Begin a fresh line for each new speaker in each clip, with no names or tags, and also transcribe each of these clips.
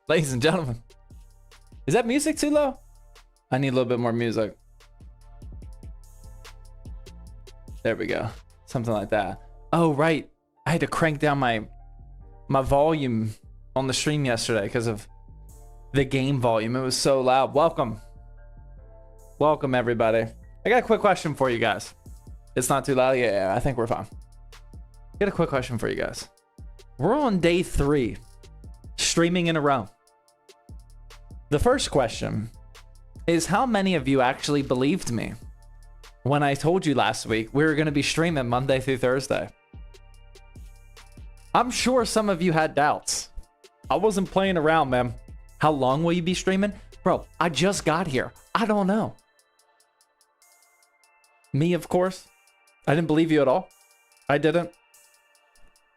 Ladies and gentlemen. Is that music too low? I need a little bit more music. There we go. Something like that. Oh, right. I had to crank down my volume on the stream yesterday because of the game volume. It was so loud. Welcome. Welcome, everybody. I got a quick question for you guys. It's not too loud? Yeah, I think we're fine. I got a quick question for you guys. We're on day 3, streaming in a row. The first question is, how many of you actually believed me when I told you last week we were going to be streaming Monday through Thursday? I'm sure some of you had doubts. I wasn't playing around, man. How long will you be streaming? Bro, I just got here. I don't know. Me, of course. I didn't believe you at all. I didn't.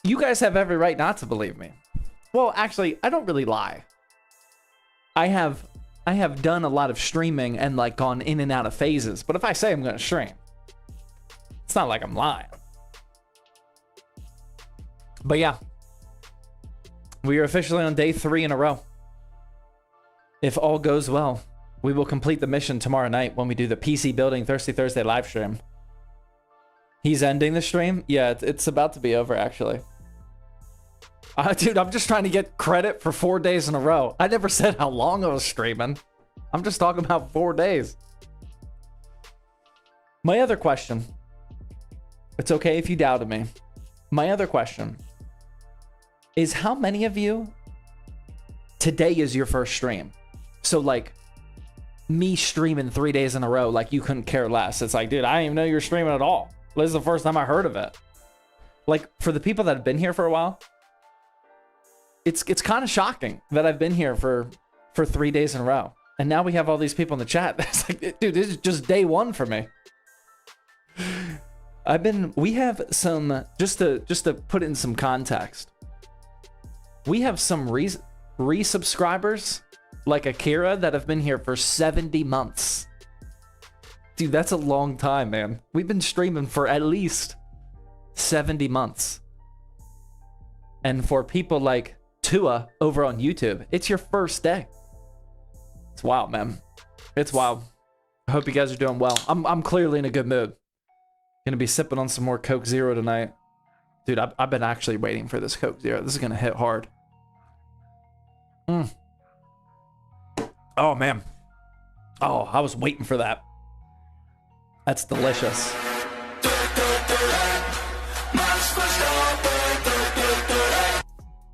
You guys have every right not to believe me. Well, actually, I don't really lie. I have done a lot of streaming and like gone in and out of phases. But if I say I'm going to stream, it's not like I'm lying. But yeah, we are officially on day 3 in a row. If all goes well, we will complete the mission tomorrow night when we do the PC Building Thirsty Thursday live stream. He's ending the stream? Yeah, it's about to be over, actually. Dude, I'm just trying to get credit for 4 days in a row. I never said how long I was streaming. I'm just talking about 4 days. My other question. It's okay if you doubted me. My other question is, how many of you today is your first stream? So like me streaming 3 days in a row, like you couldn't care less. It's like, dude, I didn't even know you were streaming at all. This is the first time I heard of it. Like, for the people that have been here for a while, it's kind of shocking that I've been here for 3 days in a row. And now we have all these people in the chat. It's like, dude, this is just day 1 for me. We have some, just to put in some context, we have some resubscribers like Akira that have been here for 70 months. Dude, that's a long time, man. We've been streaming for at least 70 months. And for people like Tua over on YouTube, it's your first day. It's wild, man. It's wild. I hope you guys are doing well. I'm clearly in a good mood. Gonna be sipping on some more Coke Zero tonight. Dude, I've been actually waiting for this Coke Zero. This is gonna hit hard. Oh, man. Oh, I was waiting for that. That's delicious.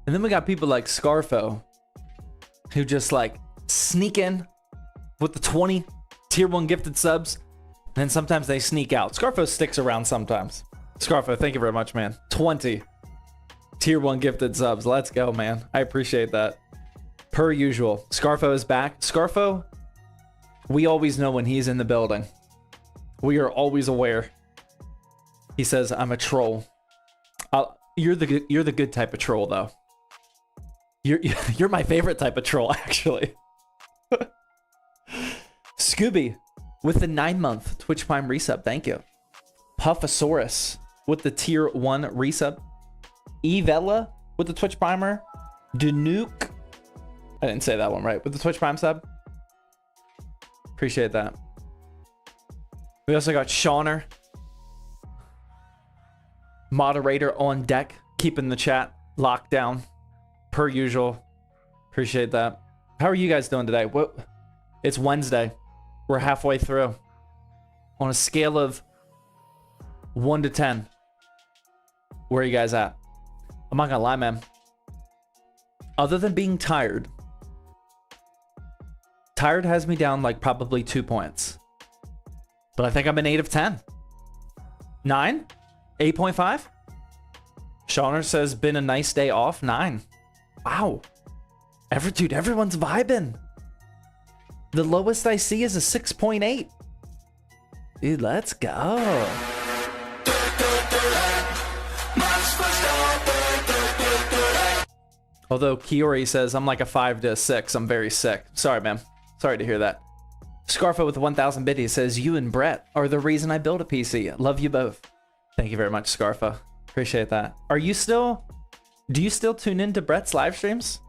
And then we got people like Scarfo, who just like sneak in with the 20 tier 1 gifted subs. And then sometimes they sneak out. Scarfo sticks around sometimes. Scarfo, thank you very much, man. 20 tier 1 gifted subs. Let's go, man. I appreciate that. Per usual, Scarfo is back. Scarfo, we always know when he's in the building. We are always aware. He says, I'm a troll. You're the good type of troll, though. You're my favorite type of troll, actually. Scooby with the 9-month Twitch Prime resub. Thank you. Puffosaurus with the tier 1 resub. Evella with the Twitch Primer. Danuke. I didn't say that one right. With the Twitch Prime sub. Appreciate that. We also got Shauner. Moderator on deck. Keeping the chat locked down. Per usual. Appreciate that. How are you guys doing today? It's Wednesday. We're halfway through. On a scale of 1 to 10. Where are you guys at? I'm not gonna lie, man. Other than being tired. Tired has me down like probably 2 points. But I think I'm an 8 of 10. 9? 8.5? Shauner says, been a nice day off. 9. Wow. Dude, everyone's vibing. The lowest I see is a 6.8. Dude, let's go. Although Kiori says, I'm like a 5 to a 6. I'm very sick. Sorry, man. Sorry to hear that. Scarfo with 1,000 biddies says, you and Brett are the reason I built a PC. Love you both. Thank you very much, Scarfo. Appreciate that. Do you still tune into Brett's live streams?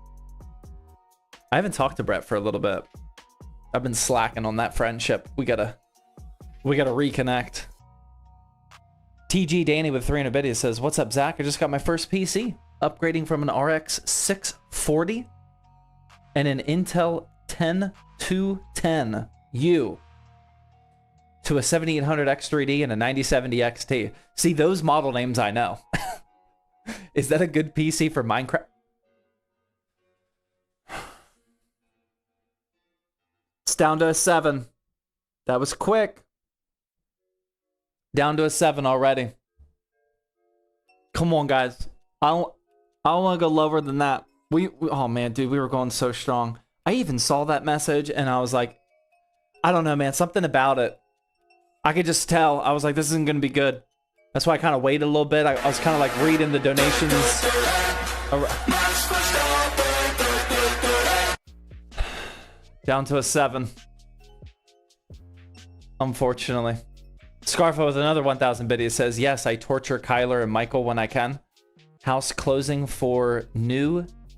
I haven't talked to Brett for a little bit. I've been slacking on that friendship. We gotta reconnect. TG Danny with 300 biddies says, "What's up, Zach? I just got my first PC, upgrading from an RX 640 and an Intel 10210U to a 7800 X3D and a 9070 XT." See, those model names I know. Is that a good PC for Minecraft? It's down to a 7. That was quick. Down to a 7 already. Come on, guys. I don't want to go lower than that. Oh man, dude, we were going so strong. I even saw that message and I was like, I don't know, man, something about it. I could just tell. I was like, this isn't going to be good. That's why I kind of waited a little bit. I was kind of like reading the donations. Down to a 7. Unfortunately. Scarfo with another 1,000 biddies says, "Yes, I torture Kyler and Michael when I can. House closing for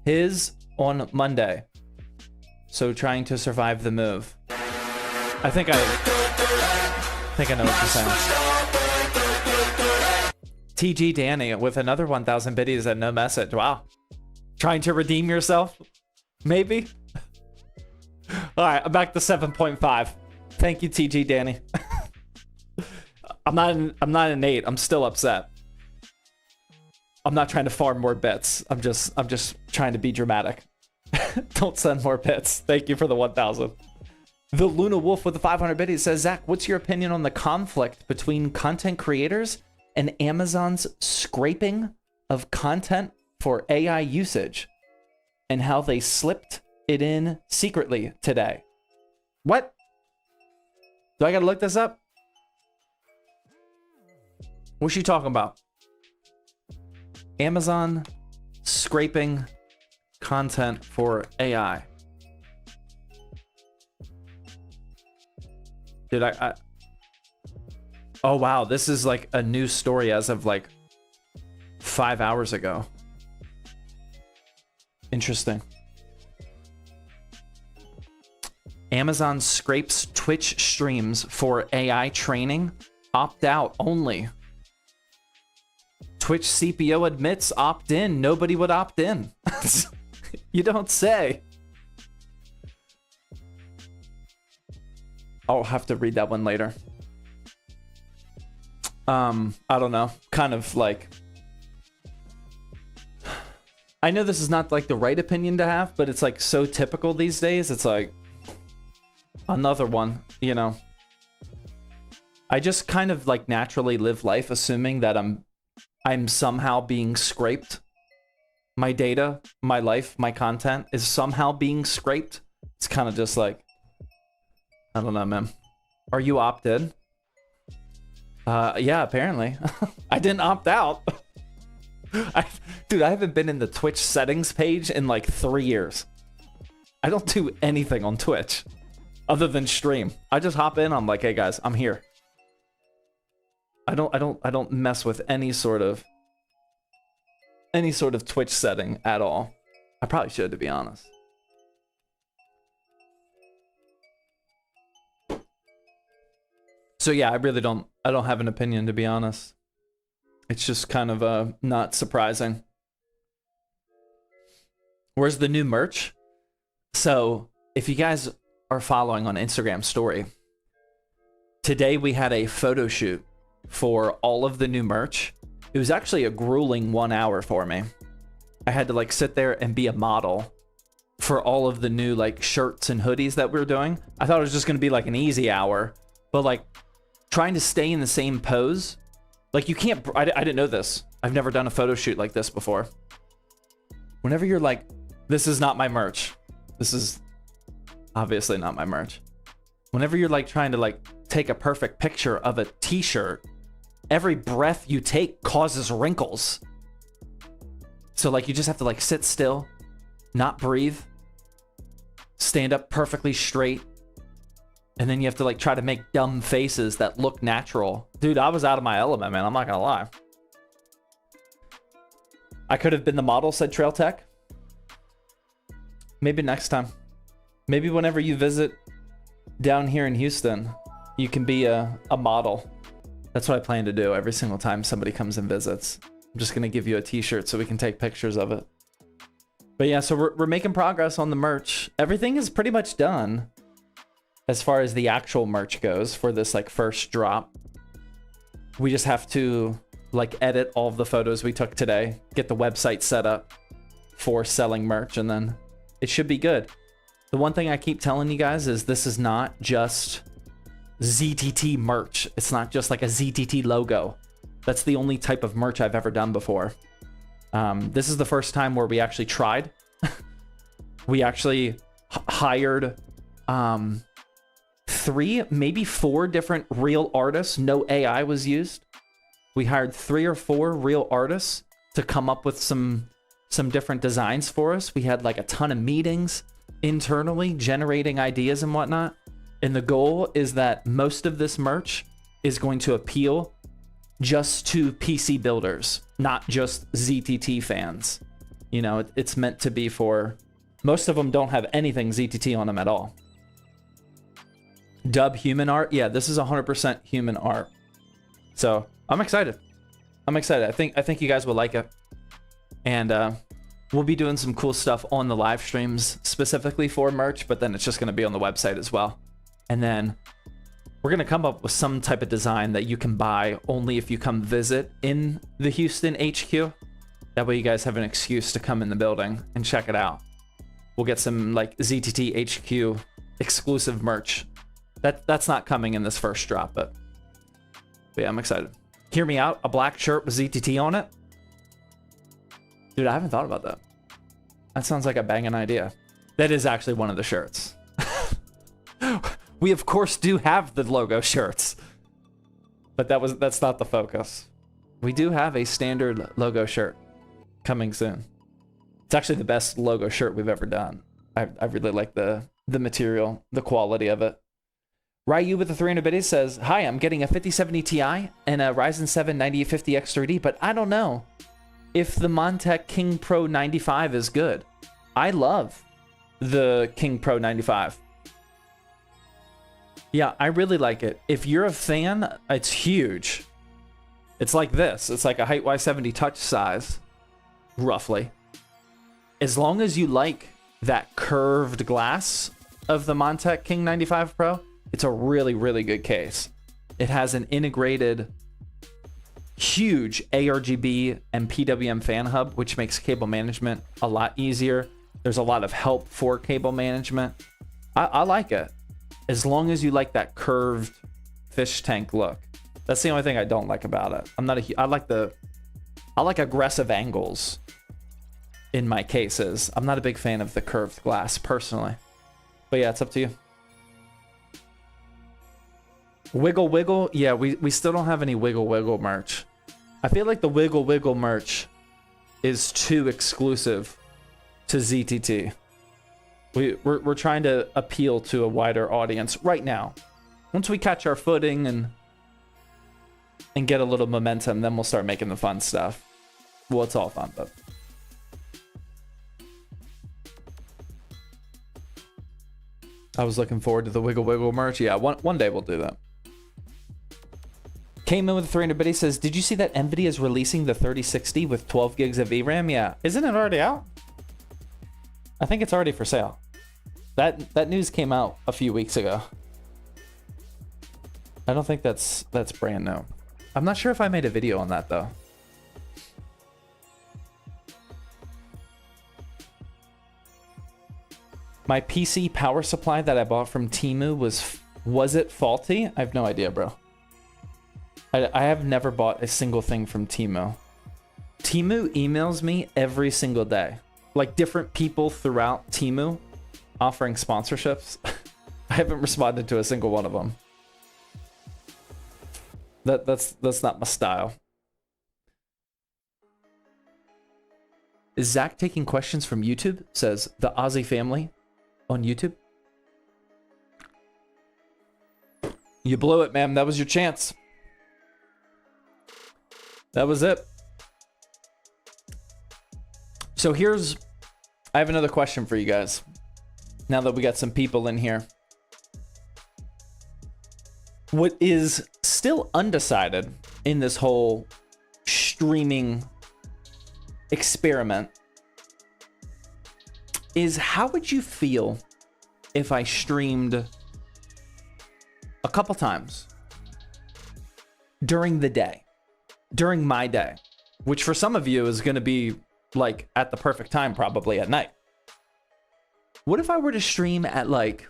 his on Monday. So trying to survive the move." I think I know what you're saying. TG Danny with another 1,000 biddies and no message. Wow. Trying to redeem yourself? Maybe? Alright, I'm back to 7.5. Thank you, TG Danny. I'm not an 8. I'm still upset. I'm not trying to farm more bits. I'm just trying to be dramatic. Don't send more bits. Thank you for the 1,000. The Luna Wolf with the 500 biddies says, "Zach, what's your opinion on the conflict between content creators and Amazon's scraping of content for AI usage and how they slipped it in secretly today?" What? Do I gotta look this up? What's she talking about? Amazon scraping content for AI. Dude, oh wow, this is like a new story as of like 5 hours ago. Interesting. Amazon scrapes Twitch streams for AI training. Opt out only. Twitch CPO admits opt in. Nobody would opt in. You don't say. I'll have to read that one later. I don't know. Kind of like, I know this is not like the right opinion to have, but it's like so typical these days. It's like another one, you know. I just kind of like naturally live life assuming that I'm somehow being scraped. My data, my life, my content is somehow being scraped. It's kind of just like, I don't know, man. Are you opted? Yeah, apparently. I didn't opt out. Dude, I haven't been in the Twitch settings page in like 3 years. I don't do anything on Twitch other than stream. I just hop in. I'm like, hey guys, I'm here. I don't mess with any sort of Twitch setting at all. I probably should, to be honest. So yeah, I don't have an opinion, to be honest. It's just kind of not surprising. Where's the new merch? So if you guys are following on Instagram story, today we had a photo shoot for all of the new merch. It was actually a grueling 1 hour for me. I had to like sit there and be a model for all of the new like shirts and hoodies that we were doing. I thought it was just gonna be like an easy hour, but like trying to stay in the same pose, like you can't, I didn't know this. I've never done a photo shoot like this before. Whenever you're like, this is not my merch. This is obviously not my merch. Whenever you're like trying to like take a perfect picture of a t-shirt, every breath you take causes wrinkles. So like you just have to like sit still, not breathe, stand up perfectly straight, and then you have to like try to make dumb faces that look natural. Dude, I was out of my element, man. I'm not gonna lie. I could have been the model, said Trail Tech. Maybe next time. Maybe whenever you visit down here in Houston, you can be a model. That's what I plan to do every single time somebody comes and visits. I'm just gonna give you a t-shirt so we can take pictures of it. But yeah, so we're making progress on the merch. Everything is pretty much done as far as the actual merch goes for this like first drop. We just have to like edit all of the photos we took today, get the website set up for selling merch, and then it should be good. The one thing I keep telling you guys is this is not just ZTT merch. It's not just like a ZTT logo. That's the only type of merch I've ever done before. This is the first time where we actually tried. We actually hired 3, maybe 4 different real artists. No AI was used. We hired 3 or 4 real artists to come up with some different designs for us. We had like a ton of meetings internally, generating ideas and whatnot. And the goal is that most of this merch is going to appeal just to PC builders, not just ZTT fans. You know, it's meant to be for, most of them don't have anything ZTT on them at all. Dub human art. Yeah, this is 100% human art. So I'm excited. I'm excited. I think you guys will like it. And we'll be doing some cool stuff on the live streams specifically for merch, but then it's just going to be on the website as well. And then we're going to come up with some type of design that you can buy only if you come visit in the Houston HQ. That way you guys have an excuse to come in the building and check it out. We'll get some like ZTT HQ exclusive merch. That's not coming in this first drop, but yeah, I'm excited. Hear me out. A black shirt with ZTT on it. Dude, I haven't thought about that. That sounds like a banging idea. That is actually one of the shirts. We of course do have the logo shirts, but that's not the focus. We do have a standard logo shirt coming soon. It's actually the best logo shirt we've ever done. I really like the material, the quality of it. Ryu with the 300 biddies says, "Hi, I'm getting a 5070 Ti and a Ryzen 7 9850X 3D, but I don't know if the Montech King Pro 95 is good." I love the King Pro 95. Yeah, I really like it. If you're a fan, it's huge. It's like this. It's like a height Y70 touch size, roughly. As long as you like that curved glass of the Montech King 95 Pro, it's a really, really good case. It has an integrated, huge ARGB and PWM fan hub, which makes cable management a lot easier. There's a lot of help for cable management. I like it. As long as you like that curved fish tank look. That's the only thing I don't like about it. I like aggressive angles in my cases. I'm not a big fan of the curved glass personally. But yeah, it's up to you. Wiggle Wiggle. Yeah, we still don't have any Wiggle Wiggle merch. I feel like the Wiggle Wiggle merch is too exclusive to ZTT. We're trying to appeal to a wider audience right now. Once we catch our footing and get a little momentum, then we'll start making the fun stuff. Well, it's all fun, but I was looking forward to the Wiggle Wiggle merch. Yeah, one day we'll do that. Came in with a 300 biddy, says, "Did you see that NVIDIA is releasing the 3060 with 12 gigs of VRAM?" Yeah, isn't it already out? I think it's already for sale. That news came out a few weeks ago. I don't think that's brand new. I'm not sure if I made a video on that though. My PC power supply that I bought from Temu was it faulty? I have no idea, bro. I have never bought a single thing from Temu. Temu emails me every single day. Like different people throughout Temu offering sponsorships. I haven't responded to a single one of them. That's not my style. Is Zach taking questions from YouTube? Says the Aussie family on YouTube. You blew it, man. That was your chance. That was it. So I have another question for you guys. now that we got some people in here. What is still undecided in this whole streaming experiment is how would you feel if I streamed a couple times during the day, during my day, which for some of you is going to be like at the perfect time, probably at night. What if I were to stream at like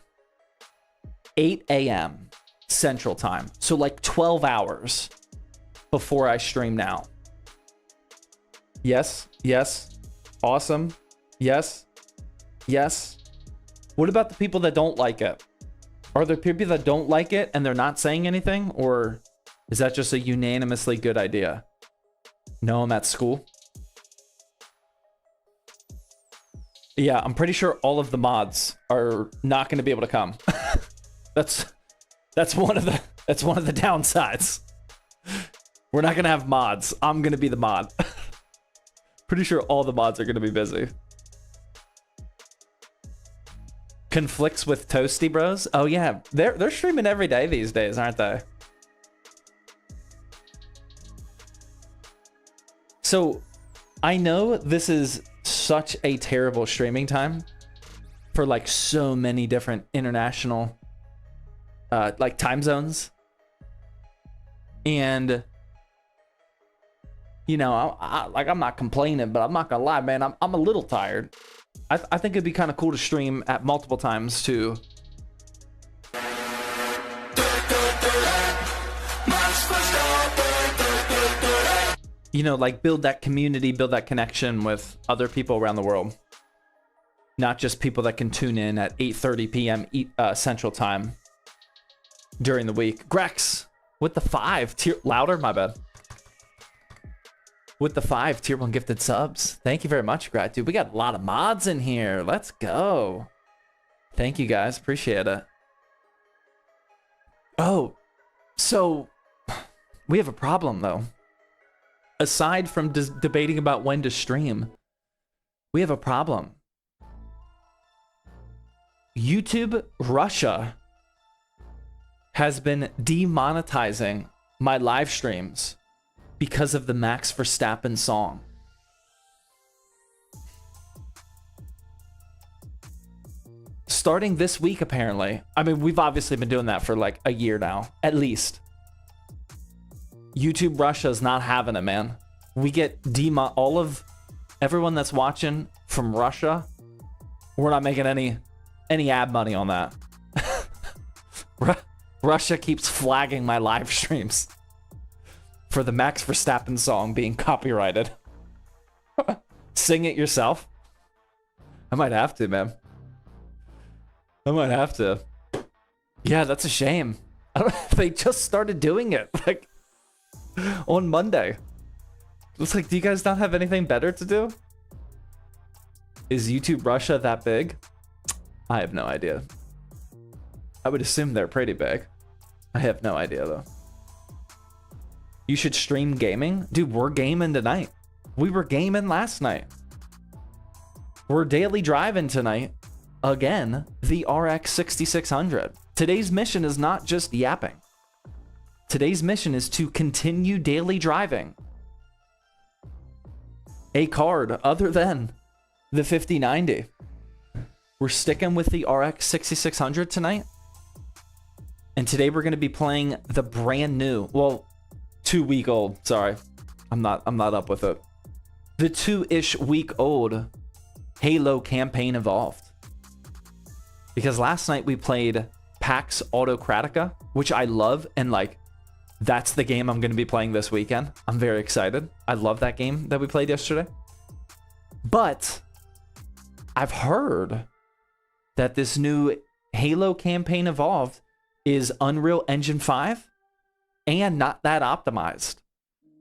8 a.m. Central Time? So like 12 hours before I stream now. Yes, yes, awesome, yes, yes. What about the people that don't like it? Are there people that don't like it and they're not saying anything? Or is that just a unanimously good idea? No, I'm at school. Yeah, I'm pretty sure all of the mods are not going to be able to come. That's one of the downsides. We're not going to have mods. I'm going to be the mod. Pretty sure all the mods are going to be busy. Conflicts with Toasty Bros? Oh yeah, they're streaming every day these days, aren't they? So I know this is such a terrible streaming time for like so many different international like time zones, and you know, I'm not complaining, but I'm not gonna lie, man, I'm a little tired. I think it'd be kind of cool to stream at multiple times too. You know, like build that community, build that connection with other people around the world. Not just people that can tune in at 8:30 p.m. Central Time during the week. Grex with the 5 tier, louder, my bad. With the 5 tier 1 gifted subs. Thank you very much, Grat. Dude, we got a lot of mods in here. Let's go. Thank you guys, appreciate it. Oh, so we have a problem though. Aside from debating about when to stream, we have a problem. YouTube Russia has been demonetizing my live streams because of the Max Verstappen song. Starting this week, apparently. I mean, we've obviously been doing that for like a year now, at least. YouTube Russia's not having it, man. We get all of everyone that's watching from Russia. We're not making any ad money on that. Russia keeps flagging my live streams for the Max Verstappen song being copyrighted. Sing it yourself. I might have to, man. I might have to. Yeah, that's a shame. They just started doing it like on Monday. It's like, do you guys not have anything better to do? Is YouTube Russia that big? I have no idea. I would assume they're pretty big. I have no idea though. You should stream gaming? Dude, we're gaming tonight. We were gaming last night. We're daily driving tonight. Again, the RX 6600. Today's mission is not just yapping. Today's mission is to continue daily driving a card other than the 5090. We're sticking with the RX 6600 tonight. And today we're going to be playing the brand new, well, 2-week-old, sorry. I'm not up with it. The 2-ish week old Halo campaign evolved. Because last night we played PAX Autocratica, which I love, and like that's the game I'm going to be playing this weekend. I'm very excited. I love that game that we played yesterday. But I've heard that this new Halo campaign evolved is Unreal Engine 5 and not that optimized.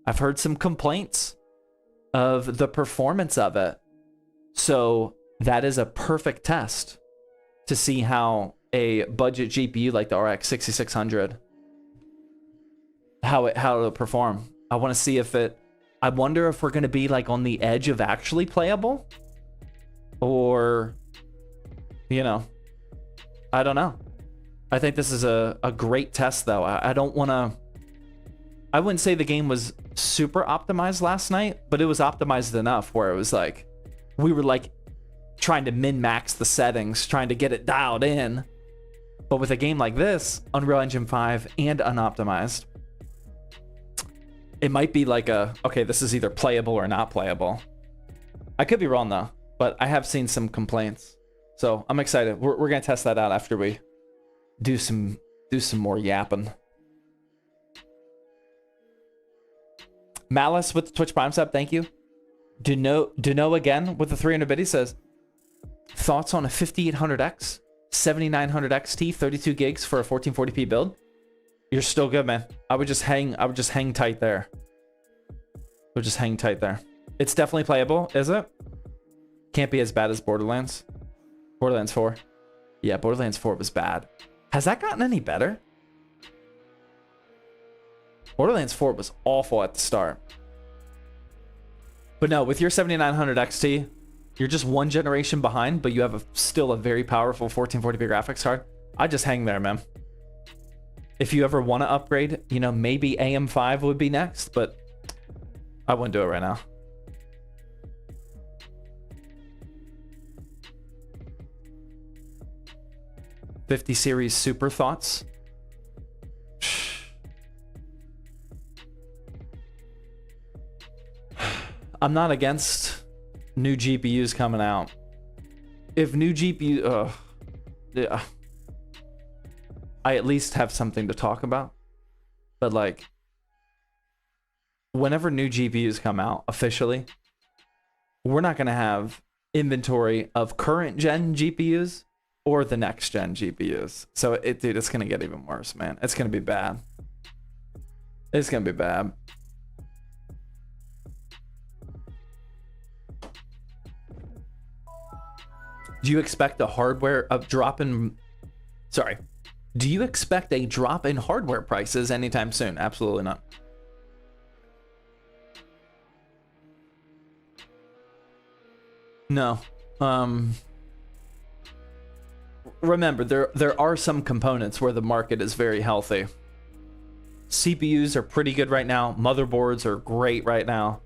I've heard some complaints of the performance of it. So that is a perfect test to see how a budget GPU like the RX 6600, how it'll perform. I want to see if I wonder if we're going to be like on the edge of actually playable, or, you know, I don't know. I think this is a great test, though. I don't want to... I wouldn't say the game was super optimized last night, but it was optimized enough where it was like... We were like trying to min-max the settings, trying to get it dialed in. But with a game like this, Unreal Engine 5 and unoptimized, it might be like okay, this is either playable or not playable. I could be wrong, though, but I have seen some complaints. So I'm excited. We're going to test that out after we do some more yapping. Malice with the Twitch Prime sub, thank you. Duno again with the 300 bit. He says, thoughts on a 5800X, 7900 XT, 32 gigs for a 1440p build? You're still good, man. I would just hang tight there. It's definitely playable, is it? Can't be as bad as Borderlands. Borderlands 4. Yeah, Borderlands 4 was bad. Has that gotten any better? Borderlands 4 was awful at the start. But no, with your 7900 XT, you're just one generation behind, but you have still a very powerful 1440p graphics card. I just hang there, man. If you ever want to upgrade, you know, maybe AM5 would be next, but I wouldn't do it right now. $50 series super thoughts? I'm not against new GPUs coming out. If new GPU, yeah, I at least have something to talk about. But like, whenever new GPUs come out officially, we're not gonna have inventory of current gen GPUs or the next gen GPUs. So dude, it's gonna get even worse, man. It's gonna be bad. It's gonna be bad. Do you expect a drop in hardware prices anytime soon? Absolutely not. No. Remember, there are some components where the market is very healthy. CPUs are pretty good right now. Motherboards are great right now.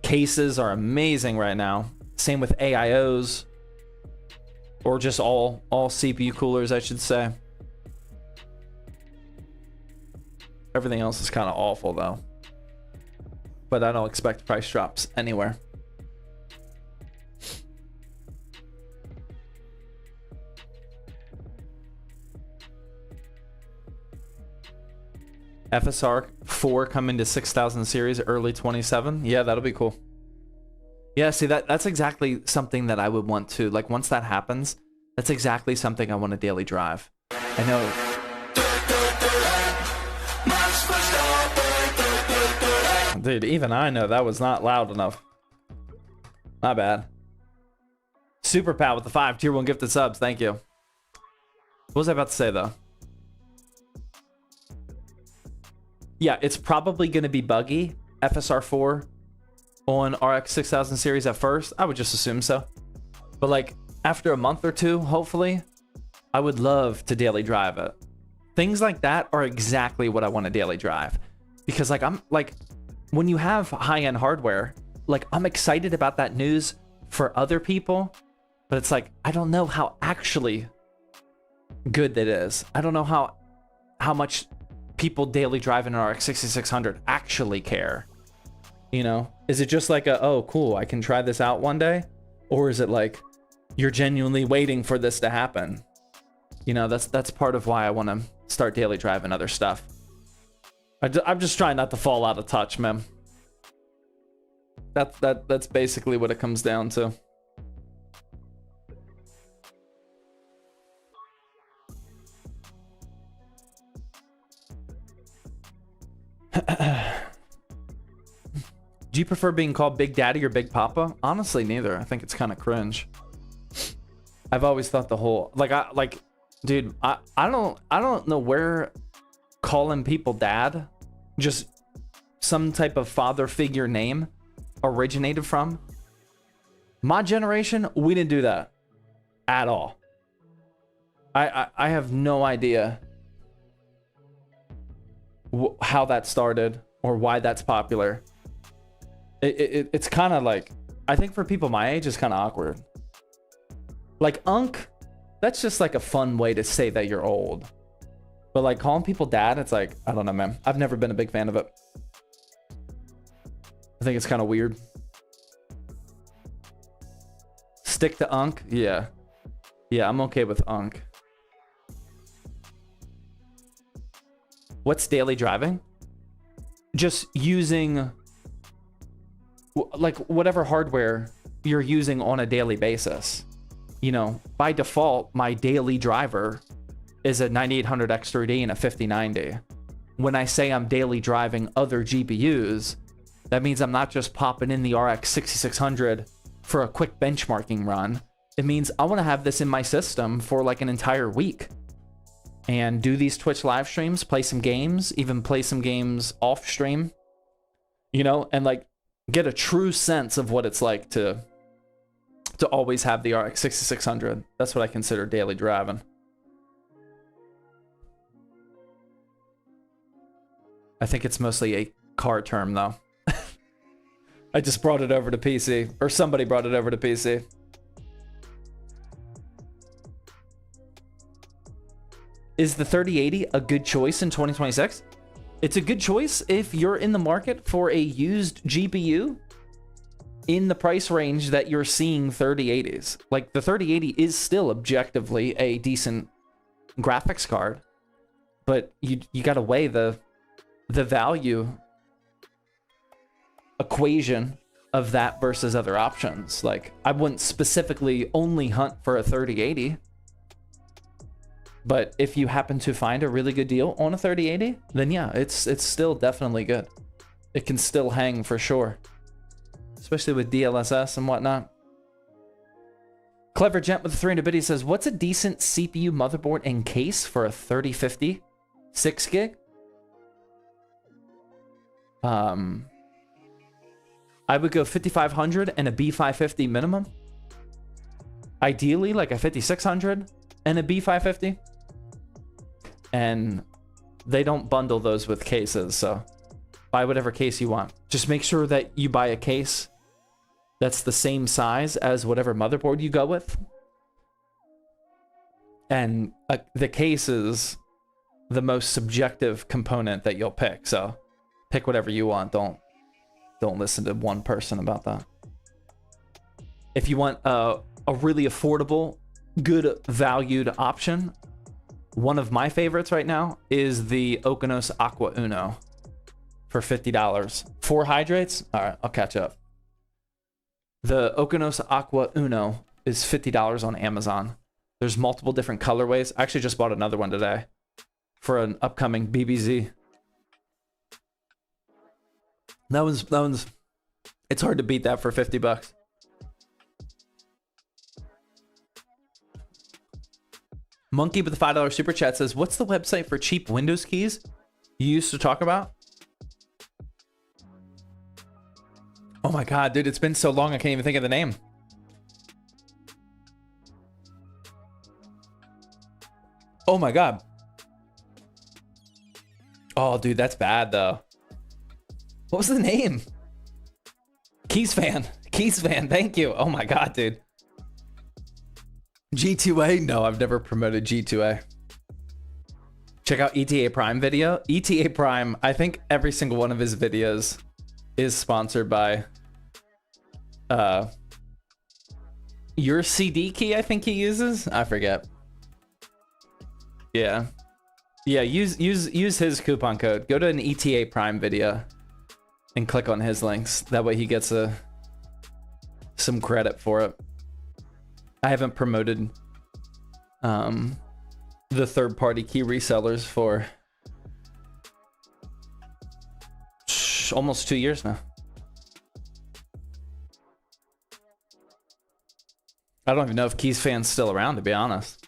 Cases are amazing right now. Same with AIOs. Or just all CPU coolers, I should say. Everything else is kind of awful, though. But I don't expect price drops anywhere. FSR 4 coming to 6000 series early 27. Yeah, that'll be cool. Yeah, see, that's exactly something that I would want to, like, once that happens, that's exactly something I want to daily drive. I know. Dude, even I know that was not loud enough. My bad. Super Pat with the 5 tier 1 gifted subs. Thank you. What was I about to say, though? Yeah, it's probably going to be buggy, FSR 4 on RX 6000 series at first. I would just assume so. But like after a month or two, hopefully, I would love to daily drive it. Things like that are exactly what I want to daily drive. Because like I'm like, when you have high-end hardware, like I'm excited about that news for other people, but it's like I don't know how actually good that is. I don't know how much people daily driving an RX 6600 actually care. You know, is it just like oh cool, I can try this out one day? Or is it like you're genuinely waiting for this to happen? You know, that's part of why I want to start daily driving other stuff. I'm just trying not to fall out of touch, man. That's basically what it comes down to. Do you prefer being called Big Daddy or Big Papa? Honestly, neither. I think it's kind of cringe. I've always thought the whole dude, I don't know where calling people dad, just some type of father figure name, originated from. My generation, we didn't do that at all. I have no idea how that started or why that's popular. It's kind of like, I think for people my age, it's kind of awkward. Like Unk, that's just like a fun way to say that you're old. But like calling people dad, it's like, I don't know, man. I've never been a big fan of it. I think it's kind of weird. Stick to Unk? Yeah. Yeah, I'm okay with Unk. What's daily driving? Just using like whatever hardware you're using on a daily basis. You know, by default, my daily driver is a 9800 X3D and a 5090. When I say I'm daily driving other GPUs, that means I'm not just popping in the RX 6600 for a quick benchmarking run. It means I want to have this in my system for like an entire week and do these Twitch live streams, play some games, even play some games off stream, you know, and like get a true sense of what it's like to always have the RX 6600. That's what I consider daily driving. I think it's mostly a car term though. I just brought it over to PC, or somebody brought it over to PC. Is the 3080 a good choice in 2026? It's a good choice if you're in the market for a used GPU in the price range that you're seeing 3080s. Like the 3080 is still objectively a decent graphics card, but you got to weigh the value equation of that versus other options. Like I wouldn't specifically only hunt for a 3080, but if you happen to find a really good deal on a 3080, then yeah, it's still definitely good. It can still hang for sure, especially with DLSS and whatnot. Clever Gent with a 300 biddy says, what's a decent CPU motherboard and case for a 3050 6 gig? I would go 5500 and a B550 minimum. Ideally, like a 5600 and a B550. And they don't bundle those with cases, so buy whatever case you want. Just make sure that you buy a case that's the same size as whatever motherboard you go with. And the case is the most subjective component that you'll pick, so pick whatever you want. Don't listen to one person about that. If you want a really affordable, good valued option, one of my favorites right now is the Okonos Aqua Uno for $50. 4 hydrates? All right, I'll catch up. The Okonos Aqua Uno is $50 on Amazon. There's multiple different colorways. I actually just bought another one today for an upcoming BBZ. That one's, it's hard to beat that for $50. Monkey with the $5 super chat says, what's the website for cheap Windows keys you used to talk about? Oh my God, dude, it's been so long I can't even think of the name. Oh my God. Oh, dude, that's bad though. What was the name? Keys fan. Keys fan, thank you. Oh my God, dude. G2A? No, I've never promoted G2A. Check out ETA Prime video. ETA Prime, I think every single one of his videos is sponsored by your CD key, I think he uses. I forget. Yeah. Yeah, use his coupon code. Go to an ETA Prime video and click on his links. That way he gets some credit for it. I haven't promoted the third-party key resellers for almost 2 years now. I don't even know if Keys Fan's still around, to be honest.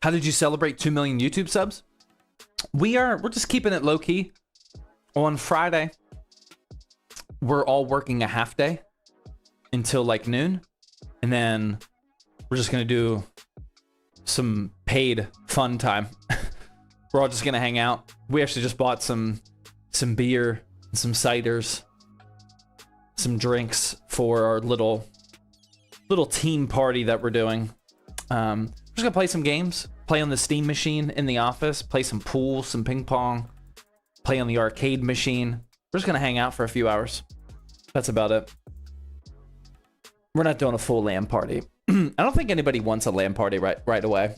How did you celebrate 2 million YouTube subs? We're just keeping it low-key. On Friday, we're all working a half day. until like noon. And then we're just going to do some paid fun time. We're all just going to hang out. We actually just bought some beer, some ciders, some drinks for our little team party that we're doing. We're just going to play some games, play on the Steam machine in the office, play some pool, some ping pong, play on the arcade machine. We're just going to hang out for a few hours. That's about it. We're not doing a full LAN party. I don't think anybody wants a LAN party right away.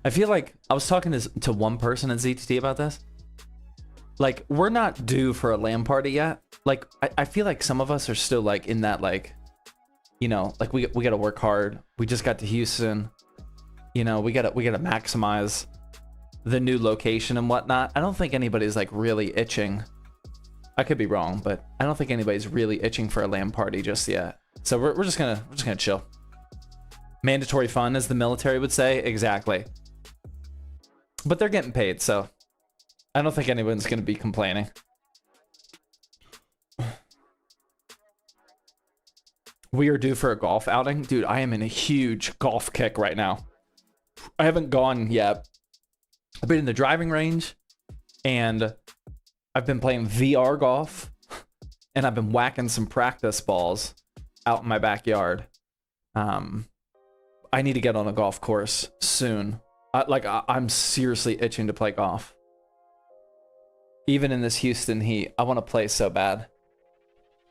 I feel like I was talking to one person at ZTT about this. Like, we're not due for a LAN party yet. Like, I feel like some of us are still like in that, like, you know, like we got to work hard. We just got to Houston. You know, we got to maximize the new location and whatnot. I don't think anybody's like really itching. I could be wrong, but I don't think anybody's really itching for a LAN party just yet. So we're just gonna chill. Mandatory fun, as the military would say. Exactly. But they're getting paid, so I don't think anyone's gonna be complaining. We are due for a golf outing. Dude, I am in a huge golf kick right now. I haven't gone yet. I've been in the driving range, and I've been playing VR golf, and I've been whacking some practice balls out in my backyard. I need to get on a golf course soon. I'm seriously itching to play golf. Even in this Houston heat, I want to play so bad.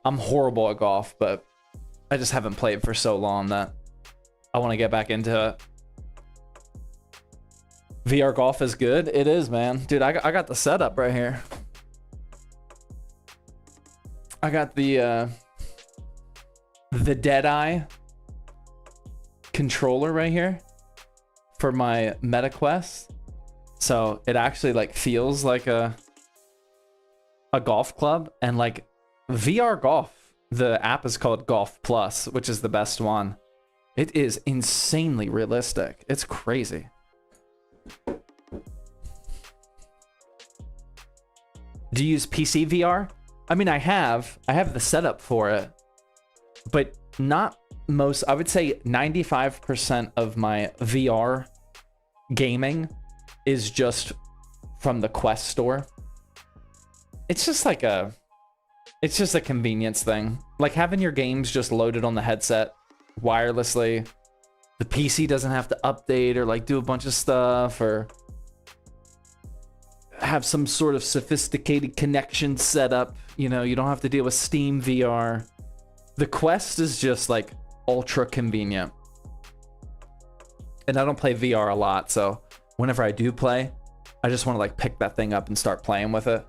I'm horrible at golf, but I just haven't played for so long that I want to get back into it. VR golf is good. It is, man. Dude, I got the setup right here. I got the Deadeye controller right here for my MetaQuest. So it actually like feels like a golf club, and like VR golf, the app is called Golf Plus, which is the best one. It is insanely realistic. It's crazy. Do you use PC VR? I mean, I have the setup for it, but not most. I would say 95% of my VR gaming is just from the Quest store. It's just like it's just a convenience thing. Like having your games just loaded on the headset wirelessly. The PC doesn't have to update or like do a bunch of stuff or have some sort of sophisticated connection set up. You know, you don't have to deal with Steam VR. The Quest is just like ultra convenient. And I don't play VR a lot, so whenever I do play, I just want to like pick that thing up and start playing with it.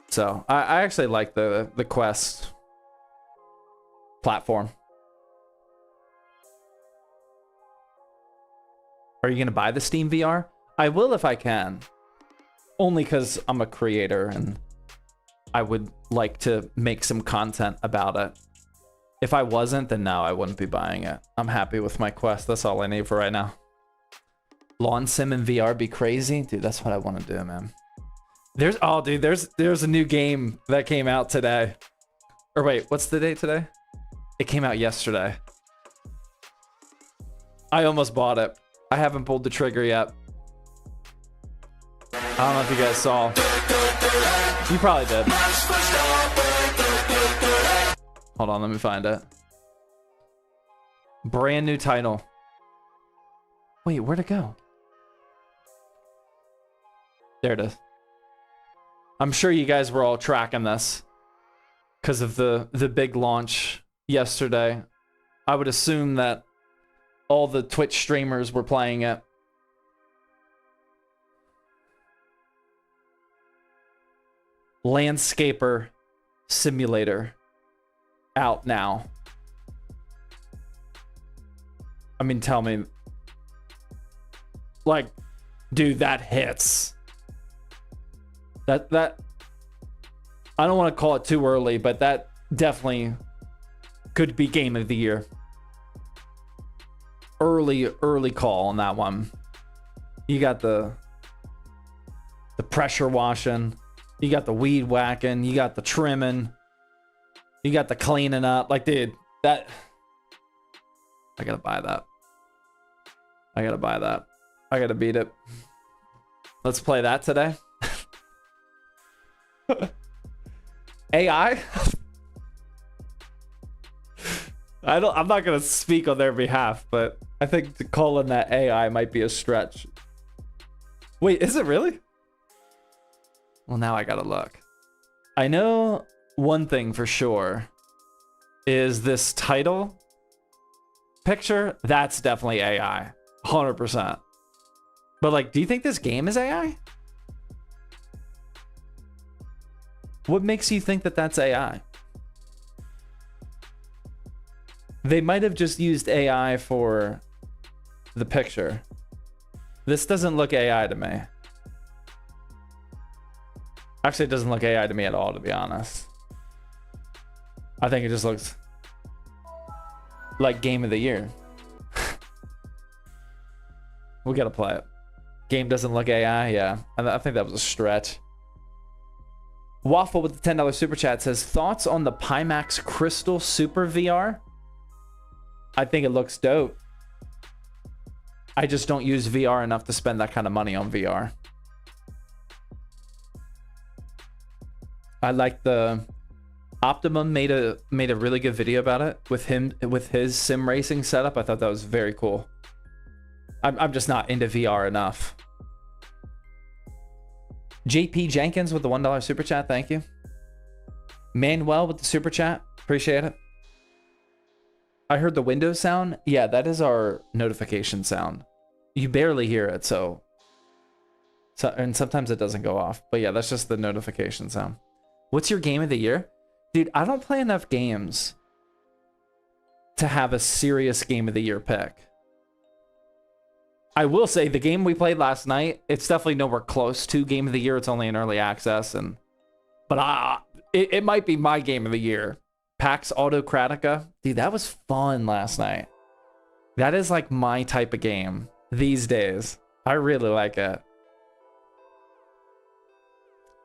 So I actually like the Quest platform. Are you gonna buy the Steam VR? I will if I can. Only because I'm a creator and I would like to make some content about it. If I wasn't, then no, I wouldn't be buying it. I'm happy with my Quest. That's all I need for right now. Lawn sim in VR be crazy? Dude, that's what I want to do, man. There's a new game that came out today. Or wait, what's the date today? It came out yesterday. I almost bought it. I haven't pulled the trigger yet. I don't know if you guys saw. You probably did. Hold on, let me find it. Brand new title. Wait, where'd it go? There it is. I'm sure you guys were all tracking this because of the big launch yesterday. I would assume that all the Twitch streamers were playing it. Landscaper Simulator out now. I mean, tell me, like, dude, that hits. That I don't want to call it too early, but that definitely could be game of the year. Early call on that one. You got the pressure washing, you got the weed whacking, you got the trimming, You got the cleaning up. Like, dude, that... I gotta buy that. I gotta buy that. I gotta beat it. Let's play that today. AI? I'm not gonna speak on their behalf, but I think calling that AI might be a stretch. Wait, is it really? Well, now I gotta look. I know one thing for sure is this title picture. That's definitely AI, 100%. But like, do you think this game is AI? What makes you think that that's AI? They might have just used AI for the picture. This doesn't look AI to me. Actually, it doesn't look AI to me at all, to be honest. I think it just looks like game of the year. We gotta play it. Game doesn't look AI, yeah. I think that was a stretch. Waffle with the $10 super chat says, thoughts on the Pimax Crystal Super VR? I think it looks dope. I just don't use VR enough to spend that kind of money on VR. I like the Optimum made a really good video about it with his sim racing setup. I thought that was very cool. I'm just not into VR enough. JP Jenkins with the $1 super chat, thank you. Manuel with the super chat, appreciate it. I heard the Windows sound. Yeah, that is our notification sound. You barely hear it, so and sometimes it doesn't go off. But yeah, that's just the notification sound. What's your game of the year? Dude, I don't play enough games to have a serious game of the year pick. I will say the game we played last night, it's definitely nowhere close to game of the year. It's only in early access, but it might be my game of the year. PAX Autocratica. Dude, that was fun last night. That is like my type of game these days. I really like it.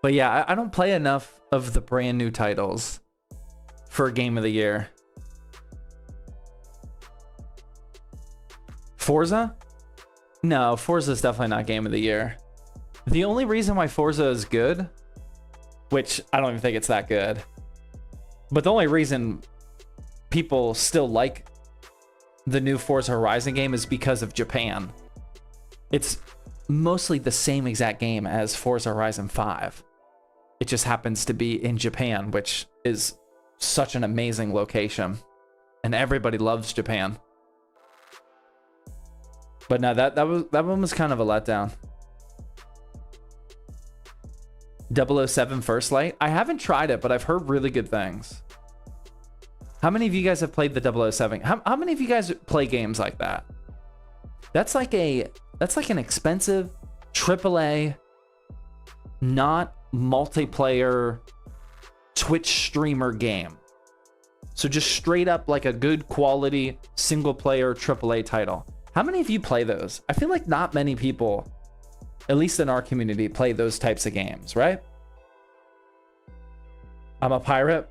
But yeah, I don't play enough of the brand new titles for game of the year. Forza? No, Forza is definitely not game of the year. The only reason why Forza is good, which I don't even think it's that good, but the only reason people still like the new Forza Horizon game is because of Japan. It's mostly the same exact game as Forza Horizon 5. It just happens to be in Japan, which is such an amazing location. And everybody loves Japan. But no, that one was kind of a letdown. 007 First Light. I haven't tried it, but I've heard really good things. How many of you guys have played the 007? How many of you guys play games like that? That's like an expensive AAA, not multiplayer Twitch streamer game. So just straight up like a good quality single player AAA title. How many of you play those? I feel like not many people, at least in our community, play those types of games, right? I'm a pirate.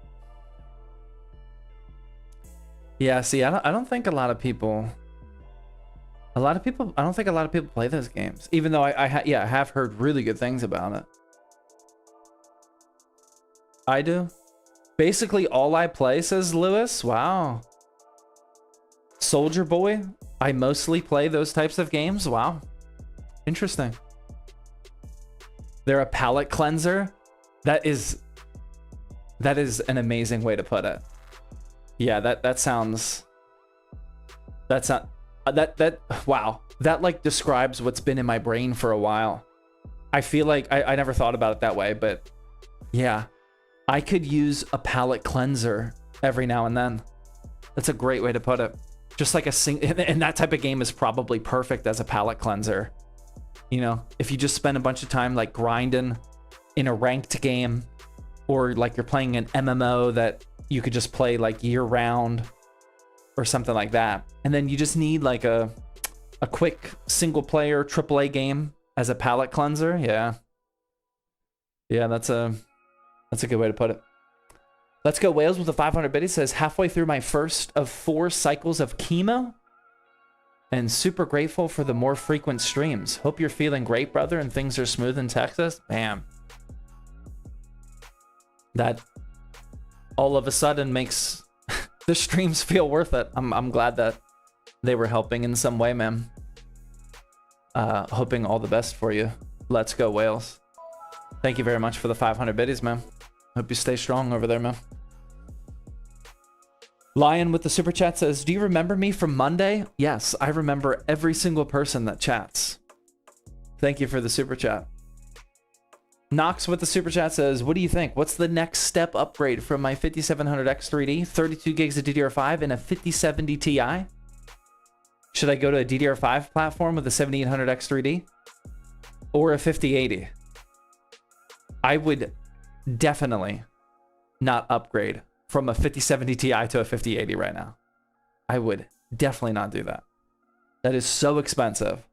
Yeah, see, I don't think a lot of people I don't think a lot of people play those games, even though I have heard really good things about it. I do. Basically all I play, says Lewis. Wow. Soldier Boy. I mostly play those types of games. Wow. Interesting. They're a palate cleanser. That is an amazing way to put it. Yeah, that sounds wow. That like describes what's been in my brain for a while. I feel like I never thought about it that way, but yeah, I could use a palate cleanser every now and then. That's a great way to put it. Just like and that type of game is probably perfect as a palate cleanser. You know, if you just spend a bunch of time like grinding in a ranked game, or like you're playing an MMO that you could just play like year round or something like that. And then you just need like a quick single player AAA game as a palate cleanser. Yeah. Yeah, that's a good way to put it. Let's go Wales with the 500 biddies. Says halfway through my first of 4 cycles of chemo and super grateful for the more frequent streams. Hope you're feeling great, brother, and things are smooth in Texas. Bam. That all of a sudden makes the streams feel worth it. I'm glad that they were helping in some way, man. Hoping all the best for you. Let's go Wales. Thank you very much for the 500 biddies, man. Hope you stay strong over there, man. Lion with the super chat says, do you remember me from Monday? Yes, I remember every single person that chats. Thank you for the super chat. Knox with the super chat says, what do you think? What's the next step upgrade from my 5700X3D, 32 gigs of DDR5 and a 5070 Ti? Should I go to a DDR5 platform with a 7800X3D or a 5080? I would definitely not upgrade from a 5070 Ti to a 5080 right now. I would definitely not do that. That is so expensive.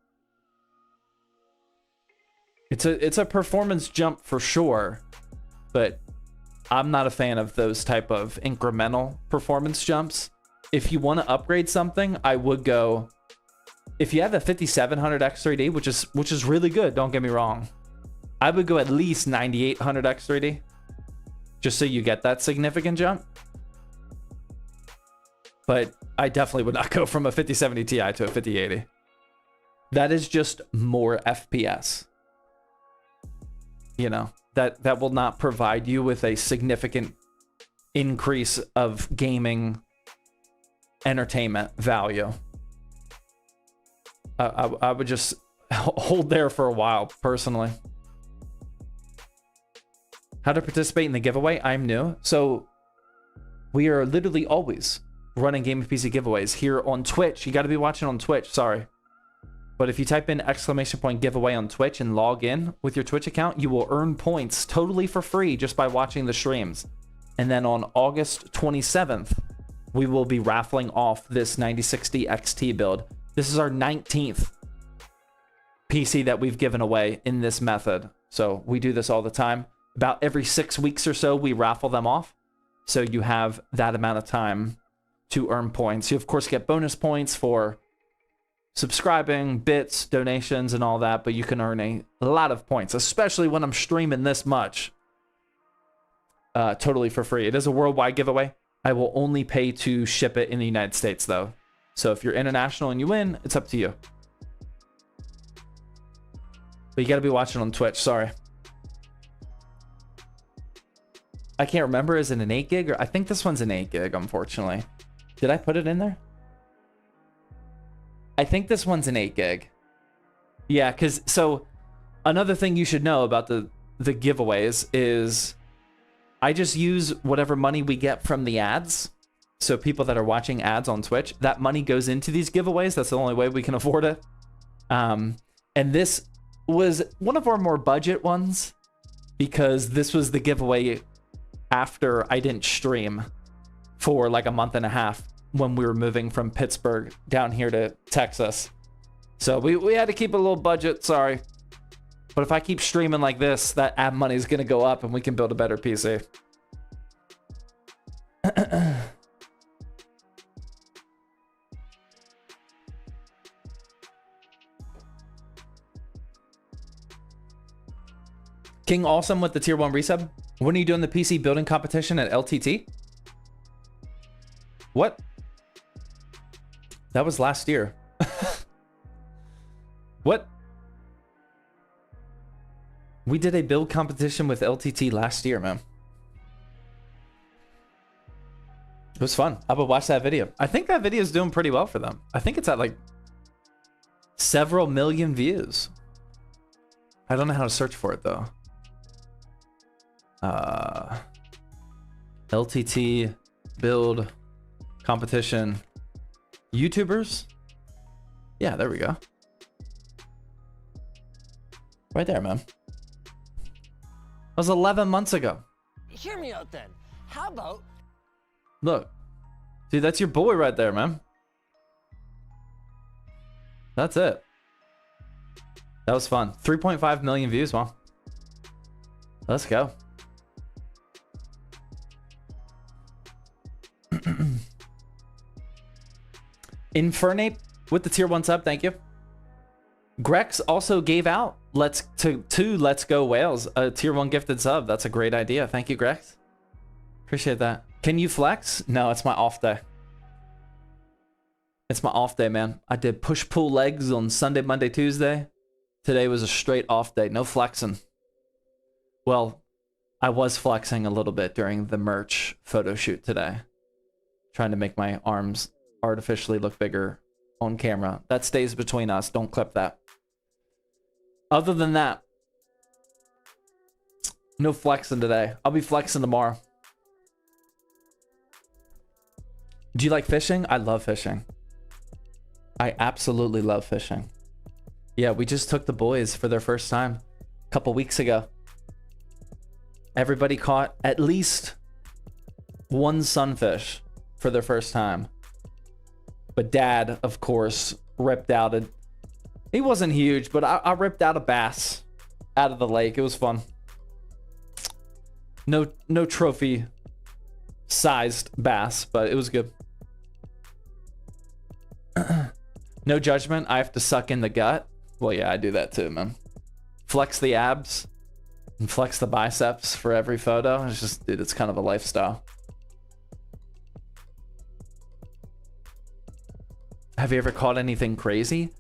It's a performance jump for sure, but I'm not a fan of those type of incremental performance jumps. If you want to upgrade something, I would go, if you have a 5700X3D, which is really good, don't get me wrong, I would go at least 9800X3D just so you get that significant jump. But I definitely would not go from a 5070 Ti to a 5080. That is just more FPS. You know, that will not provide you with a significant increase of gaming entertainment value. I would just hold there for a while, personally. How to participate in the giveaway? I'm new. So we are literally always running Game of PC giveaways here on Twitch. You got to be watching on Twitch, sorry. But if you type in !giveaway on Twitch and log in with your Twitch account, you will earn points totally for free just by watching the streams. And then on August 27th, we will be raffling off this 9060 XT build. This is our 19th PC that we've given away in this method. So we do this all the time. About every 6 weeks or so, we raffle them off. So you have that amount of time to earn points. You, of course, get bonus points for subscribing, bits, donations, and all that, but you can earn a lot of points, especially when I'm streaming this much. Totally for free. It is a worldwide giveaway. I will only pay to ship it in the United States, though. So if you're international and you win, it's up to you. But you got to be watching on Twitch, sorry. I can't remember, is it an 8 gig? Or I think this one's an 8 gig, unfortunately. Did I put it in there? I think this one's an 8 gig. Yeah, because, so, another thing you should know about the giveaways is I just use whatever money we get from the ads. So people that are watching ads on Twitch, that money goes into these giveaways. That's the only way we can afford it. And this was one of our more budget ones because this was the giveaway after I didn't stream for like a month and a half when we were moving from Pittsburgh down here to Texas. So we had to keep a little budget, sorry. But if I keep streaming like this, that ad money is going to go up and we can build a better PC. King Awesome with the tier 1 resub. When are you doing the PC building competition at LTT? What? That was last year. What? We did a build competition with LTT last year, man. It was fun. I would watch that video. I think that video is doing pretty well for them. I think it's at like several million views. I don't know how to search for it though. LTT build competition YouTubers. Yeah, there we go. Right there, man. That was 11 months ago.
Hear me out then. How about...
Look. Dude, that's your boy right there, man. That's it. That was fun. 3.5 million views, wow. Let's go. Infernate with the tier 1 sub, thank you. Grex also gave out Let's Go Whales a tier 1 gifted sub. That's a great idea. Thank you, Grex. Appreciate that. Can you flex? No, it's my off day. It's my off day, man. I did push-pull legs on Sunday, Monday, Tuesday. Today was a straight off day. No flexing. Well, I was flexing a little bit during the merch photo shoot today. Trying to make my arms artificially look bigger on camera. That stays between us. Don't clip that. Other than that, no flexing today. I'll be flexing tomorrow. Do you like fishing? I love fishing. I absolutely love fishing. Yeah, we just took the boys for their first time a couple weeks ago. Everybody caught at least one sunfish for their first time. But Dad, of course, ripped out a... He wasn't huge, but I ripped out a bass out of the lake. It was fun. No trophy sized bass, but it was good. No judgment. I have to suck in the gut. Well, yeah, I do that too, man. Flex the abs and flex the biceps for every photo. It's just, dude, it's kind of a lifestyle. Have you ever caught anything crazy?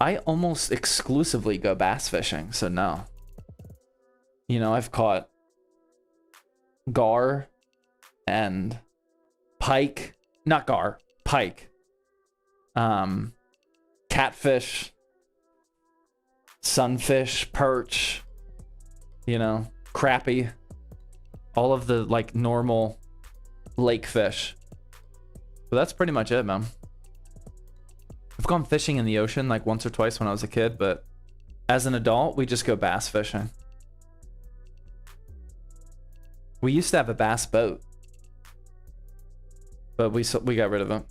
I almost exclusively go bass fishing, so no. You know, I've caught gar and pike, not gar, pike. Catfish, sunfish, perch, you know, crappie, all of the like normal lake fish. But that's pretty much it, man. I've gone fishing in the ocean like once or twice when I was a kid, but as an adult, we just go bass fishing. We used to have a bass boat, but we got rid of it.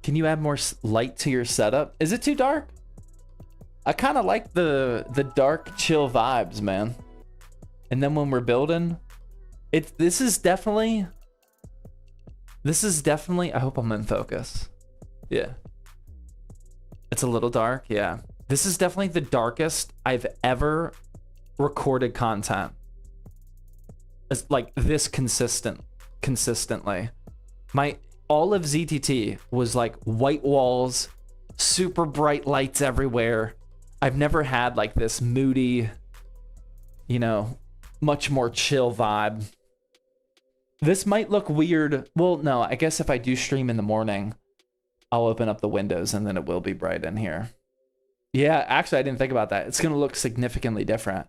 Can you add more light to your setup? Is it too dark? I kind of like the dark, chill vibes, man. And then when we're building, this is definitely. I hope I'm in focus. Yeah. It's a little dark. Yeah. This is definitely the darkest I've ever recorded content. It's like this consistently. All of ZTT was like white walls, super bright lights everywhere. I've never had like this moody, you know, much more chill vibe. This might look weird. Well, no, I guess if I do stream in the morning, I'll open up the windows and then it will be bright in here. Yeah, actually, I didn't think about that. It's going to look significantly different.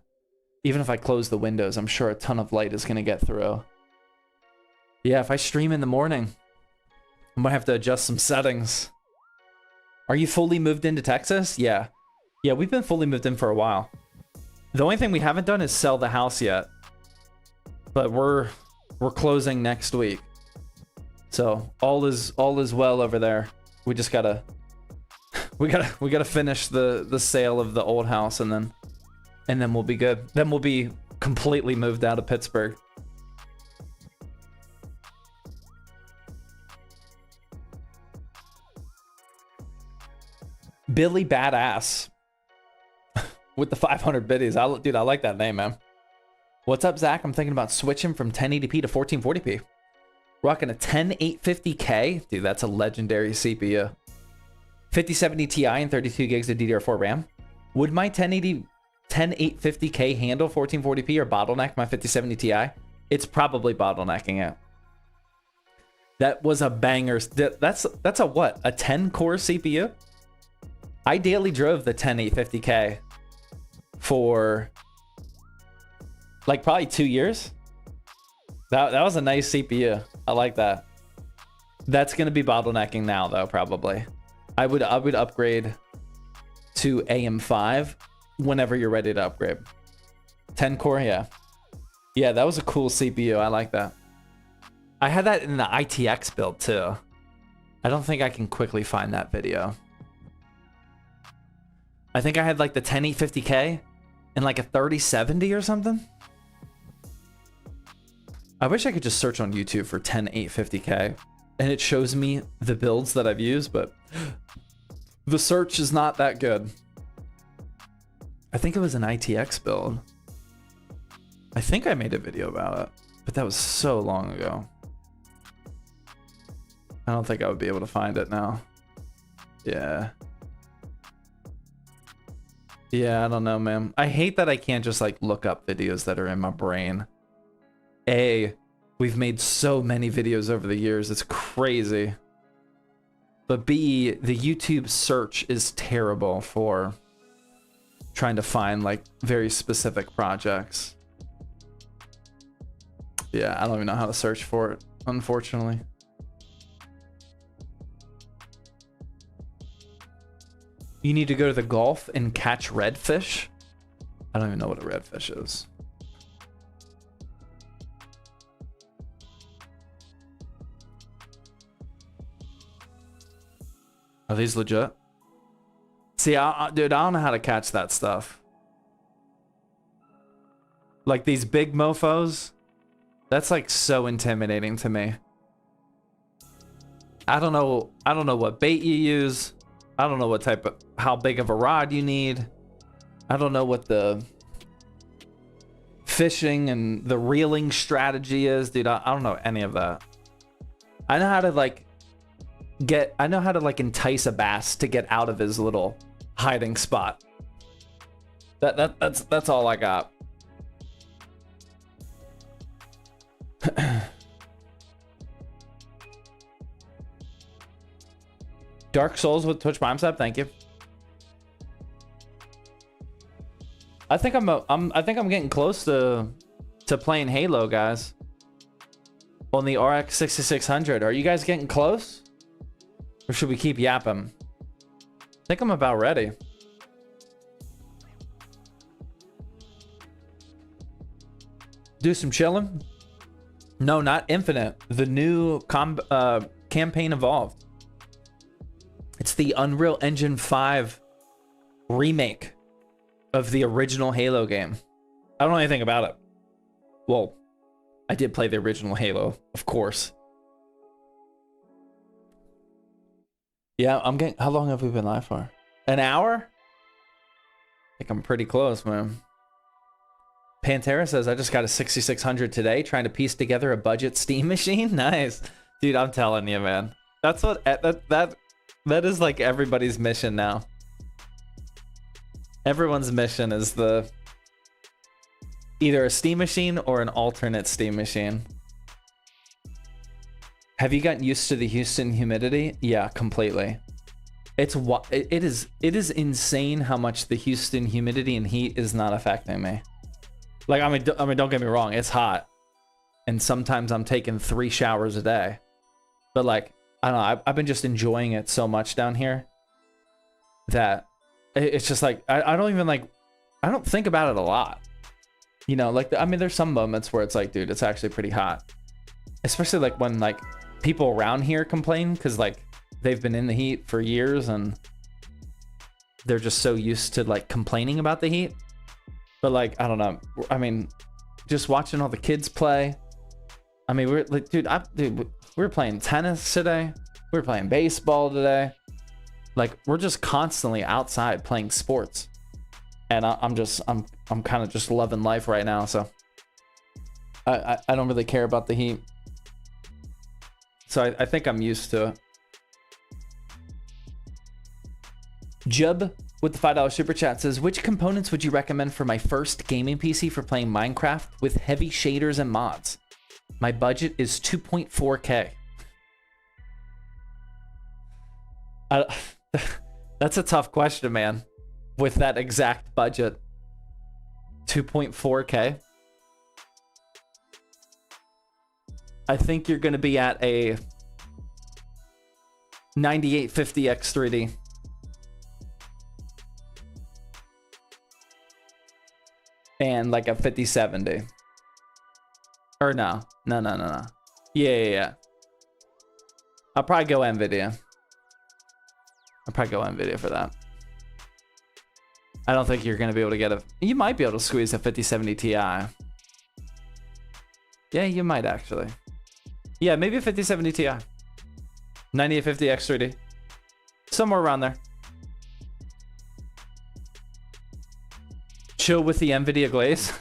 Even if I close the windows, I'm sure a ton of light is going to get through. Yeah, if I stream in the morning, I might have to adjust some settings. Are you fully moved into Texas? Yeah. Yeah, we've been fully moved in for a while. The only thing we haven't done is sell the house yet. But we're closing next week. So all is well over there. We just gotta we gotta finish the sale of the old house and then we'll be good. Then we'll be completely moved out of Pittsburgh. Billy Badass with the 500 biddies. Dude, I like that name, man. What's up, Zach? I'm thinking about switching from 1080p to 1440p. Rocking a 10850K. Dude, that's a legendary CPU. 5070 Ti and 32 gigs of DDR4 RAM. Would my 10850K handle 1440p or bottleneck my 5070 Ti? It's probably bottlenecking it. That was a banger. That's a what? A 10-core CPU? I daily drove the 10850K for like probably 2 years. That was a nice CPU. I like that. That's gonna be bottlenecking now though, probably. I would upgrade to AM5 whenever you're ready to upgrade. 10 core, yeah. Yeah, that was a cool CPU. I like that. I had that in the ITX build too. I don't think I can quickly find that video. I think I had like the 10850K and like a 3070 or something. I wish I could just search on YouTube for 10850K and it shows me the builds that I've used, but the search is not that good. I think it was an ITX build. I think I made a video about it, but that was so long ago. I don't think I would be able to find it now. Yeah. Yeah, I don't know, man. I hate that I can't just like look up videos that are in my brain. A, we've made so many videos over the years, it's crazy. But B, the YouTube search is terrible for trying to find like very specific projects. Yeah, I don't even know how to search for it, unfortunately. You need to go to the Gulf and catch redfish? I don't even know what a redfish is. Are these legit? See, dude, I don't know how to catch that stuff. Like these big mofos, that's like so intimidating to me. I don't know what bait you use. I don't know what type of, how big of a rod you need. I don't know what the fishing and the reeling strategy is, dude. I don't know any of that. I know how to like entice a bass to get out of his little hiding spot. That's all I got. Dark Souls with Twitch Prime sub, thank you. I think I'm getting close to playing Halo, guys. On the RX 6600. Are you guys getting close? Or should we keep yapping? I think I'm about ready. Do some chilling? No, not Infinite. The new campaign evolved. It's the Unreal Engine 5 remake of the original Halo game. I don't know anything about it. Well, I did play the original Halo, of course. Yeah, I'm getting... How long have we been live for? An hour? I think I'm pretty close, man. Pantera says, I just got a 6600 today trying to piece together a budget Steam machine. Nice. Dude, I'm telling you, man. That's what... That is like everybody's mission now. Everyone's mission is either a Steam machine or an alternate Steam machine. Have you gotten used to the Houston humidity? Yeah, completely. It is insane how much the Houston humidity and heat is not affecting me. Like, I mean, don't get me wrong, it's hot, and sometimes I'm taking 3 showers a day, but like, I don't know, I've been just enjoying it so much down here that it's just like, I don't think about it a lot. You know, like, I mean, there's some moments where it's like, dude, it's actually pretty hot. Especially like when like people around here complain because like they've been in the heat for years and they're just so used to like complaining about the heat. But like, I don't know. I mean, just watching all the kids play. I mean, we're like, dude, we were playing tennis today. We were playing baseball today. Like, we're just constantly outside playing sports. And I'm kind of just loving life right now. So I don't really care about the heat. So I think I'm used to it. Jub with the $5 super chat says, which components would you recommend for my first gaming PC for playing Minecraft with heavy shaders and mods? My budget is 2.4K. That's a tough question, man. With that exact budget. 2.4K. I think you're going to be at a 9850 X3D. And like a 5070. Or no. No. Yeah. I'll probably go NVIDIA. For that. I don't think you're going to be able to get you might be able to squeeze a 5070 Ti. Yeah, you might actually. Yeah, maybe a 5070 Ti. 9850 X3D. Somewhere around there. Chill with the NVIDIA glaze.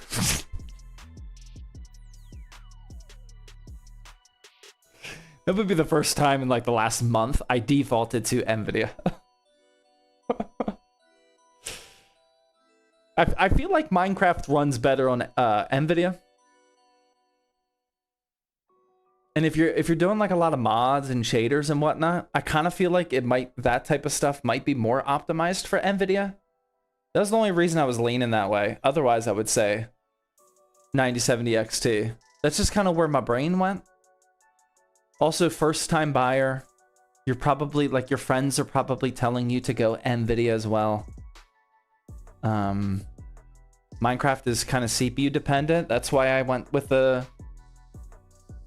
That would be the first time in like the last month I defaulted to NVIDIA. I feel like Minecraft runs better on NVIDIA. And if you're doing like a lot of mods and shaders and whatnot, I kind of feel like that type of stuff might be more optimized for NVIDIA. That's the only reason I was leaning that way. Otherwise, I would say 9070 XT. That's just kind of where my brain went. Also, first time buyer, you're probably like your friends are probably telling you to go NVIDIA as well. Minecraft is kind of CPU dependent. That's why I went with the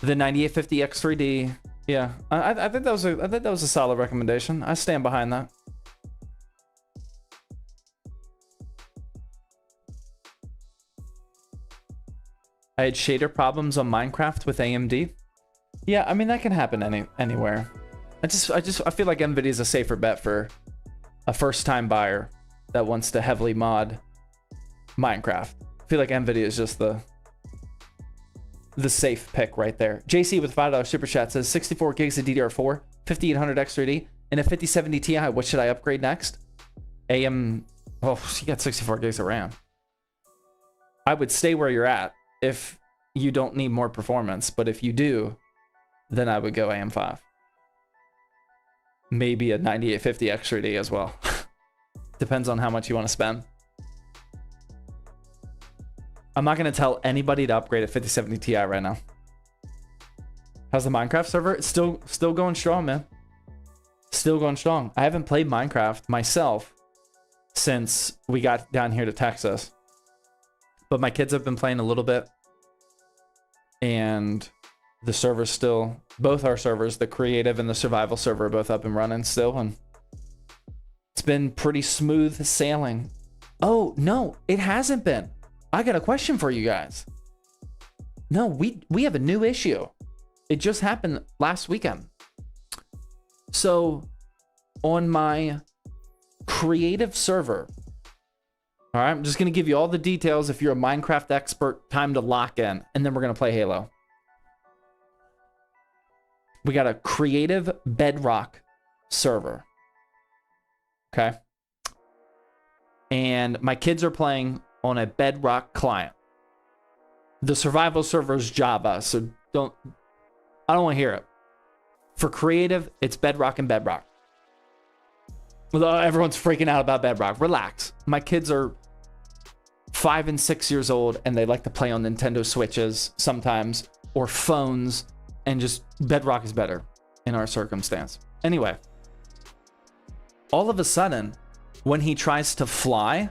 9850 X3D. Yeah, I think that was a solid recommendation. I stand behind that. I had shader problems on Minecraft with AMD. Yeah, I mean that can happen anywhere. I feel like NVIDIA is a safer bet for a first-time buyer that wants to heavily mod Minecraft. I feel like NVIDIA is just the safe pick right there. JC with $5 super chat says 64 gigs of DDR4, 5800 X3D, and a 5070 Ti. What should I upgrade next? Oh, you got 64 gigs of RAM. I would stay where you're at if you don't need more performance, but if you do, then I would go AM5. Maybe a 9850 X3D as well. Depends on how much you want to spend. I'm not going to tell anybody to upgrade a 5070 Ti right now. How's the Minecraft server? It's still going strong, man. Still going strong. I haven't played Minecraft myself since we got down here to Texas. But my kids have been playing a little bit. And the server's still, both our servers, the creative and the survival server, are both up and running still. And it's been pretty smooth sailing. Oh, no, it hasn't been. I got a question for you guys. No, we have a new issue. It just happened last weekend. So on my creative server, all right, I'm just going to give you all the details. If you're a Minecraft expert, time to lock in, and then we're going to play Halo. We got a creative Bedrock server. Okay. And my kids are playing on a Bedrock client. The survival server is Java, so I don't want to hear it. For creative, it's Bedrock and Bedrock. Everyone's freaking out about Bedrock. Relax. My kids are 5 and 6 years old, and they like to play on Nintendo Switches sometimes, or phones, and just Bedrock is better in our circumstance. Anyway, all of a sudden, when he tries to fly,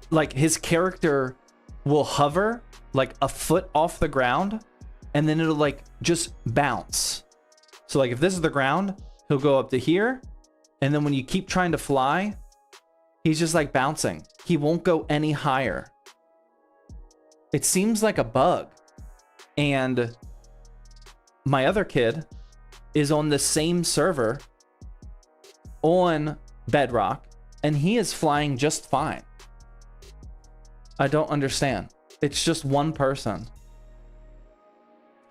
like his character will hover like a foot off the ground, and then it'll like just bounce. So like if this is the ground, he'll go up to here, and then when you keep trying to fly, he's just like bouncing. He won't go any higher. It seems like a bug. And my other kid is on the same server on Bedrock, and he is flying just fine. I don't understand. It's just one person.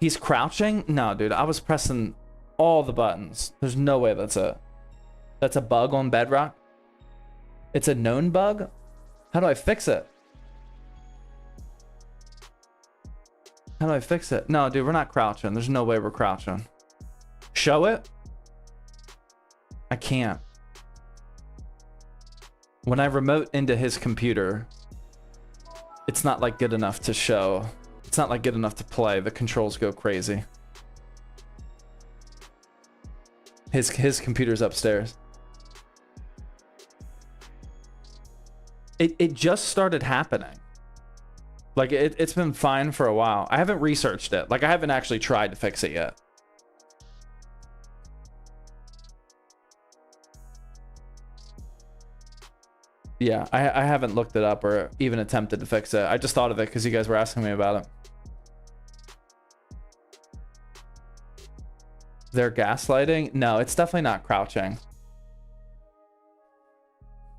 He's crouching? No, dude, I was pressing all the buttons. There's no way that's a bug on Bedrock. It's a known bug? How do I fix it? How do I fix it? No, dude, we're not crouching. There's no way we're crouching. Show it? I can't. When I remote into his computer, it's not like good enough to show. It's not like good enough to play. The controls go crazy. His computer's upstairs. It just started happening. Like it's been fine for a while. I haven't researched it. Like I haven't actually tried to fix it yet. Yeah, I haven't looked it up or even attempted to fix it. I just thought of it because you guys were asking me about it. they're gaslighting. No, it's definitely not crouching.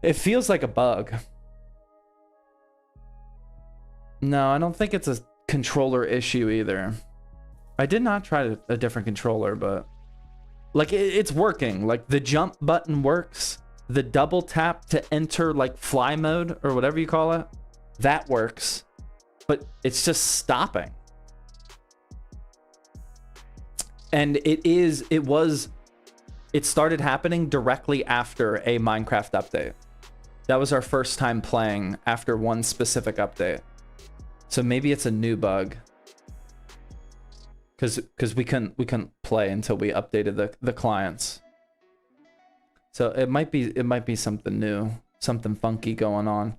It feels like a bug. No, I don't think it's a controller issue either. I did not try a different controller, but like it's working. Like the jump button works. The double tap to enter like fly mode or whatever you call it, that works, but it's just stopping. And it started happening directly after a Minecraft update. That was our first time playing after one specific update. So maybe it's a new bug. Because we couldn't play until we updated the clients. So it might be something new, something funky going on.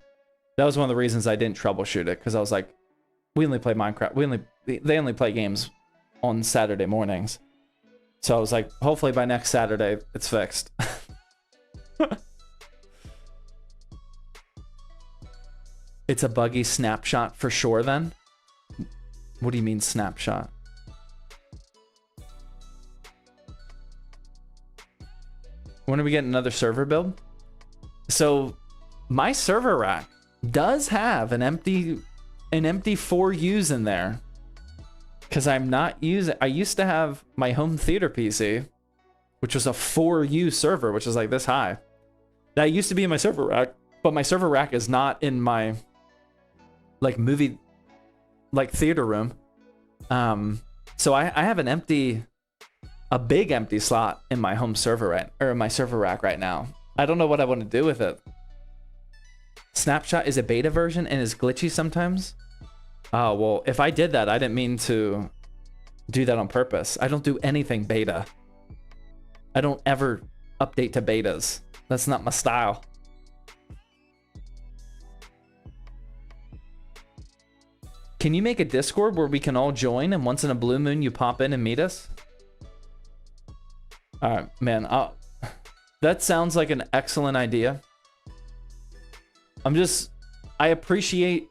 That was one of the reasons I didn't troubleshoot it, because I was like, we only play Minecraft. They only play games on Saturday mornings. So I was like, hopefully by next Saturday it's fixed. It's a buggy snapshot for sure then? What do you mean snapshot? When are we getting another server build? So my server rack does have an empty 4Us in there. Because I'm not using, I used to have my home theater PC, which was a 4U server, which is like this high. That used to be in my server rack, but my server rack is not in my like movie, like theater room. So I have a big empty slot in my home server my server rack right now. I don't know what I want to do with it. Snapshot is a beta version and is glitchy sometimes. Oh, well, if I did that, I didn't mean to do that on purpose. I don't do anything beta. I don't ever update to betas. That's not my style. Can you make a Discord where we can all join and once in a blue moon you pop in and meet us? All right, man. That sounds like an excellent idea. I appreciate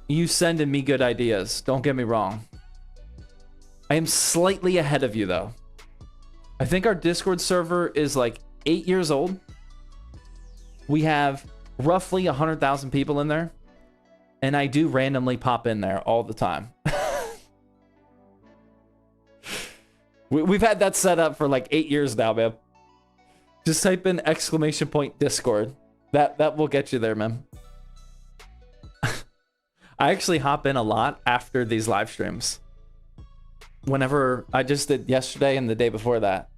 you sending me good ideas. Don't get me wrong. I am slightly ahead of you though. I think our Discord server is like 8 years old. We have roughly 100,000 people in there. And I do randomly pop in there all the time. We've had that set up for like 8 years now, man. Just type in !Discord. That will get you there, man. I actually hop in a lot after these live streams. Whenever I just did yesterday and the day before that.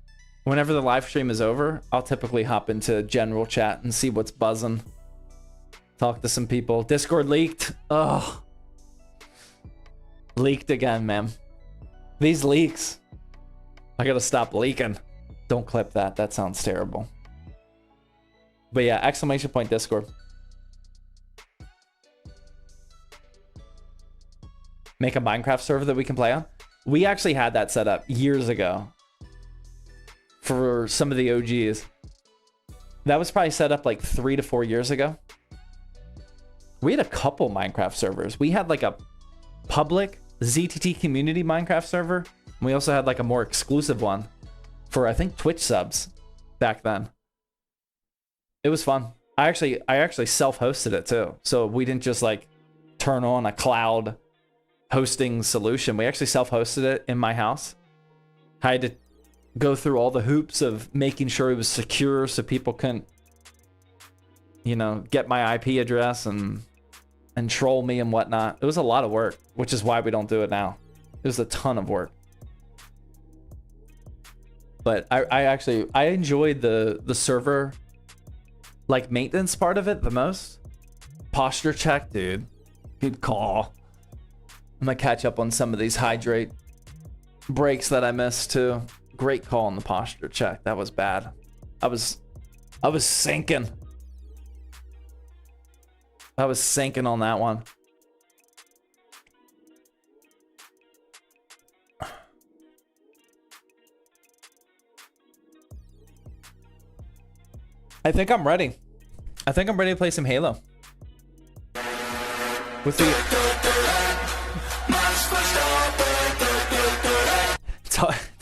Whenever the live stream is over, I'll typically hop into general chat and see what's buzzing. Talk to some people. Discord leaked. Oh. Leaked again, man. These leaks. I gotta stop leaking. Don't clip that. That sounds terrible. But yeah, !Discord. Make a Minecraft server that we can play on. We actually had that set up years ago. For some of the OGs. That was probably set up like 3 to 4 years ago. We had a couple Minecraft servers. We had like a public ZTT community Minecraft server. We also had like a more exclusive one for I think Twitch subs back then. It was fun. I actually self-hosted it too. So we didn't just like turn on a cloud hosting solution. We actually self-hosted it in my house. I had to go through all the hoops of making sure it was secure so people couldn't, you know, get my IP address and troll me and whatnot. It was a lot of work, which is why we don't do it now. It was a ton of work. But I enjoyed the server like maintenance part of it the most. Posture check, dude. Good call. I'm gonna catch up on some of these hydrate breaks that I missed too. Great call on the posture check. That was bad. I was sinking. I was sinking on that one. I think I'm ready. I think I'm ready to play some Halo. With the...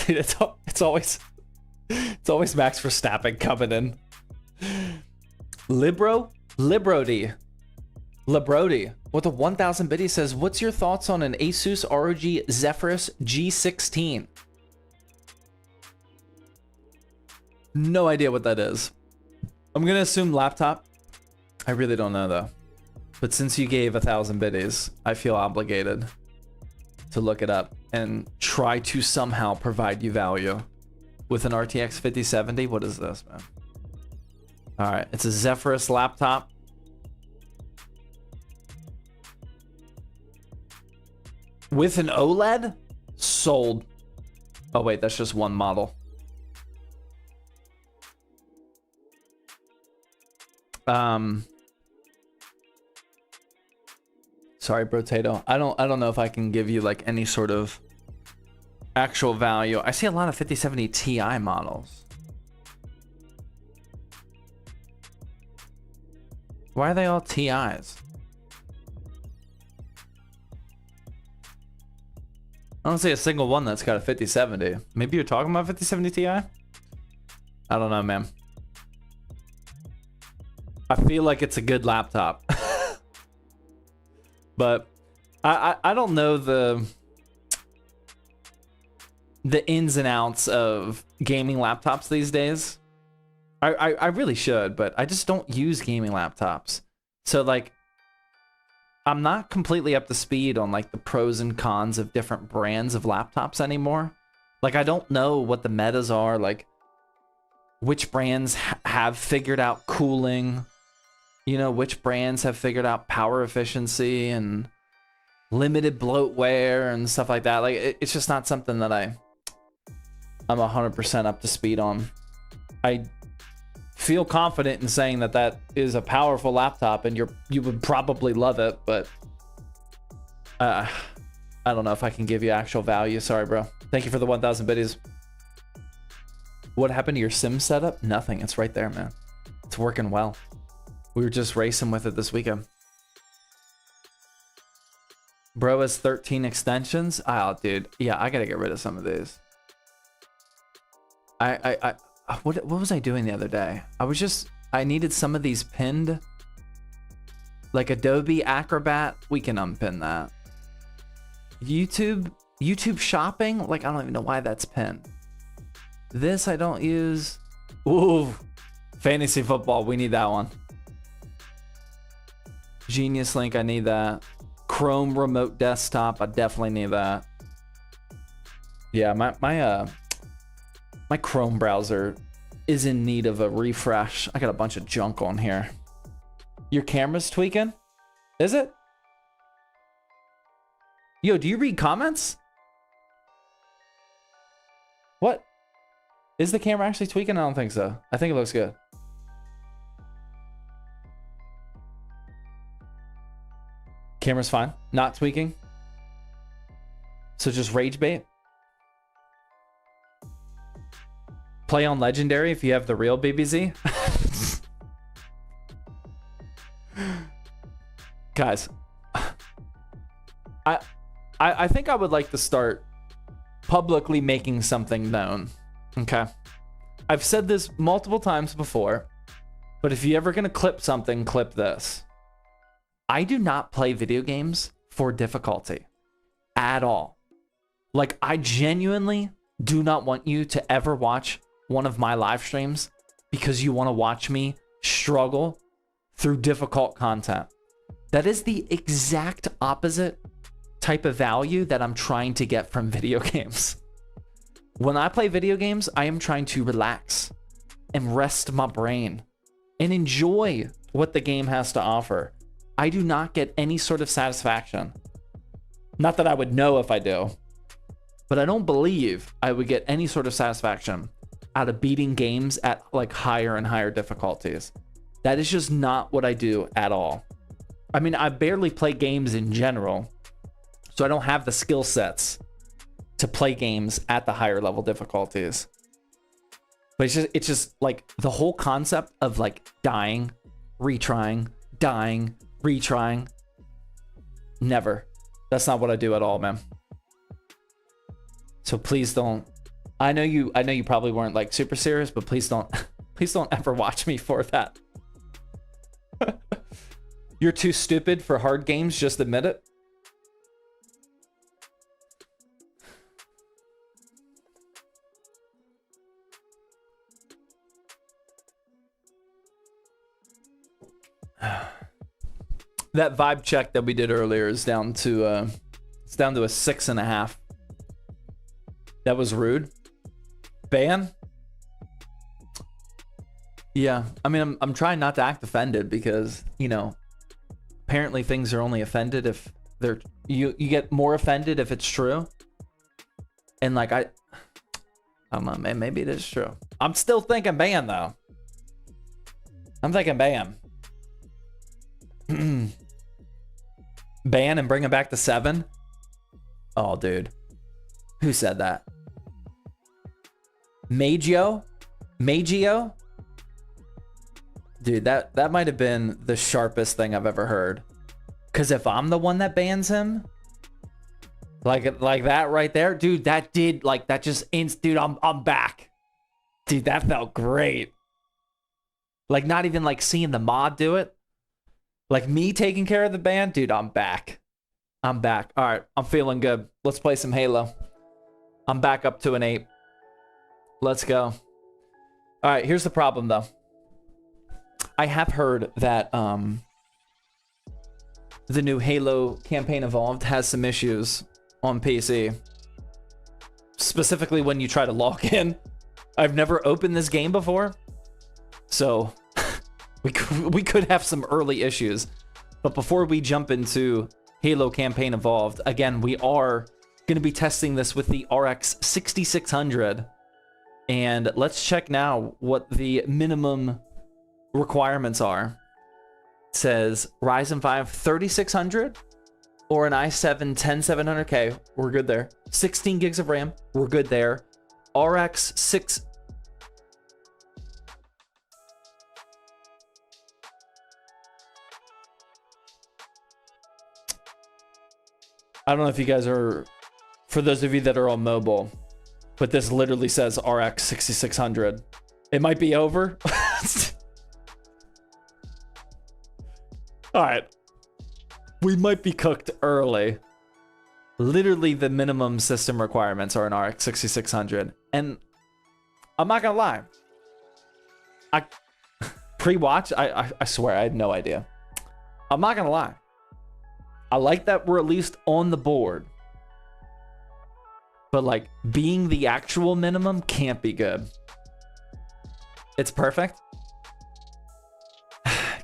Dude, it's always... It's always Max Verstappen coming in. Librody with a 1,000 biddy says, what's your thoughts on an Asus ROG Zephyrus G16? No idea what that is. I'm gonna assume laptop. I really don't know though. But since you gave 1,000 biddies, I feel obligated to look it up and try to somehow provide you value with an RTX 5070. What is this, man? All right, it's a Zephyrus laptop. With an OLED? Sold. Oh wait, that's just one model. Sorry, Brotato. I don't know if I can give you like any sort of actual value. I see a lot of 5070 Ti models. Why are they all TIs? I don't see a single one that's got a 5070. Maybe you're talking about 5070 Ti? I don't know, man. I feel like it's a good laptop. But I don't know the ins and outs of gaming laptops these days. I really should, but I just don't use gaming laptops. So like, I'm not completely up to speed on like the pros and cons of different brands of laptops anymore. Like, I don't know what the metas are, like which brands have figured out cooling, you know, which brands have figured out power efficiency and limited bloatware and stuff like that. Like, it's just not something that I'm 100% up to speed on. I feel confident in saying that that is a powerful laptop and you would probably love it, but I don't know if I can give you actual value. Sorry, bro. Thank you for the 1,000 biddies. What happened to your sim setup? Nothing. It's right there, man. It's working well. We were just racing with it this weekend. Bro has 13 extensions. Oh, dude. Yeah, I gotta get rid of some of these. What was I doing the other day? I needed some of these pinned. Like Adobe Acrobat, we can unpin that. YouTube shopping, like I don't even know why that's pinned. This I don't use. Ooh, fantasy football, we need that one. Genius Link, I need that. Chrome remote desktop, I definitely need that. Yeah, my Chrome browser is in need of a refresh. I got a bunch of junk on here. Your camera's tweaking? Is it? Yo, do you read comments? What? Is the camera actually tweaking? I don't think so. I think it looks good. Camera's fine. Not tweaking. So just rage bait. Play on Legendary if you have the real BBZ. Guys, I think I would like to start publicly making something known. Okay. I've said this multiple times before, but if you're ever going to clip something, clip this. I do not play video games for difficulty at all. Like, I genuinely do not want you to ever watch one of my live streams because you want to watch me struggle through difficult content. That is the exact opposite type of value that I'm trying to get from video games. When I play video games, I am trying to relax and rest my brain and enjoy what the game has to offer. I do not get any sort of satisfaction. Not that I would know if I do, but I don't believe I would get any sort of satisfaction out of beating games at like higher and higher difficulties. That is just not what I do at all. I mean, I barely play games in general, so I don't have the skill sets to play games at the higher level difficulties. But it's just like the whole concept of like dying, retrying, dying, retrying. Never. That's not what I do at all, man. So please don't. I know you probably weren't like super serious, but please don't please don't ever watch me for that. You're too stupid for hard games, just admit it. That vibe check that we did earlier is down to it's down to a 6.5. That was rude. Ban? Yeah, I mean, I'm trying not to act offended because, you know, apparently things are only offended if they're you get more offended if it's true. And like I don't know, man, maybe it is true. I'm still thinking ban though. I'm thinking ban. Ban and bring it back to 7? Oh, dude. Who said that? Magio? Magio? Dude, that might have been the sharpest thing I've ever heard. Because if I'm the one that bans him, like that right there, dude, that did, like, that just, dude, I'm back. Dude, that felt great. Like, not even, like, seeing the mod do it. Like, me taking care of the ban, dude, I'm back. I'm back. All right, I'm feeling good. Let's play some Halo. I'm back up to an 8. Let's go. All right, here's the problem, though. I have heard that the new Halo Campaign Evolved has some issues on PC. Specifically when you try to log in. I've never opened this game before, so we could have some early issues. But before we jump into Halo Campaign Evolved, again, we are going to be testing this with the RX 6600. And let's check now what the minimum requirements are. It says Ryzen 5 3600 or an i7 10700K. We're good there. 16 gigs of RAM. We're good there. RX 6. I don't know if you guys are, for those of you that are on mobile, but this literally says RX 6600. It might be over. All right. We might be cooked early. Literally, the minimum system requirements are an RX 6600. And I'm not going to lie. I pre-watch, I swear, I had no idea. I'm not going to lie. I like that we're at least on the board. But, like, being the actual minimum can't be good. It's perfect.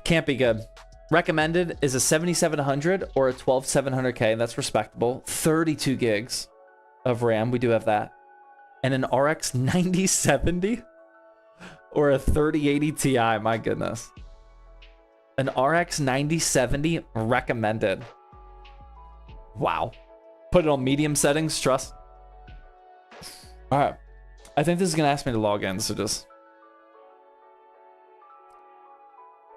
Can't be good. Recommended is a 7700 or a 12700K. That's respectable. 32 gigs of RAM. We do have that. And an RX 9070 or a 3080 Ti. My goodness. An RX 9070 recommended. Wow. Put it on medium settings. Trust. All right. I think this is going to ask me to log in. So just...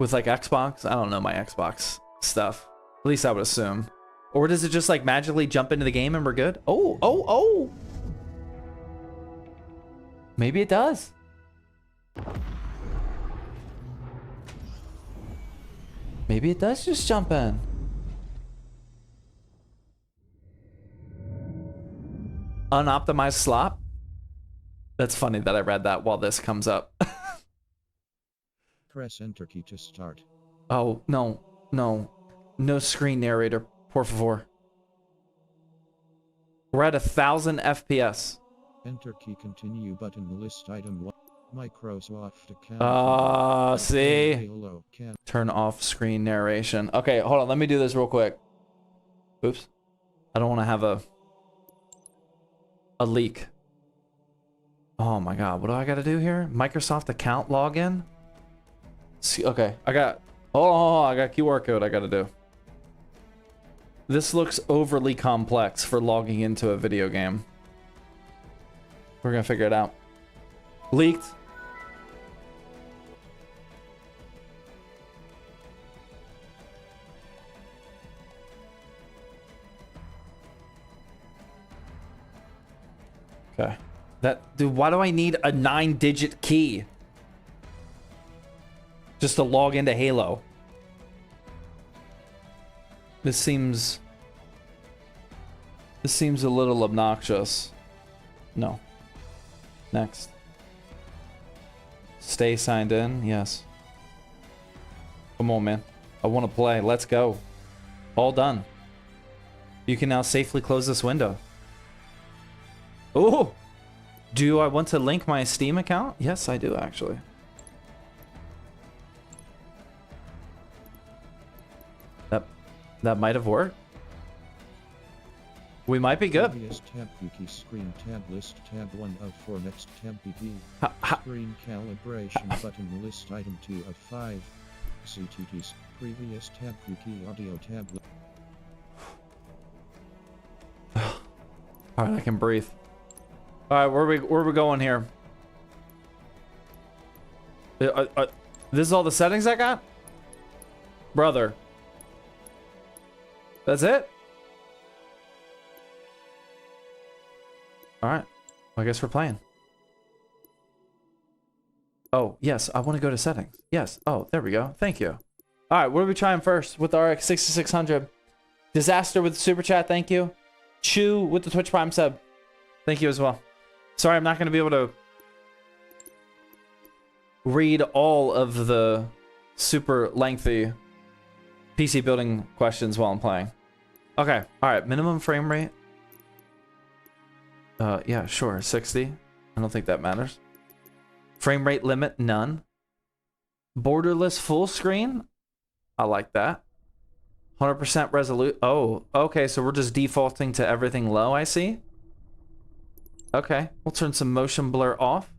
with like Xbox, I don't know my Xbox stuff. At least I would assume. Or does it just like magically jump into the game and we're good? Oh. Maybe it does. Maybe it does just jump in. Unoptimized slop? That's funny that I read that while this comes up.
Press enter key to start.
Oh, no. No screen narrator, por favor. We're at 1000 FPS.
Enter key continue button list item 1. Microsoft account.
See?
Halo
Turn off screen narration. Okay, hold on. Let me do this real quick. Oops. I don't want to have a leak. Oh my god, what do I got to do here? Microsoft account login? Okay, I got QR code I gotta do. This looks overly complex for logging into a video game. We're gonna figure it out. Leaked. Okay. Dude, why do I need a 9-digit key? Just to log into Halo. This seems a little obnoxious. No. Next. Stay signed in. Yes. Come on, man. I want to play. Let's go. All done. You can now safely close this window. Oh! Do I want to link my Steam account? Yes, I do, actually. That might have worked. We might be good.
Previous tab cookie screen tab list tab 1 of 4 next tab PP. Screen calibration button list item 2 of 5. CTTs previous tab cookie audio tab.
All right, I can breathe. All right, where are we going here? This is all the settings I got? Brother. That's it? All right. Well, I guess we're playing. Oh, yes. I want to go to settings. Yes. Oh, there we go. Thank you. All right. What are we trying first with RX 6600? Disaster with the super chat. Thank you. Chew with the Twitch Prime sub. Thank you as well. Sorry, I'm not going to be able to read all of the super lengthy PC building questions while I'm playing. Okay. All right. Minimum frame rate. Yeah, sure. 60. I don't think that matters. Frame rate limit, none. Borderless full screen. I like that. 100% resolute. Oh, okay. So we're just defaulting to everything low, I see. Okay. We'll turn some motion blur off.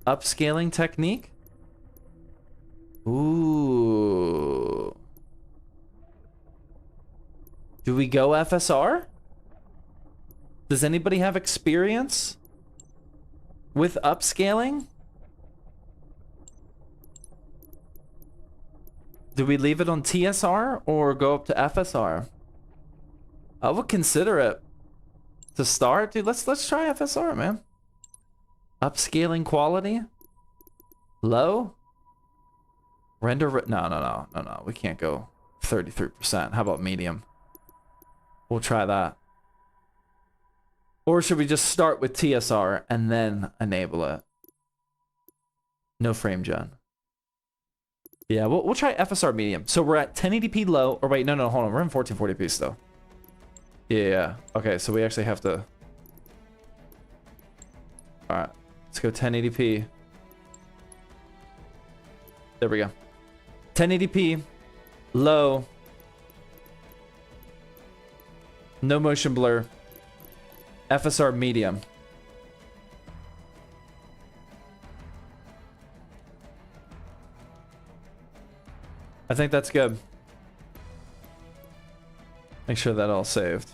Upscaling technique. Ooh. Do we go FSR? Does anybody have experience with upscaling? Do we leave it on TSR or go up to FSR? I would consider it to start. Dude, let's try FSR, man. Upscaling quality. Low. Render. No. We can't go 33%. How about medium? We'll try that. Or should we just start with TSR and then enable it? No frame gen. Yeah, we'll try FSR medium. So we're at 1080p low. Or wait, no, hold on. We're in 1440p still. Yeah. Okay, so we actually have to... Alright. Let's go 1080p. There we go. 1080p. Low. No motion blur. FSR medium. I think that's good. Make sure that all saved.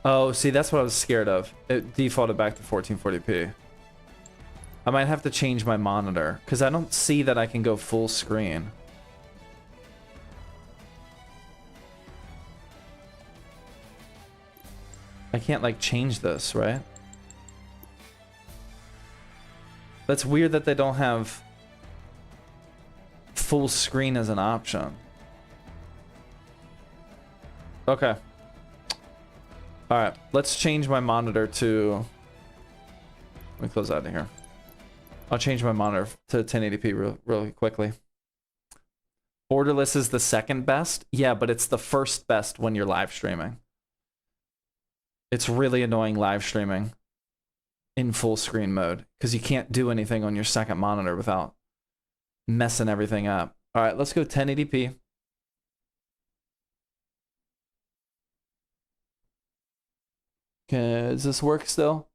Oh, see, that's what I was scared of. It defaulted back to 1440p. I might have to change my monitor because I don't see that I can go full screen. I can't like change this, right? That's weird that they don't have full screen as an option. Okay. All right, let's change my monitor to... Let me close out of here. I'll change my monitor to 1080p really quickly. Borderless is the second best? Yeah, but it's the first best when you're live streaming. It's really annoying live streaming in full screen mode because you can't do anything on your second monitor without messing everything up. All right, let's go 1080p. Okay, does this work still?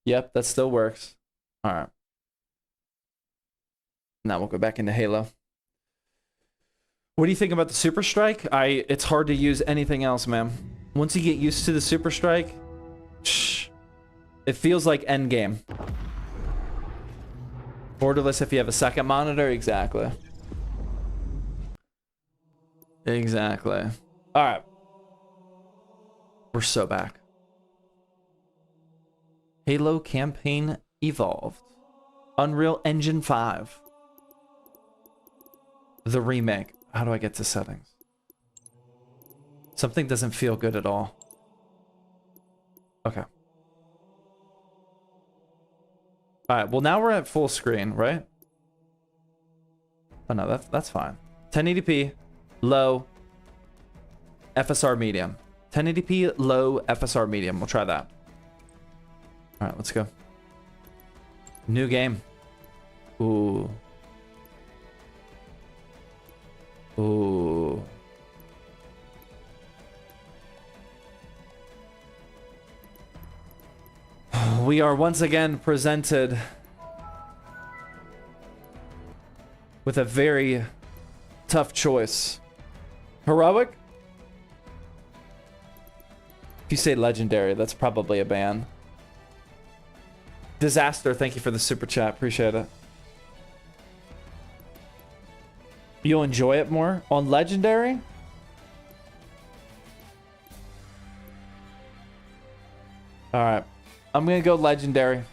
Yep, that still works. All right. Now we'll go back into Halo. What do you think about the Super Strike? It's hard to use anything else, man. Once you get used to the Super Strike, it feels like endgame. Borderless if you have a second monitor, exactly. Exactly. All right. We're so back. Halo campaign evolved. Unreal Engine 5. The remake. How do I get to settings? Something doesn't feel good at all. Okay. Alright, well now we're at full screen, right? Oh no, that's fine. 1080p, low, FSR medium. 1080p, low, FSR medium. We'll try that. Alright, let's go. New game. Ooh. Ooh. We are once again presented with a very tough choice. Heroic? If you say legendary, that's probably a ban. Disaster, thank you for the super chat. Appreciate it. You'll enjoy it more on legendary? Alright. I'm gonna go legendary.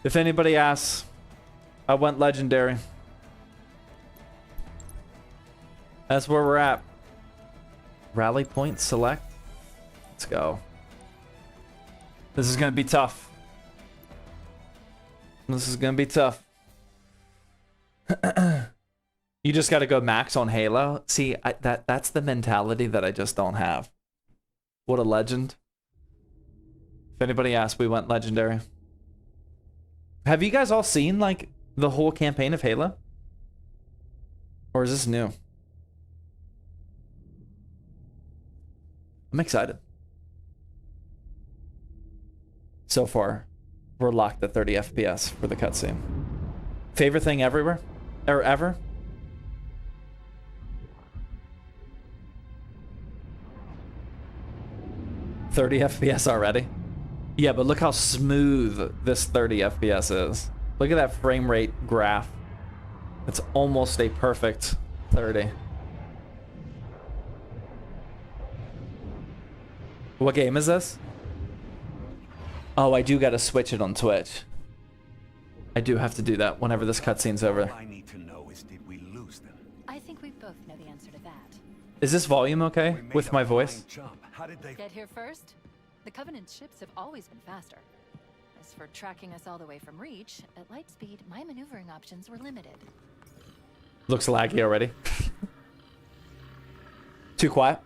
If anybody asks, I went legendary. That's where we're at. Rally point select. Let's go. This is gonna be tough. This is gonna be tough. You just gotta go max on Halo. See, that's the mentality that I just don't have. What a legend. If anybody asks, we went legendary. Have you guys all seen, like, the whole campaign of Halo? Or is this new? I'm excited. So far, we're locked at 30 FPS for the cutscene. Favorite thing everywhere? Or ever? $30 FPS already? Yeah, but look how smooth this 30 FPS is. Look at that frame rate graph. It's almost a perfect 30. What game is this? Oh, I do gotta switch it on Twitch. I do have to do that whenever this cutscene's over.
All I need to know is, did we lose them?
I think we both know the answer to that.
Is this volume okay with my voice?
How did they...
Get here first? The Covenant ships have always been faster. As for tracking us all the way from Reach, at light speed, my maneuvering options were limited.
Looks laggy already. Too quiet?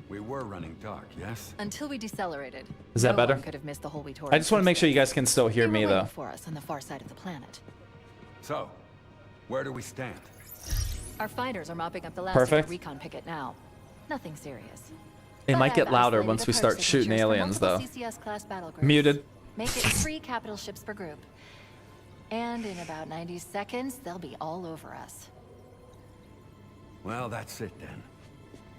We were running dark, yes?
Until we decelerated.
Is that better?
One could have missed the whole we tore.
I just want to make sure you guys can still hear me, though.
For us on the far side of the planet.
So, where do we stand?
Our fighters are mopping up the last
Perfect.
of the recon picket now. Nothing serious.
It
But
might get
I've
louder
isolated
once
the
we start
card
shooting
signatures for
aliens, though.
multiple CCS class battle groups.
Muted.
Make it 3 capital ships per group. And in about 90 seconds, they'll be all over us.
Well, that's it then.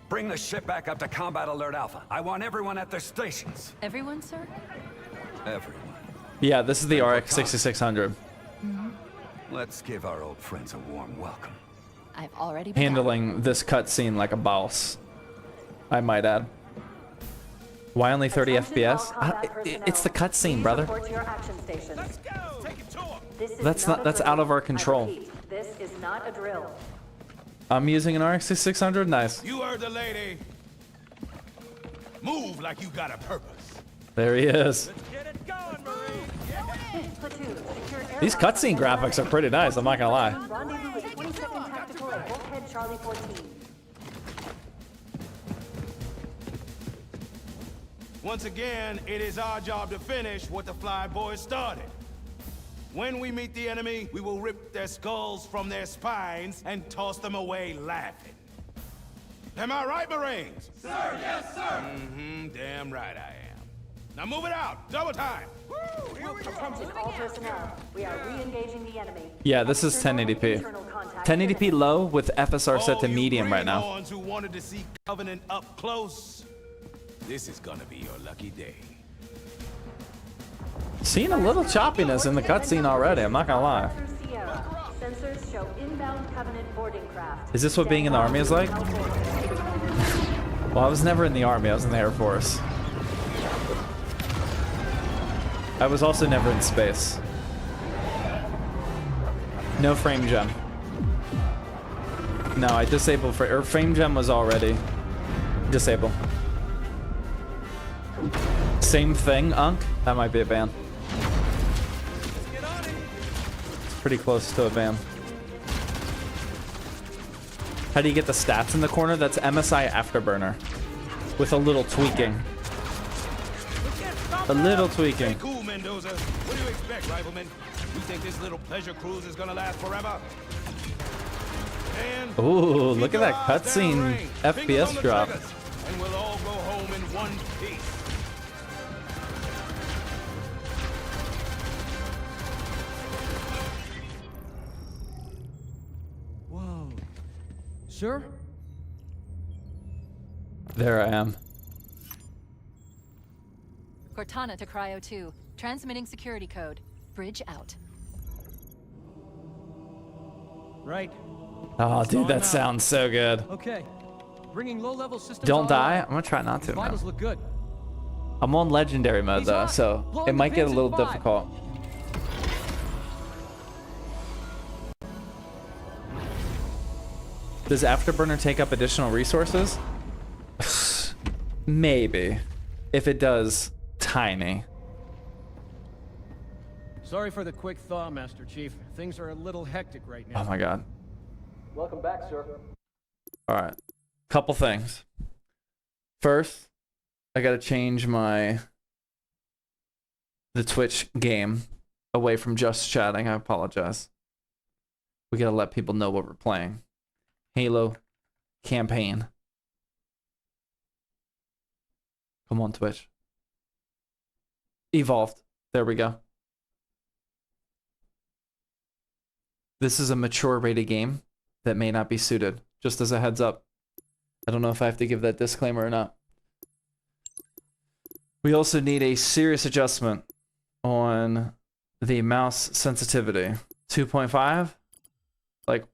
Bring the ship back up to Combat Alert Alpha. I want everyone at their stations.
Everyone, sir?
Everyone.
Yeah, this is the RX 6600.
Let's give our old friends a warm welcome.
I've already begun.
Handling this cutscene like a boss, I might add. Why only 30 FPS? It's the cutscene, brother. That's out of our control.
This is not a drill.
I'm using an RX 600. Nice.
You heard the lady. Move like you got a purpose.
There he is.
Get it going, Marine.
These cutscene graphics are pretty nice. I'm not gonna lie.
Rendezvous with 22nd Tactical at Bulkhead Charlie 14.
Once again, it is our job to finish what the Fly Boys started. When we meet the enemy, we will rip their skulls from their spines and toss them away laughing. Am I right, Marines? Sir, yes, sir! Damn right I am. Now move it out! Double time!
Attention all personnel. We are re-engaging the enemy.
Yeah, this is 1080p. 1080p low with FSR set to medium right now.
All you greenhorns who wanted to see Covenant up close, this is gonna be your lucky day.
Seeing a little choppiness in the cutscene already, I'm not gonna lie.
Sensors show inbound Covenant boarding craft.
Is this what being in the army is like? Well, I was never in the Army. I was in the Air Force. I was also never in space. No frame gem. No, I disabled or frame gem was already disabled. Same thing, Unk. That might be a ban. It's pretty close to a ban. How do you get the stats in the corner? That's MSI Afterburner with a little tweaking. A little tweaking.
Hey, cool, Mendoza. What do you expect, rifleman? You think this little pleasure cruise is gonna last forever? And
Ooh, look at that cutscene FPS drop.
And we'll all go home in one piece.
Whoa. Sir?
There I am.
Cortana to Cryo 2. Transmitting security code. Bridge out.
Right.
Oh, dude, that sounds so good.
Okay. Bringing low-level systems.
Don't die. I'm gonna try not to, man.
Vitals look good.
I'm on legendary mode
He's
though,
on.
so
Blowing
it
the
might get a
pins in
little
5.
difficult. Does Afterburner take up additional resources? Maybe. If it does, tiny.
Sorry for the quick thaw, Master Chief. Things are a little hectic right now.
Oh my god.
Welcome back, sir.
Alright. Couple things. First, I gotta change the Twitch game away from just chatting. I apologize. We gotta let people know what we're playing. Halo campaign. Come on, Twitch. Evolved. There we go. This is a mature rated game that may not be suited. Just as a heads up. I don't know if I have to give that disclaimer or not. We also need a serious adjustment on the mouse sensitivity. 2.5? Like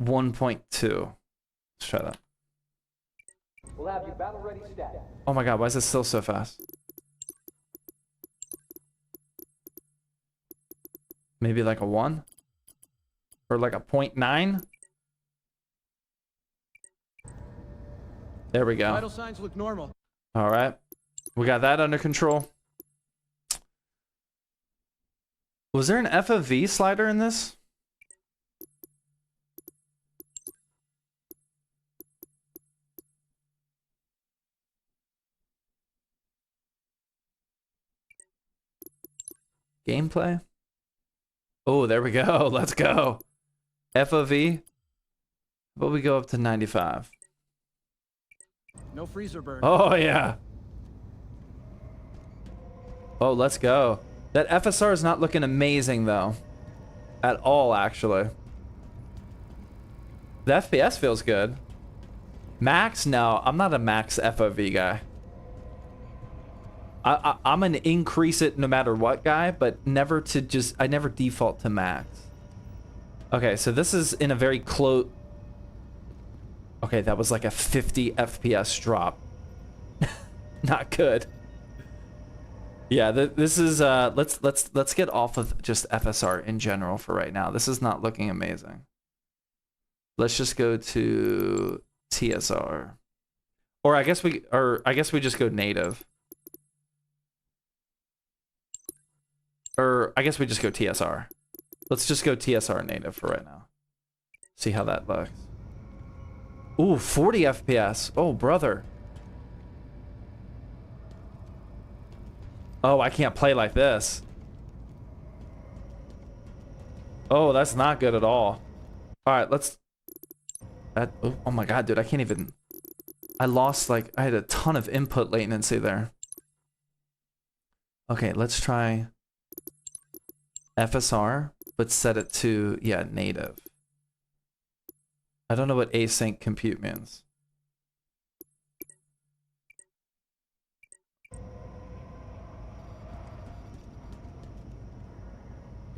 1.2. Let's try that.
We'll have you battle ready stat.
Oh my god, why is it still so fast? Maybe like a 1? Or like a 0.9? There we go.
Vital signs look normal.
All right. We got that under control. Was there an FOV slider in this? Gameplay? Oh, there we go. Let's go. FOV. But we go up to 95.
No freezer burn.
Oh, yeah. Oh, let's go. That FSR is not looking amazing, though. At all, actually. The FPS feels good. Max? No, I'm not a max FOV guy. I'm an increase it no matter what guy, but never to just... I never default to max. Okay, so this is in a very close... Okay, that was like a 50 FPS drop. Not good. Yeah, this is let's get off of just FSR in general for right now. This is not looking amazing. Let's just go to TSR. Or I guess we just go native. Or I guess we just go TSR. Let's just go TSR native for right now. See how that looks. Ooh, 40 FPS. Oh, brother. Oh, I can't play like this. Oh, that's not good at all. All right, let's... oh my god, dude, I can't even... I lost, like, I had a ton of input latency there. Okay, let's try FSR, but set it to, yeah, native. I don't know what async compute means.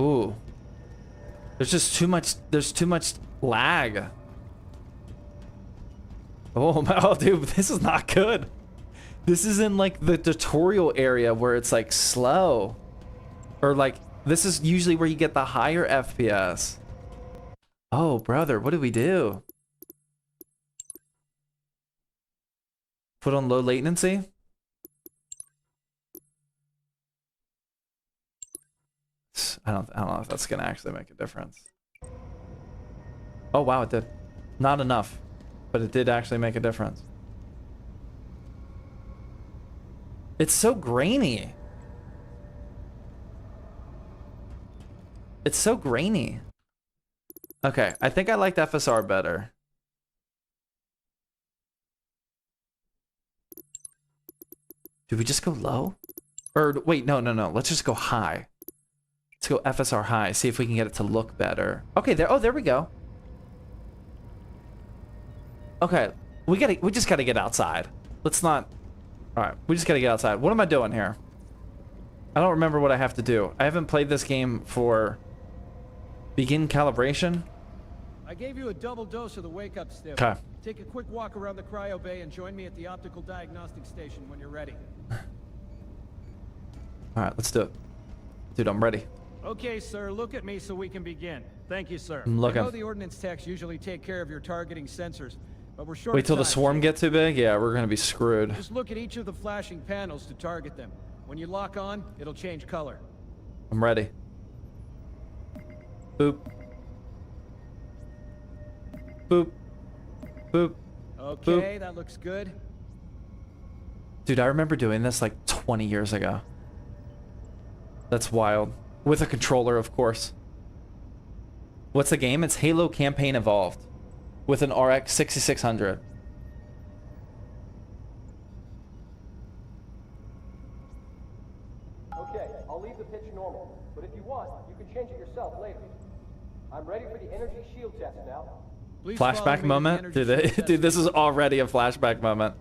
Ooh. There's just too much, there's too much lag. Oh my, oh dude, this is not good. This is in like the tutorial area where it's like slow. Or like, this is usually where you get the higher FPS. Oh brother, what do we do? Put on low latency? I don't know if that's gonna actually make a difference. Oh wow, it did. Not enough, but it did actually make a difference. It's so grainy. It's so grainy. Okay, I think I liked FSR better. Did we just go low? Or wait, no. Let's just go high. Let's go FSR high. See if we can get it to look better. Okay, there. Oh, there we go. Okay, we just gotta get outside. Let's not. All right, we just gotta get outside. What am I doing here? I don't remember what I have to do. I haven't played this game for. Begin calibration.
I gave you a double dose of the wake-up stiff.
Okay.
Take a quick walk around the cryo bay and join me at the optical diagnostic station when you're ready.
All right, let's do it. Dude, I'm ready.
Okay, sir, look at me so we can begin. Thank you, sir.
I'm looking.
I know the ordnance techs usually take care of your targeting sensors, but we're short
Wait
of
till the
time,
swarm
so
get too big? Yeah, we're gonna be screwed.
just look at each of the flashing panels to target them. When you lock on, it'll change color.
I'm ready. Boop. Boop. Boop.
Okay,
Boop.
that looks good.
Dude, I remember doing this like 20 years ago. That's wild. With a controller, of course. What's the game? It's Halo Campaign Evolved. With an RX 6600.
Okay, I'll leave the pitch normal, but if you want, you can change it yourself later. I'm ready for the energy shield test now.
Please follow me
Flashback
to the
moment?
energy
Dude,
shield test.
dude, this is already a flashback moment.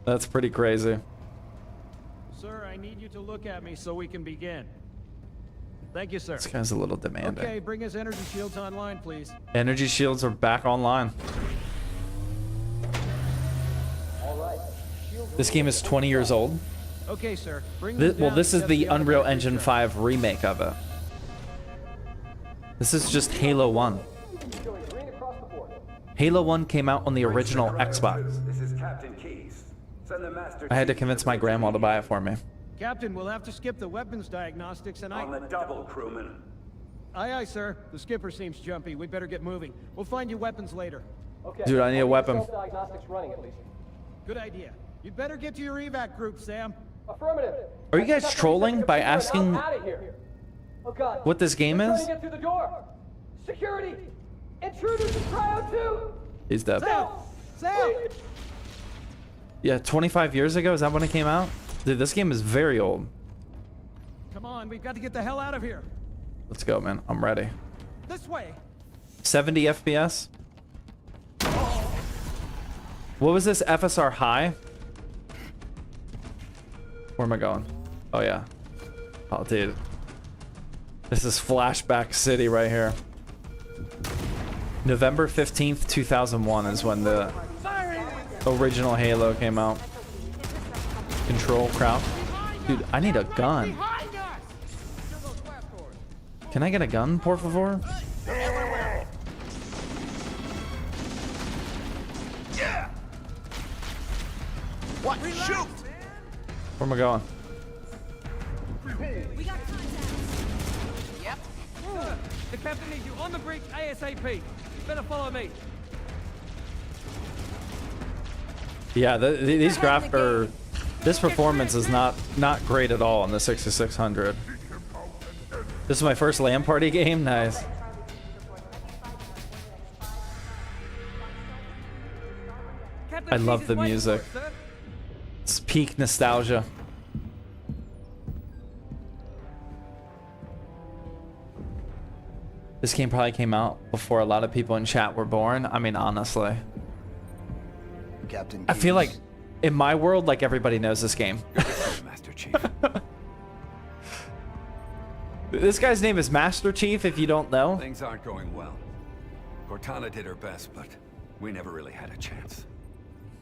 That's pretty crazy.
Sir, I need you to look at me so we can begin. Thank you, sir.
This guy's a little demanding.
Okay, bring his energy shields online, please.
Energy shields are back online.
All right.
This game is 20 years old.
Okay, sir. Bring
This,
them
well,
down
this
and
is
test
the Unreal
automatic
Engine
recharge.
5 remake of it. This is just Halo 1.
Showing green across the board.
Halo 1 came out on the original Xbox.
This is Captain Keys. Send the Master
I had to
Chief
convince my grandma to buy it for me.
Captain, we'll have to skip the weapons diagnostics and
on the double, crewman.
Aye, sir. The skipper seems jumpy. We'd better get moving. We'll find you weapons later.
Okay.
Dude, I need a
I'll
weapon.
keep self-diagnostics running at least.
Good idea. You'd better get to your evac group, Sam.
Affirmative.
Are you guys trolling by asking
Out of here. Oh God.
what this game
They're trying
is?
to get through the door. Security. Intruders in cryo 2.
He's dead.
Sam! Sam!
Yeah, 25 years ago? Is that when it came out? Dude, this game is very old.
Come on, we've got to get the hell out of here.
Let's go, man. I'm ready.
This way.
70 FPS? What was this? FSR high? Where am I going? Oh, yeah. Oh, dude. This is Flashback City right here. November 15th, 2001 is when the original Halo came out. Control, crouch. Dude, I need a gun. Can I get a gun, por favor?
What? Shoot!
Where am I going?
We got contact. Yep.
The captain needs you on the bridge ASAP. You better follow me.
Yeah, these this performance is not great at all on the 6600. This is my first LAN party game. Nice.
Captain
I love
Keys
the
is waiting
music.
for us, sir.
It's peak nostalgia. This game probably came out before a lot of people in chat were born. I mean, honestly.
Captain
I feel
Keys.
like in my world, like everybody knows this game.
Master Chief.
This guy's name is Master Chief, if you don't know.
Things aren't going well. Cortana did her best, but We never really had a chance.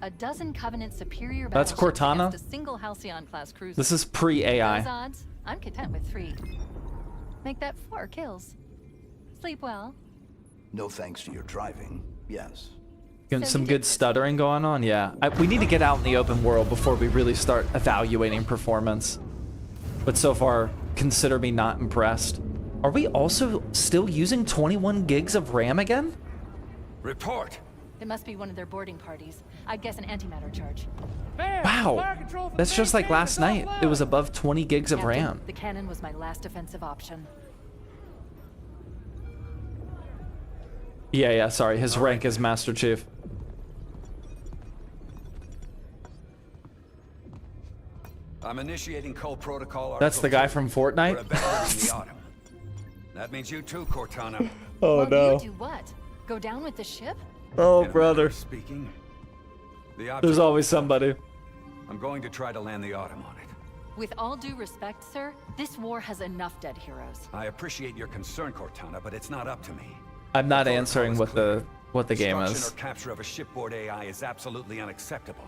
A dozen Covenant superior
That's
battleships
Cortana?
against a single Halcyon-class cruiser.
This is
Those
pre-AI.
odds, I'm content with 3. Make that 4 kills. Sleep well.
No thanks to your driving, yes.
Getting
So
some
you
good
did-
stuttering going on, yeah. We need to get out in the open world before we really start evaluating performance. But so far, consider me not impressed. Are we also still using 21 gigs of RAM again?
Report!
It must be one of their boarding parties. I'd guess an antimatter charge.
Wow, that's just like last night. It was above 20 gigs of
Captain,
RAM.
the cannon was my last defensive option.
Yeah, sorry. His rank is Master Chief.
I'm initiating code protocol.
That's the guy from
For a
Fortnite?
battle in the autumn. That means you too, Cortana.
Oh,
Well, you do what? Go down with the ship?
Oh,
In a manner
brother.
of speaking. The
There's
object,
always somebody.
I'm going to try to land the autumn on it.
With all due respect, sir, this war has enough dead heroes.
I appreciate your concern, Cortana, but it's not up to me.
I'm not
The
answering
protocol is
what the game
Destruction
is.
or capture of a shipboard AI is absolutely unacceptable,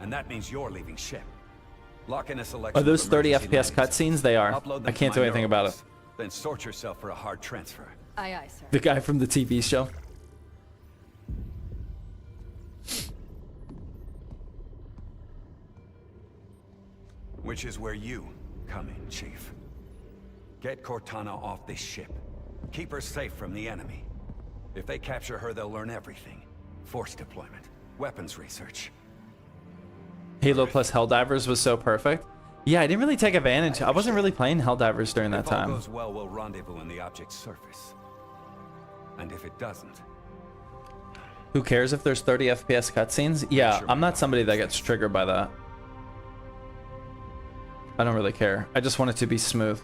and that means you're leaving ship. Lock in a selection.
Are those
of
30
emergency
FPS
landings.
cutscenes? They are.
Upload them
I
to
can't
my
do anything about it.
neuralink, Then sort yourself for a hard transfer.
Aye, aye, sir.
The guy from the TV show.
Which is where you come in, Chief. Get Cortana off this ship. Keep her safe from the enemy. If they capture her, they'll learn everything. Force deployment, weapons research.
Halo plus Helldivers was so perfect. Yeah, I didn't really take advantage. I wasn't really playing Helldivers during that
If all
time.
goes well, we'll rendezvous in the object's surface. And if it doesn't,
Who cares if there's 30 FPS cutscenes? Yeah, I'm not somebody that gets triggered by that. I don't really care. I just want it to be smooth.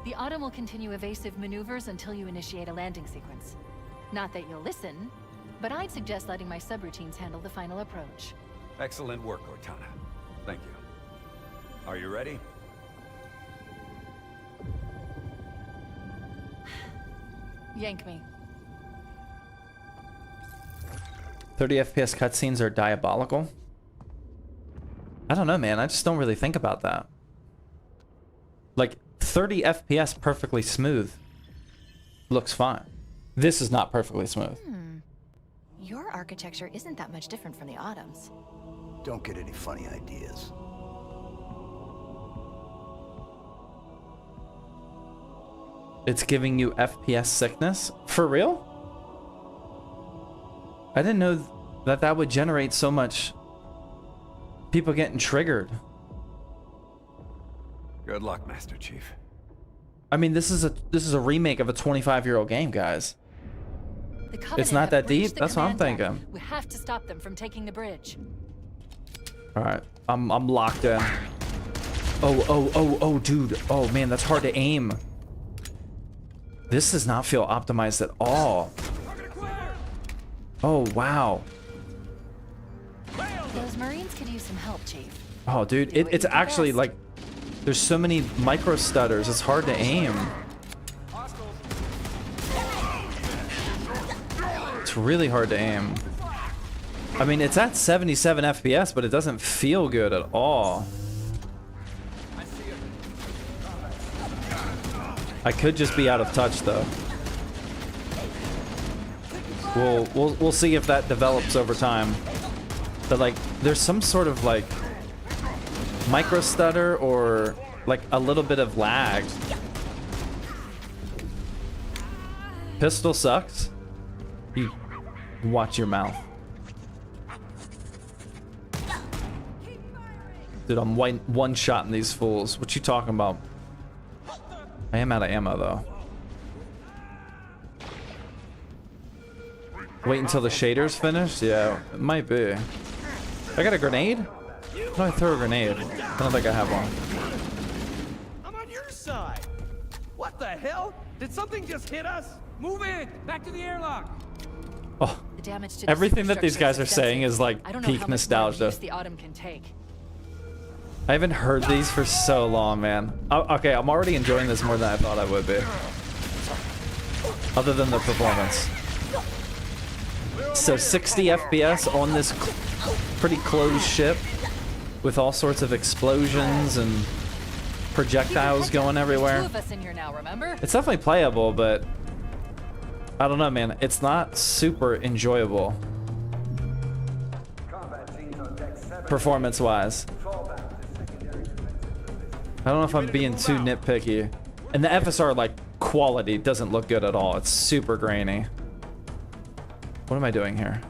The Autumn will continue evasive maneuvers until you initiate a landing sequence. Not that you'll listen, but I'd suggest letting my subroutines handle the final approach.
excellent work, Cortana. Thank you. Are you ready?
Yank me.
30 FPS cutscenes are diabolical. I don't know, man. I just don't really think about that. Like, 30 FPS perfectly smooth looks fine. This is not perfectly smooth.
Your architecture isn't that much different from the Autumn's.
Don't get any funny ideas.
It's giving you FPS sickness? For real? I didn't know that that would generate so much people getting triggered.
Good luck, Master Chief.
I mean, this is a remake of a 25-year-old game, guys.
The Covenant
It's not
have
that deep?
breached the
That's what I'm
command deck.
thinking.
We have to stop them from taking the bridge.
All right, I'm locked in. Oh, dude. Oh man, that's hard to aim. This does not feel optimized at all. Oh wow.
Those Marines could use some help, Chief.
Oh dude,
Do what
it's
you do
actually
best.
like there's so many micro stutters. It's hard to aim. It's really hard to aim. I mean, it's at 77 FPS, but it doesn't feel good at all. I could just be out of touch though. We'll see if that develops over time. But like, there's some sort of like micro stutter or like a little bit of lag. Pistol sucks. You watch your mouth. Dude, I'm one shot in these fools. What you talking about? I am out of ammo though. Wait until the shader's finished? Yeah, it might be. I got a grenade? How do I throw a grenade? I don't think I have one.
I'm on your side. What the hell? Did something just hit us? Move in. Back to the airlock.
Oh,
The damage to
everything that these guys are
extensive.
saying is like
I don't know
peak
how much more
nostalgia.
abuse the Autumn can take.
I haven't heard these for so long, man. Okay, I'm already enjoying this more than I thought I would be. other than the performance. So 60 FPS on this pretty closed ship with all sorts of explosions and projectiles going everywhere.
Two of us in here now, remember?
It's definitely playable, but I don't know, man. It's not super enjoyable performance-wise. I don't know if I'm being too nitpicky. And the FSR, like, quality doesn't look good at all. It's super grainy. What am I doing here?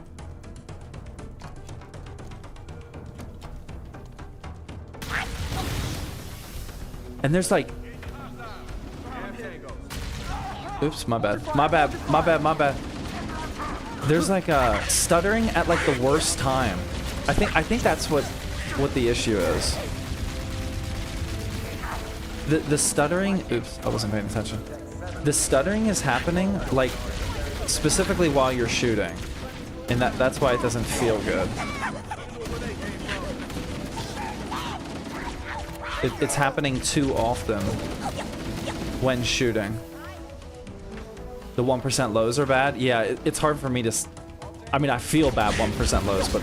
And there's like... Oops, my bad. My bad, my bad, my bad. There's like a stuttering at like the worst time. I think that's what the issue is. The stuttering, oops, I wasn't paying attention. The stuttering is happening like specifically while you're shooting. And that's why it doesn't feel good. It's happening too often when shooting. The 1% lows are bad. Yeah, it's hard for me to... I mean, I feel bad 1% lows, but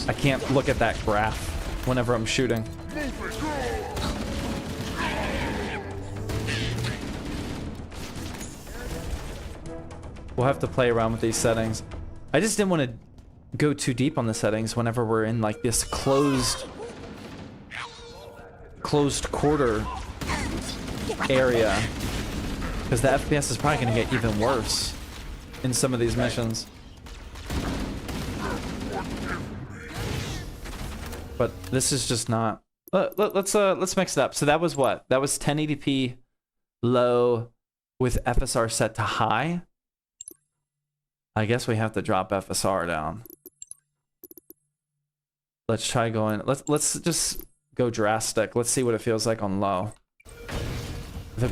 I can't look at that graph whenever I'm shooting. We'll have to play around with these settings. I just didn't want to go too deep on the settings whenever we're in like this closed quarter area, because the FPS is probably going to get even worse in some of these missions. But this is just not. Let's mix it up. So that was what? That was 1080p low with FSR set to high. I guess we have to drop FSR down. Let's try going. Let's just go drastic. Let's see what it feels like on low. The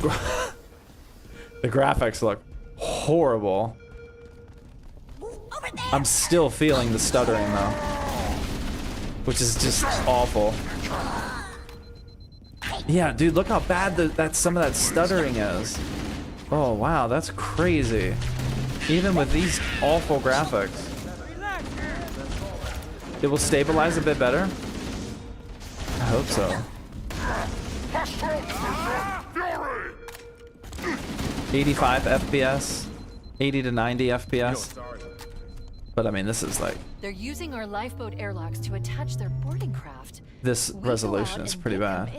graphics look horrible. I'm still feeling the stuttering though, which is just awful. Yeah, dude, look how bad that some of that stuttering is. Oh wow, that's crazy. Even with these awful graphics. It will stabilize a bit better. I hope so. 85 FPS, 80 to 90 FPS. But I mean, this is like...
They're using our lifeboat airlocks to attach their boarding craft.
This resolution is pretty bad.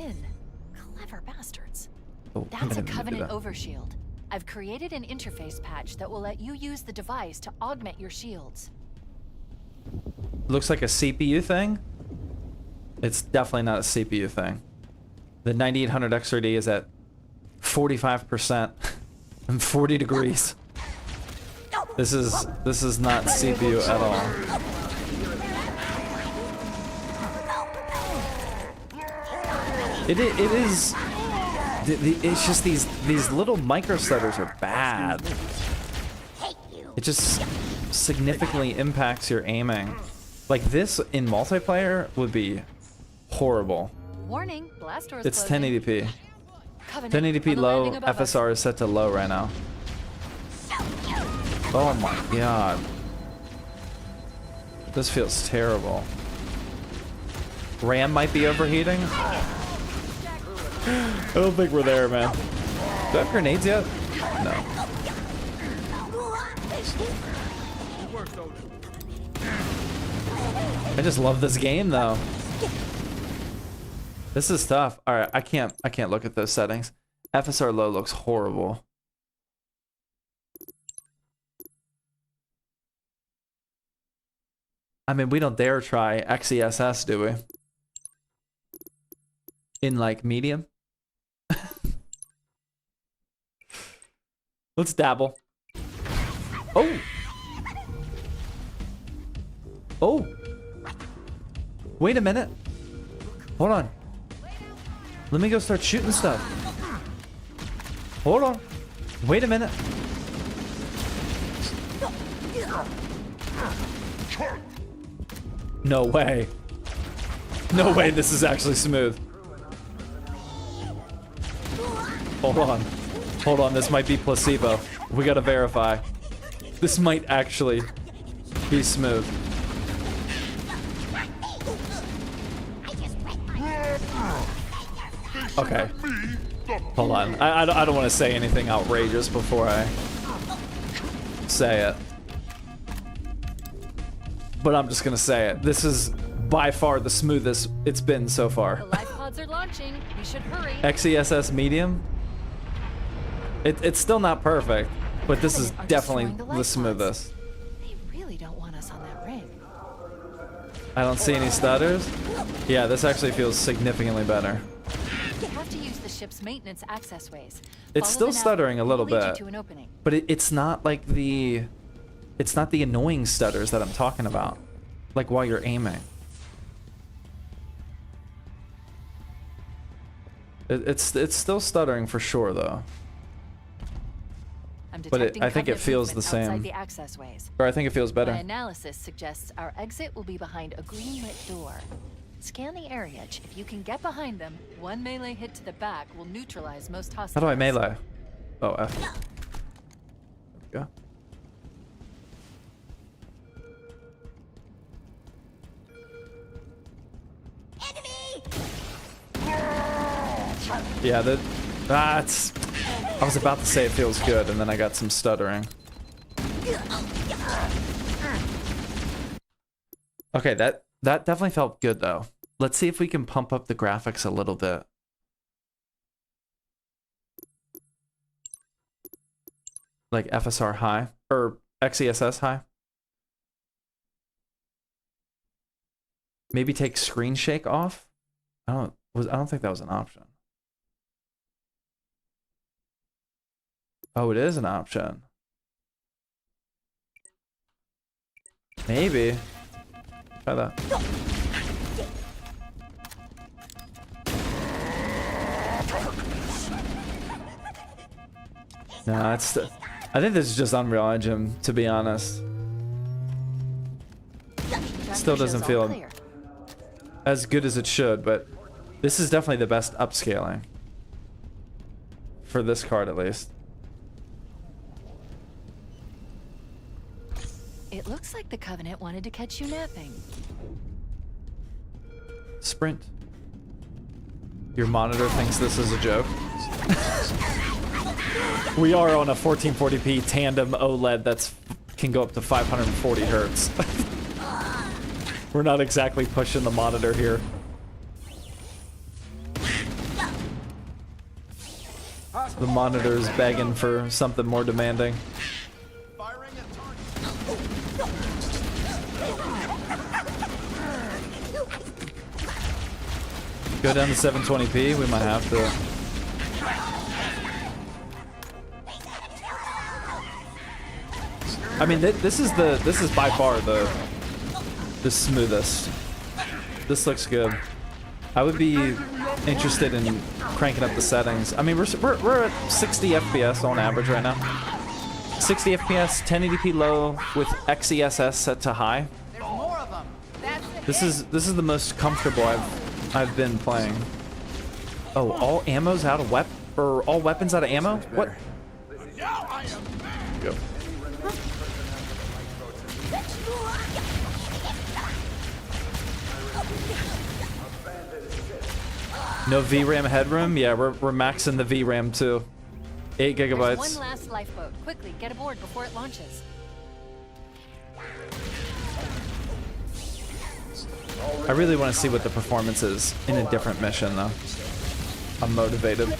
Clever bastards.
Oh,
That's a Covenant overshield. I've created an interface patch that will let you use the device to augment your shields.
Looks like a CPU thing. It's definitely not a CPU thing. The 9800 XRD is at 45% and 40 degrees. This is not CPU at all. It is. It's just these little micro stutters are bad. It just significantly impacts your aiming. Like this in multiplayer would be horrible.
Warning, blast doors
It's
closing.
1080p.
Covenant
1080p
on the
low.
landing above us.
FSR is set to low right now. Oh my god. This feels terrible. RAM might be overheating. I don't think we're there, man. Do I have grenades yet? No. I just love this game though. This is tough. All right, I can't look at those settings. FSR low looks horrible. I mean, we don't dare try XESS, do we? In like medium? Let's dabble. Oh! Oh! Wait a minute. Hold on. Let me go start shooting stuff. Hold on. Wait a minute. No way. No way this is actually smooth. Hold on. Hold on, this might be placebo. We gotta verify. This might actually be smooth. Okay. Hold on. I don't want to say anything outrageous before I say it. But I'm just gonna say it. This is by far the smoothest it's been so far.
The life pods are launching. We should hurry.
XESS medium. It's still not perfect, but this is definitely the smoothest.
They really don't want us on that ring.
I don't see any stutters. Yeah, this actually feels significantly better.
You have to use the ship's maintenance access ways.
It's still stuttering a little bit,
To an opening.
but it's not like the annoying stutters that I'm talking about, like while you're aiming. It's still stuttering for sure though. But I think it feels the same.
The access ways.
Or I think it feels better.
My analysis suggests our exit will be behind a green lit door. Scan the area. If you can get behind them, one melee hit to the back will neutralize most hostiles.
How do I melee? Oh, F. There we go. Yeah, that's... I was about to say it feels good, and then I got some stuttering. Okay, that definitely felt good, though. Let's see if we can pump up the graphics a little bit. Like FSR high, or XESS high. Maybe take screen shake off? I don't think that was an option. Oh, it is an option. Maybe. Try that. No, it's... I think this is just Unreal Engine, to be honest. Still doesn't feel as good as it should, but this is definitely the best upscaling. For this card, at least.
It looks like the Covenant wanted to catch you napping.
Sprint. Your monitor thinks this is a joke. We are on a 1440p tandem OLED that's can go up to 540 hertz. We're not exactly pushing the monitor here. The monitor is begging for something more demanding. Go down to 720p. We might have to. I mean, this is by far the smoothest. This looks good. I would be interested in cranking up the settings. I mean, we're at 60 FPS on average right now. 60 FPS, 1080p low with XESS set to high.
There's more of them.
This is the most comfortable I've been playing. Oh, all ammo's out of or all weapons out of ammo? What? Go. No VRAM headroom? Yeah, we're maxing the VRAM too. 8 gigabytes.
There's one last lifeboat. Quickly, get aboard before it launches.
I really want to see what the performance is in a different mission, though. I'm motivated.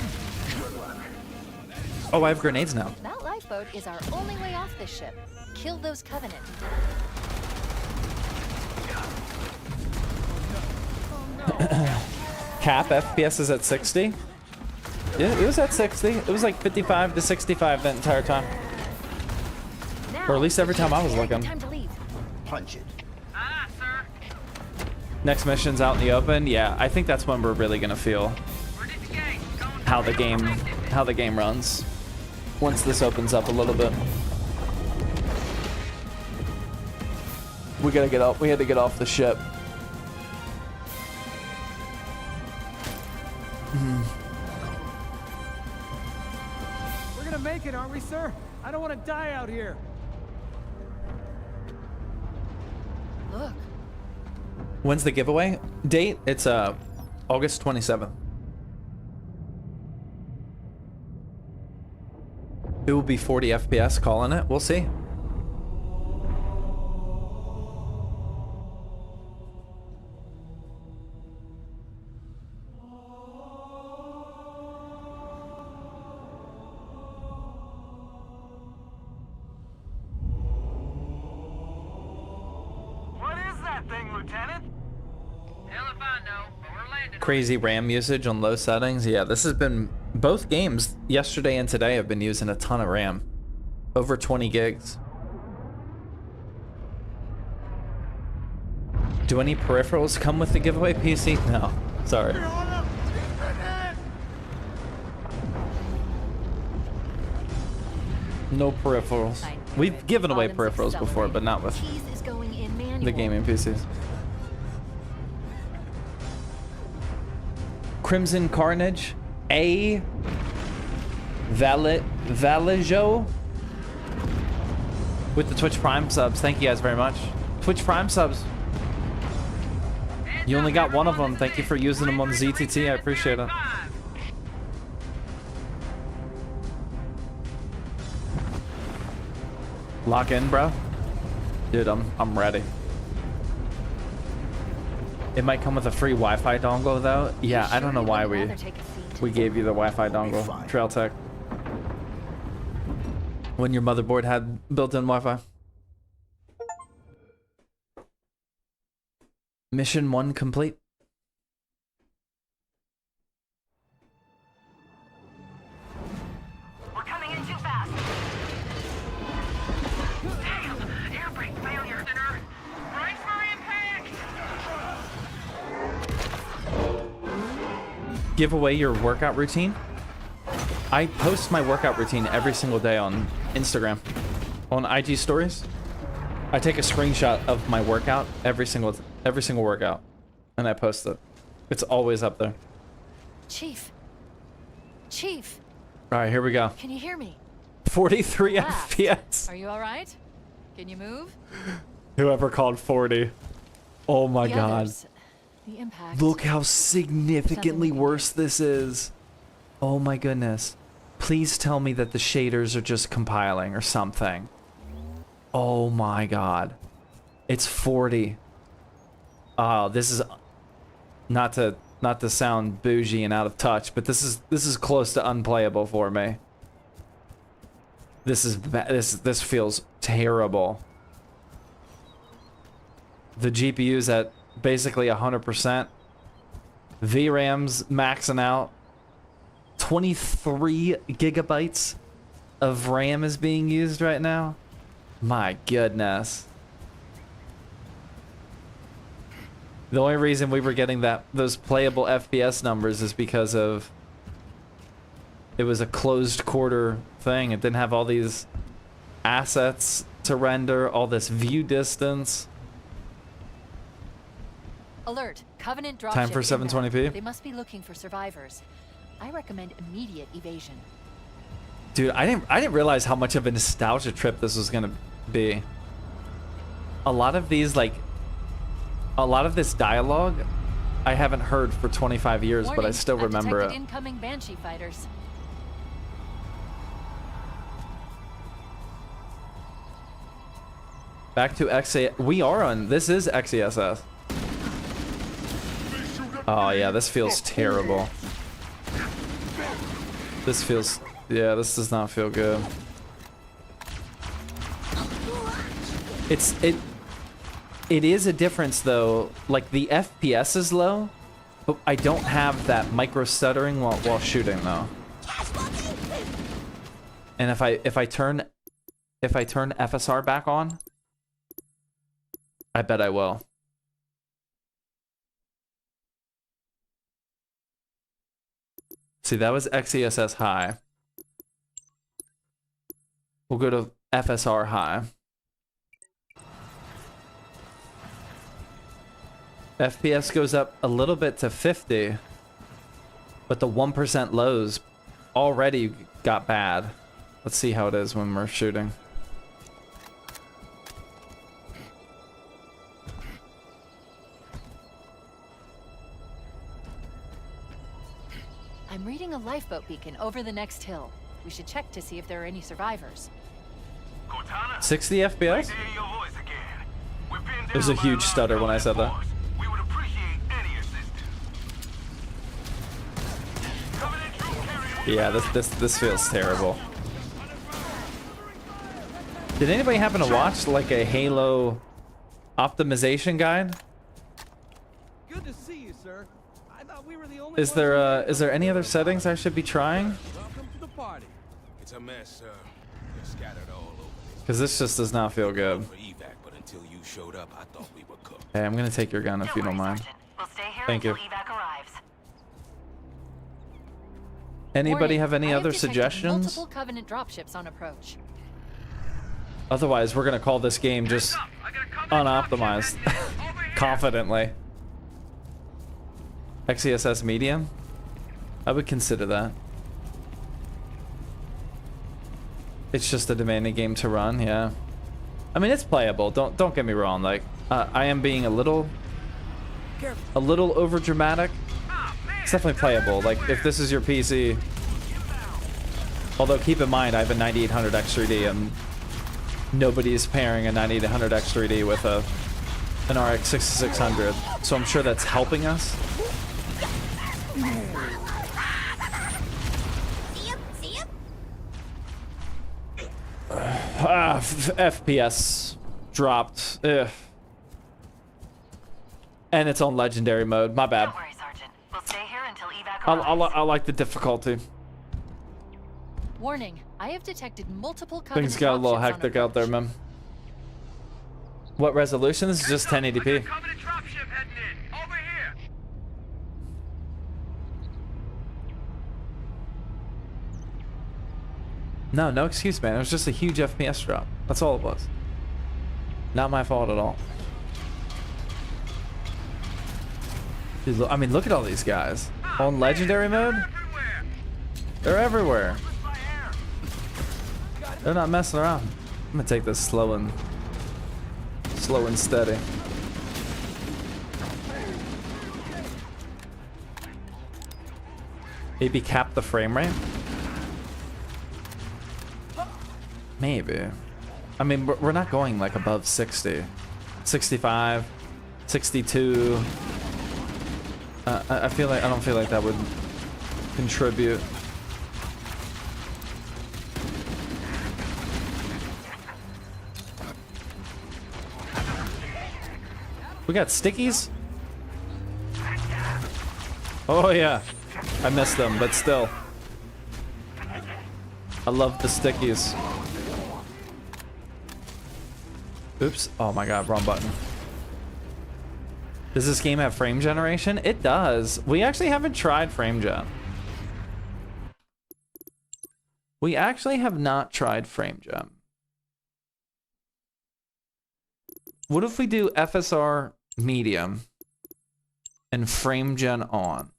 Oh, I have grenades now.
That lifeboat is our only way off this ship. Kill those Covenant.
Cap FPS is at 60? Yeah, it was at 60. It was like 55 to 65 that entire time.
Now,
Or at least every time I was looking.
Time to leave.
Punch it.
Next mission's out in the open. Yeah, I think that's when we're really gonna feel how the game runs. Once this opens up a little bit. We gotta get up. We had to get off the ship.
make it, aren't we, sir? I don't want to die out here.
Look.
When's the giveaway date? It's August 27th. It will be 40 FPS calling it. We'll see. Crazy RAM usage on low settings. Yeah, this has been both games yesterday and today have been using a ton of RAM. Over 20 gigs. Do any peripherals come with the giveaway PC? No, sorry. No peripherals. We've given away peripherals before, but not with the gaming PCs. Crimson Carnage, A. Valijo with the Twitch Prime subs. Thank you guys very much. Twitch Prime subs. You only got one of them. Thank you for using them on ZTT. I appreciate it. Lock in, bro. Dude, I'm ready. It might come with a free Wi-Fi dongle though. Yeah, I don't know why we gave you the Wi-Fi dongle, Trail Tech. When your motherboard had built-in Wi-Fi. Mission 1 complete.
We're coming in too fast.
Damn! Air brake failure. Brace for impact!
Give away your workout routine. I post my workout routine every single day on Instagram, on IG stories. I take a screenshot of my workout every single workout, and I post it. It's always up there.
Chief. Chief.
All right, here we go.
Can you hear me?
43 FPS.
Are you all right? Can you move?
Whoever called 40. Oh my
The
god.
others, the impact.
Look how significantly worse this is. Oh my goodness. Please tell me that the shaders are just compiling or something. Oh my god. It's 40. Oh, this is not to sound bougie and out of touch, but this is close to unplayable for me. This feels terrible. The GPU's at basically 100%. VRAM's maxing out. 23 gigabytes of RAM is being used right now. My goodness. The only reason we were getting those playable FPS numbers is because of it was a closed quarter thing. It didn't have all these assets to render, all this view distance.
Alert. Covenant dropship.
Time for 720p.
They must be looking for survivors. I recommend immediate evasion.
Dude, I didn't realize how much of a nostalgia trip this was gonna be. A lot of this dialogue I haven't heard for 25 years, but I still remember it.
Incoming Banshee fighters.
Back to XA. We are on. This is XESS. Oh yeah, this feels terrible. This feels. Yeah, this does not feel good. It is a difference though. Like the FPS is low, but I don't have that micro stuttering while shooting though. And if I turn FSR back on, I bet I will. See, that was XESS high. We'll go to FSR high. FPS goes up a little bit to 50, but the 1% lows already got bad. Let's see how it is when we're shooting.
I'm reading a lifeboat beacon over the next hill. We should check to see if there are any survivors.
60 FPS? There's a huge stutter when I said that. Yeah, this feels terrible. Did anybody happen to watch like a Halo optimization guide?
Good to see you, sir. I thought we were the only
Is there any other settings I should be trying?
Welcome to the party.
It's a mess, sir. They're scattered all over this.
Because this just does not feel good.
For evac, but until you showed up, I thought we were cooked.
Hey, I'm gonna take your gun if you don't mind.
We'll stay here
Thank you.
until evac arrives.
Anybody
Warning,
have any
I
other
detected
suggestions?
Multiple Covenant dropships on approach.
Otherwise, we're gonna call this game just unoptimized confidently. XESS medium? I would consider that. It's just a demanding game to run, yeah. I mean, it's playable. Don't get me wrong. Like, I am being a little over dramatic. It's definitely playable. Like, if this is your PC. Although keep in mind, I have a 9800 X3D, and nobody's pairing a 9800 X3D with an RX 6600, so I'm sure that's helping us. FPS dropped. Ugh. And it's on legendary mode. My bad.
Don't worry, Sergeant. We'll stay here until evac arrives.
I like the difficulty.
Warning, I have detected multiple Covenant
Things got a little
dropships on
hectic out there,
approach.
man. What resolution? This is just 1080p.
Covenant dropship heading in. Over here.
No excuse, man. It was just a huge FPS drop. That's all it was. Not my fault at all. Dude, I mean, look at all these guys. On legendary mode? They're everywhere. They're not messing around. I'm gonna take this slow and steady. Maybe cap the frame rate? Maybe. I mean, we're not going like above 60. 65, 62. I feel like I don't feel like that would contribute. We got stickies? Oh yeah. I missed them, but still. I love the stickies. Oops. Oh my god, wrong button. Does this game have frame generation? It does. We actually haven't tried frame gen. We actually have not tried frame gen. What if we do FSR medium and frame gen on?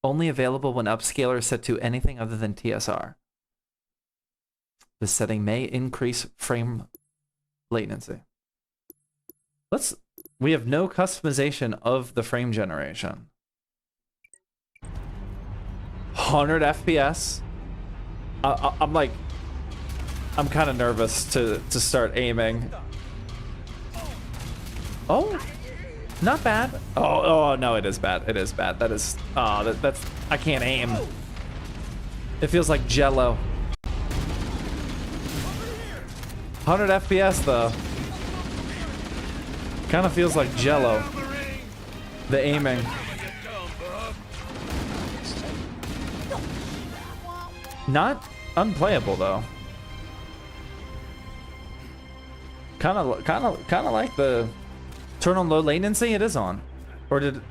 Only available when upscaler is set to anything other than TSR. This setting may increase frame latency. We have no customization of the frame generation. 100 FPS. I'm kind of nervous to start aiming. Oh, not bad. Oh no, it is bad. It is bad. That is. That's. I can't aim. It feels like Jello. 100 FPS though. Kind of feels like Jello. The aiming. Not unplayable though. Kind of like the turn on low latency. It is on, or did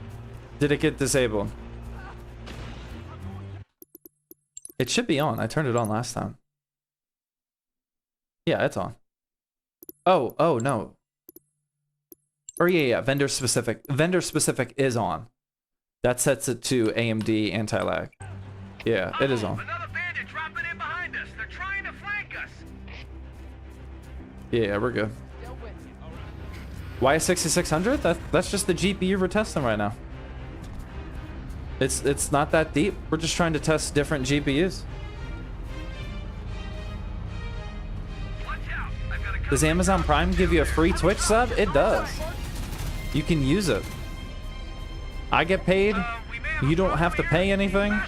it get disabled? It should be on. I turned it on last time. Yeah, it's on. Oh no. Or yeah, vendor specific. Vendor specific is on. That sets it to AMD anti-lag. Yeah, it is on.
Another bandit dropping in behind us. They're trying
Yeah, we're good. Why a 6600? That's just the GPU we're testing right now. It's not that deep. We're just trying to test different GPUs. Does Amazon Prime give you a free Twitch sub? It does. You can use it. I get paid. You don't have to pay anything.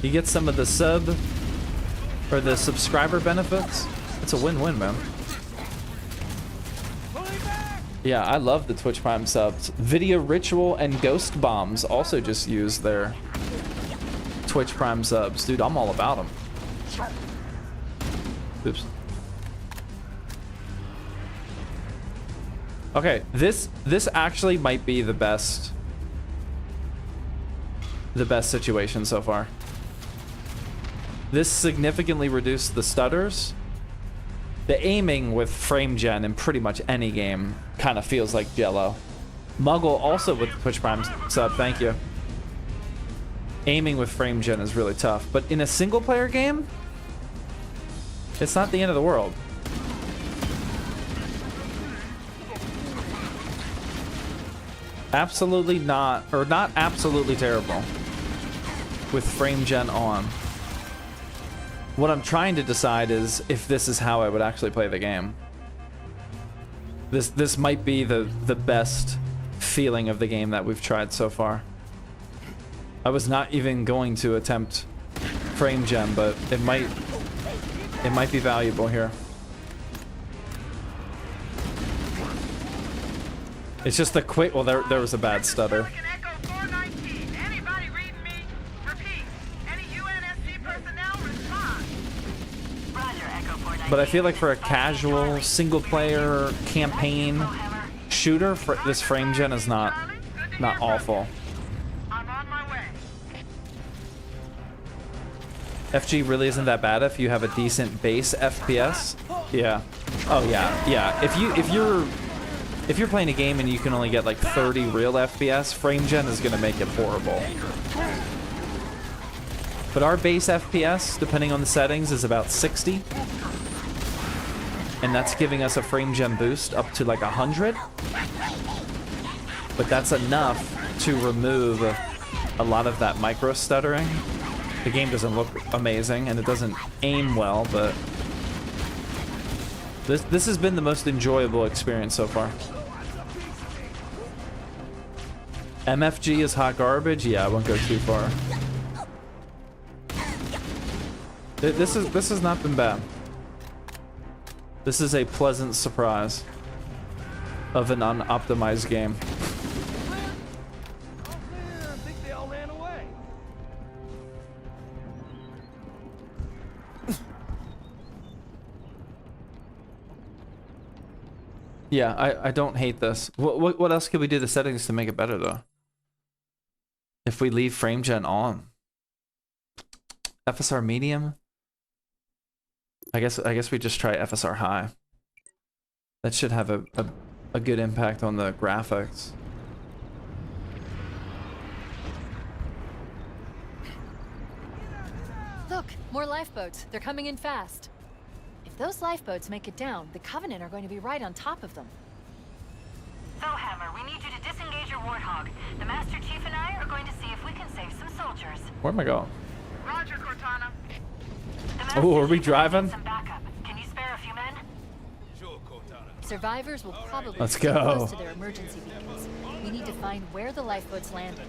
You get some of the sub or the subscriber benefits. It's a win-win, man. Yeah, I love the Twitch Prime subs. Video Ritual and Ghost Bombs also just use their Twitch Prime subs. Dude, I'm all about them. Oops. Okay, this actually might be the best situation so far. This significantly reduced the stutters. The aiming with frame gen in pretty much any game kind of feels like jello. Muggle also with Twitch Prime sub, thank you. Aiming with frame gen is really tough, but in a single player game, it's not the end of the world. Absolutely not, or not absolutely terrible with frame gen on. What I'm trying to decide is if this is how I would actually play the game. This might be the best feeling of the game that we've tried so far. I was not even going to attempt frame gen, but it might be valuable here. It's just a quick. Well, there was a bad stutter. But I feel like for a casual single-player campaign shooter, this frame gen is not awful. FG really isn't that bad if you have a decent base FPS. Yeah. Oh yeah, yeah. If you're playing a game and you can only get like 30 real FPS, frame gen is gonna make it horrible. But our base FPS, depending on the settings, is about 60. And that's giving us a frame gen boost up to like 100. But that's enough to remove a lot of that micro stuttering. The game doesn't look amazing and it doesn't aim well, but this has been the most enjoyable experience so far. MFG is hot garbage? Yeah, I won't go too far. This has not been bad. This is a pleasant surprise of an unoptimized game.
Oh man, I think they all ran away.
Yeah, I don't hate this. What else could we do to settings to make it better though? If we leave frame gen on. FSR medium? I guess we just try FSR high. That should have a good impact on the graphics.
Look, more lifeboats. They're coming in fast. If those lifeboats make it down, the Covenant are going to be right on top of them.
So, Hammer, we need you to disengage your Warthog. The Master Chief and I are going to see if we can save some soldiers.
Where am I going?
Roger, Cortana.
Oh, are we driving?
Some backup. Can you spare a few men?
Sure, Cortana.
Survivors will probably
Let's
be
go.
close to their emergency beacons. We need to find where the lifeboats landed.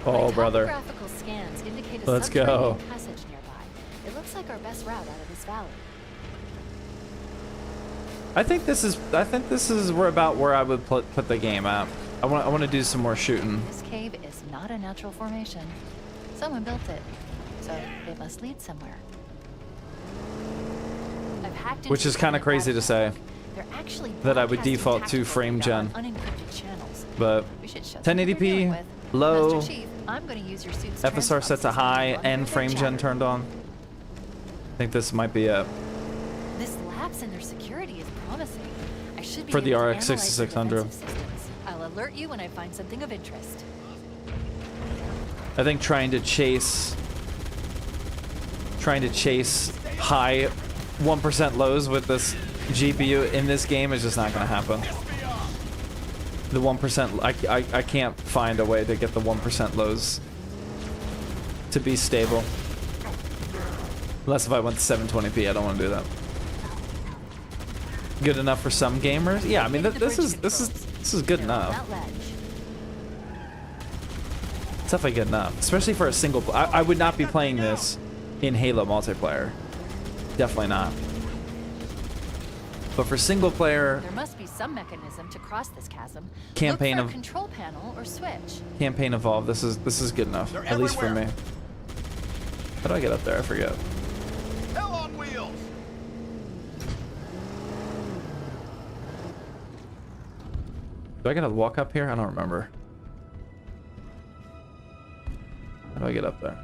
Oh,
My
brother.
topographical scans indicate a
Let's go.
subterranean passage nearby. It looks like our best route out of this valley.
I think this is about where I would put the game at. I want to do some more shooting.
This cave is not a natural formation. Someone built it, so it must lead somewhere. I've hacked
Which is kind of crazy to say.
They're actually
That I would
broadcasting
default to
tactical
frame
data on
gen.
unencrypted channels.
But
We should show them what we're
1080p,
dealing with.
low,
Master Chief, I'm going to use your suit's
FSR set to
transcoms
high,
monitor
and
their
frame gen
chatter.
turned on. I think this might be it.
This lapse in their security is promising. I should be
For the
able to
RX
analyze their
6600.
defensive systems. I'll alert you when I find something of interest.
I think trying to chase high 1% lows with this GPU in this game is just not going to happen. The 1%, I can't find a way to get the 1% lows to be stable. Unless if I went to 720p, I don't want to do that. Good enough for some gamers? Yeah, I mean this is good enough. It's definitely good enough, especially for a single. I would not be playing this in Halo multiplayer. Definitely not. But for single player,
there must be some mechanism to cross this chasm.
Campaign
Look for
of
a control panel or switch.
Campaign evolved. This is good enough, at least for me. How do I get up there? I forget.
Hell on wheels.
Do I gotta walk up here? I don't remember. How do I get up there?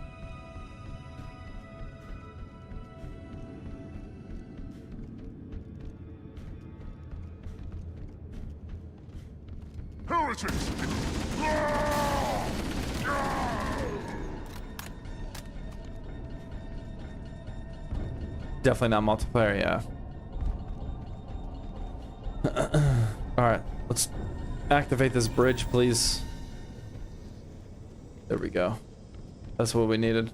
Heretics!
Definitely not multiplayer, yeah. Alright, let's activate this bridge, please. There we go. That's what we needed.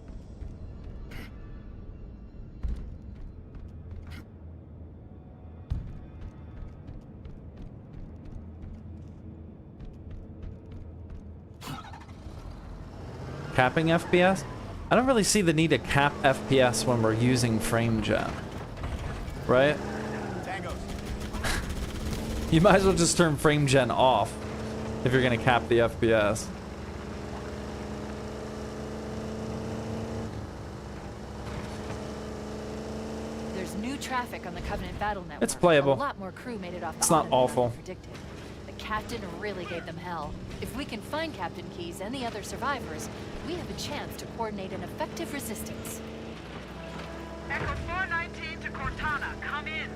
Capping FPS? I don't really see the need to cap FPS when we're using frame gen. Right? You might as well just turn frame gen off if you're gonna cap the FPS.
There's new traffic on the Covenant battle network.
It's playable.
A lot more crew made it off.
It's not awful.
Predicted. The captain really gave them hell. If we can find Captain Keyes and the other survivors, we have a chance to coordinate an effective resistance.
Echo 419 to Cortana, come in.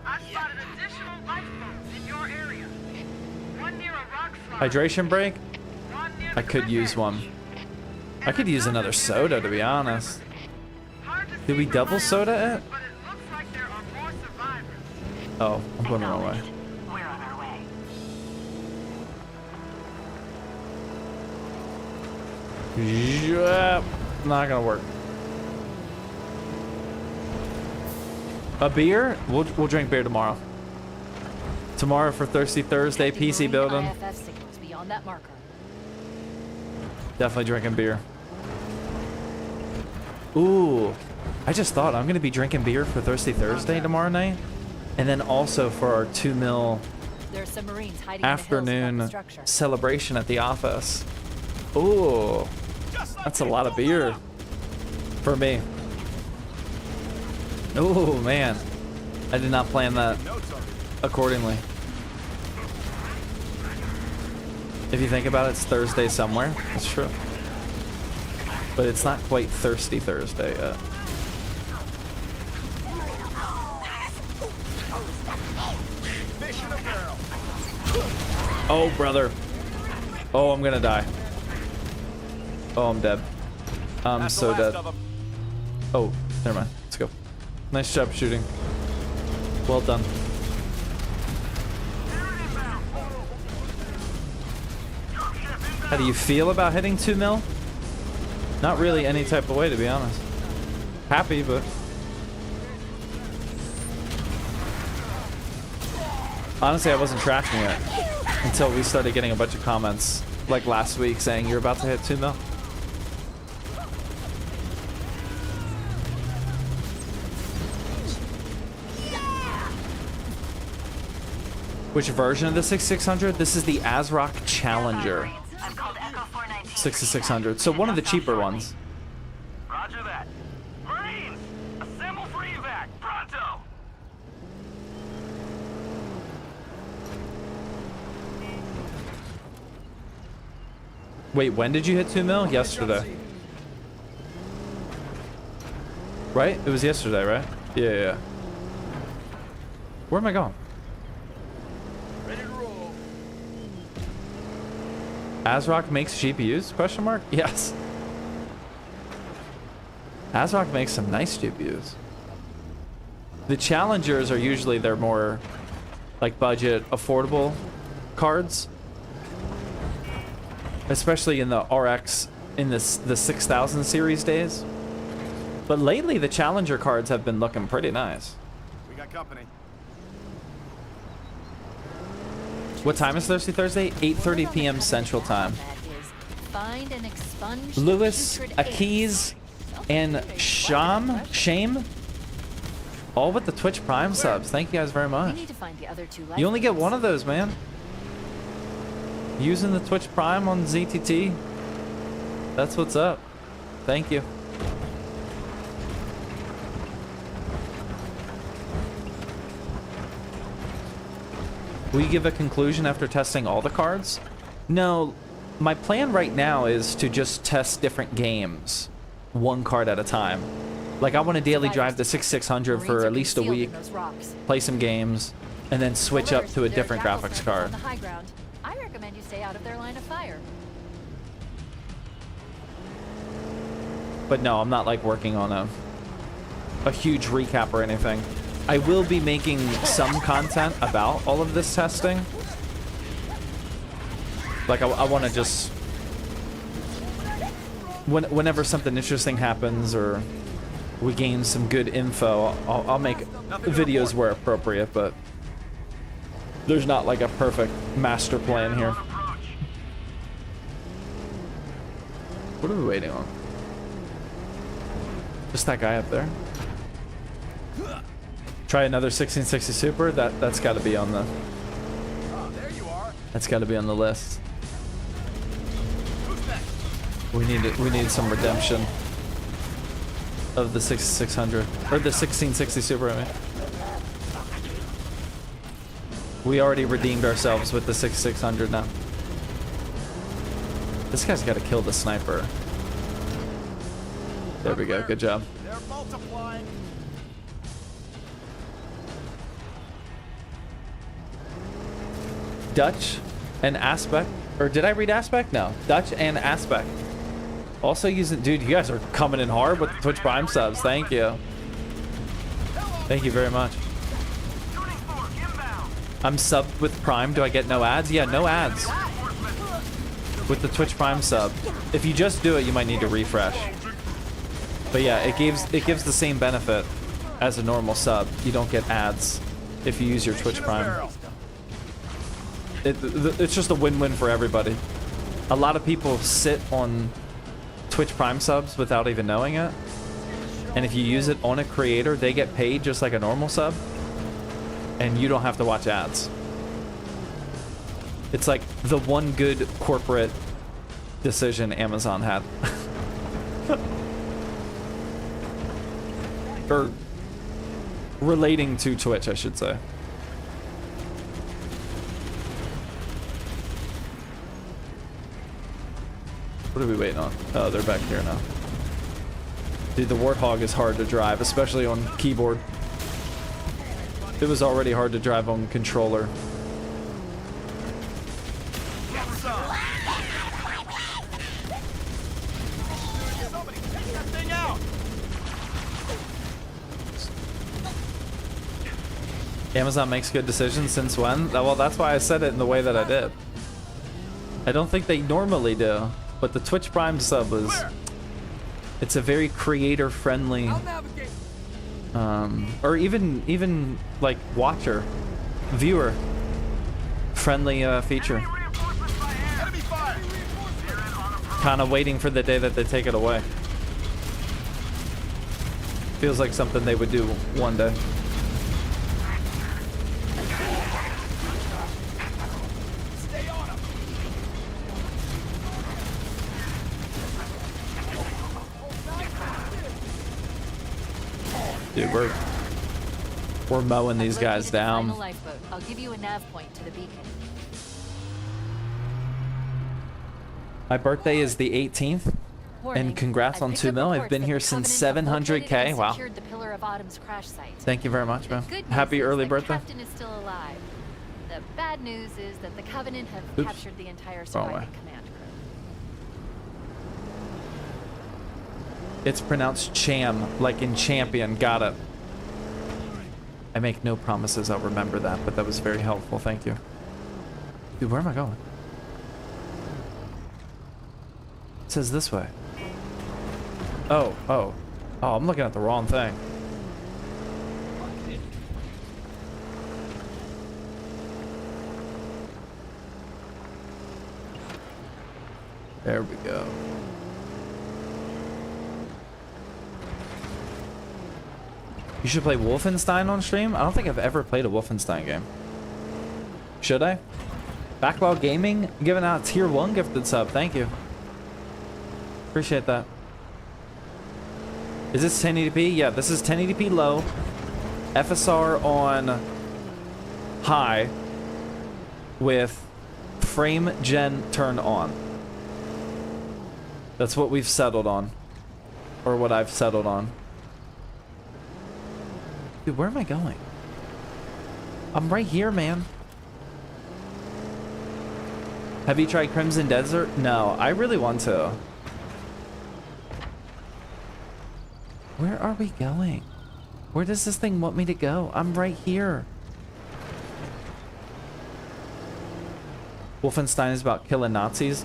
I've spotted additional lifeboats in your area. One near a rock slide.
Hydration break?
One near
I
the
could
cliff
use
edge.
one. I could use another soda, to be honest.
Hard to
Did
see
we
from
double
my
soda
own,
it?
But it looks like there are more survivors.
Oh, I'm going the wrong way.
We're on our way.
Yep. Not gonna work. A beer? We'll drink beer tomorrow. Tomorrow for Thirsty Thursday, PC building.
IFF signals beyond that marker.
Definitely drinking beer. Ooh, I just thought I'm gonna be drinking beer for Thirsty Thursday tomorrow night, and then also for our 2 mil
There are some Marines hiding
afternoon
in the hills above the structure.
celebration at the office. Ooh, that's a lot of beer for me. Oh man, I did not plan that accordingly. If you think about it, it's Thursday somewhere. That's true. But it's not quite Thirsty Thursday yet. Oh, brother. Oh, I'm gonna die. Oh, I'm dead. I'm so dead. Oh, never mind. Let's go. Nice job shooting. Well done. How do you feel about hitting 2 mil? Not really any type of way, to be honest. Happy, but... Honestly, I wasn't tracking it until we started getting a bunch of comments, like last week, saying you're about to hit 2 mil. Which version of the 6600? This is the ASRock Challenger.
I've called Echo 419.
6600. So one of the cheaper ones.
Roger that. Marines, assemble for evac, pronto.
Wait, when did you hit 2 mil? Yesterday. Right? It was yesterday, right? Yeah. Where am I going?
Ready to roll.
ASRock makes GPUs? Question mark? Yes. ASRock makes some nice GPUs. The Challengers are usually their more like budget, affordable cards, especially in the RX in the 6000 series days. But lately, the Challenger cards have been looking pretty nice.
We got company.
What time is Thirsty Thursday? 8:30 p.m. Central Time.
Find and expunge
Lewis,
putrid
Akiz, and Shame, all with the Twitch Prime subs. Thank you guys very
We
much.
need to find the other two
You only get
lifeboats.
one of those, man. Using the Twitch Prime on ZTT. That's what's up. Thank you. Will you give a conclusion after testing all the cards? No, my plan right now is to just test different games, one card at a time. Like, I want to daily drive the 6600 for at least a week, play some games, and then switch up to a different graphics card.
On the high ground, I recommend you stay out of their line of fire.
But no, I'm not like working on a huge recap or anything. I will be making some content about all of this testing. Like, I want to just... Whenever something interesting happens or we gain some good info, I'll make videos where appropriate, but there's not like a perfect master plan here. What are we waiting on? Just that guy up there? Try another 1660 Super? That's got to be on the... That's got to be on the list. We need some redemption of the 6600 or the 1660 Super. I mean, we already redeemed ourselves with the 6600 now. This guy's got to kill the sniper. There we go. Good job.
They're multiplying.
Dutch and Aspect, or did I read Aspect? No, Dutch and Aspect. Also using, dude, you guys are coming in hard with the Twitch Prime subs. Thank you. Thank you very much. I'm subbed with Prime. Do I get no ads? Yeah, no ads with the Twitch Prime sub. If you just do it, you might need to refresh. But yeah, it gives the same benefit as a normal sub. You don't get ads if you use your Twitch Prime. It's just a win-win for everybody. A lot of people sit on Twitch Prime subs without even knowing it. And if you use it on a creator, they get paid just like a normal sub. And you don't have to watch ads. It's like the one good corporate decision Amazon had. Or relating to Twitch, I should say. What are we waiting on? Oh, they're back here now. Dude, the Warthog is hard to drive, especially on keyboard. It was already hard to drive on controller. Amazon makes good decisions since when? Well, that's why I said it in the way that I did. I don't think they normally do, but the Twitch Prime sub is... It's a very creator-friendly... or even like watcher, viewer friendly feature. Kind of waiting for the day that they take it away. Feels like something they would do one day. Dude, we're mowing these guys down.
I'll give you a nav point to the beacon.
My birthday is the 18th, and congrats on 2 mil. I've been here since 700K. Wow. Thank you very much, man. Happy early birthday.
The captain is still alive. The bad news is that the Covenant have captured the entire surviving command crew.
It's pronounced Cham, like in champion. Got it. I make no promises I'll remember that, but that was very helpful. Thank you. Dude, where am I going? It says this way. Oh, I'm looking at the wrong thing. There we go. You should play Wolfenstein on stream? I don't think I've ever played a Wolfenstein game. Should I? Backlog Gaming giving out tier 1 gifted sub. Thank you. Appreciate that. Is this 1080p? Yeah, this is 1080p low. FSR on high with frame gen turned on. That's what we've settled on. Or what I've settled on. Dude, where am I going? I'm right here, man. Have you tried Crimson Desert? No, I really want to. Where are we going? Where does this thing want me to go? I'm right here. Wolfenstein is about killing Nazis.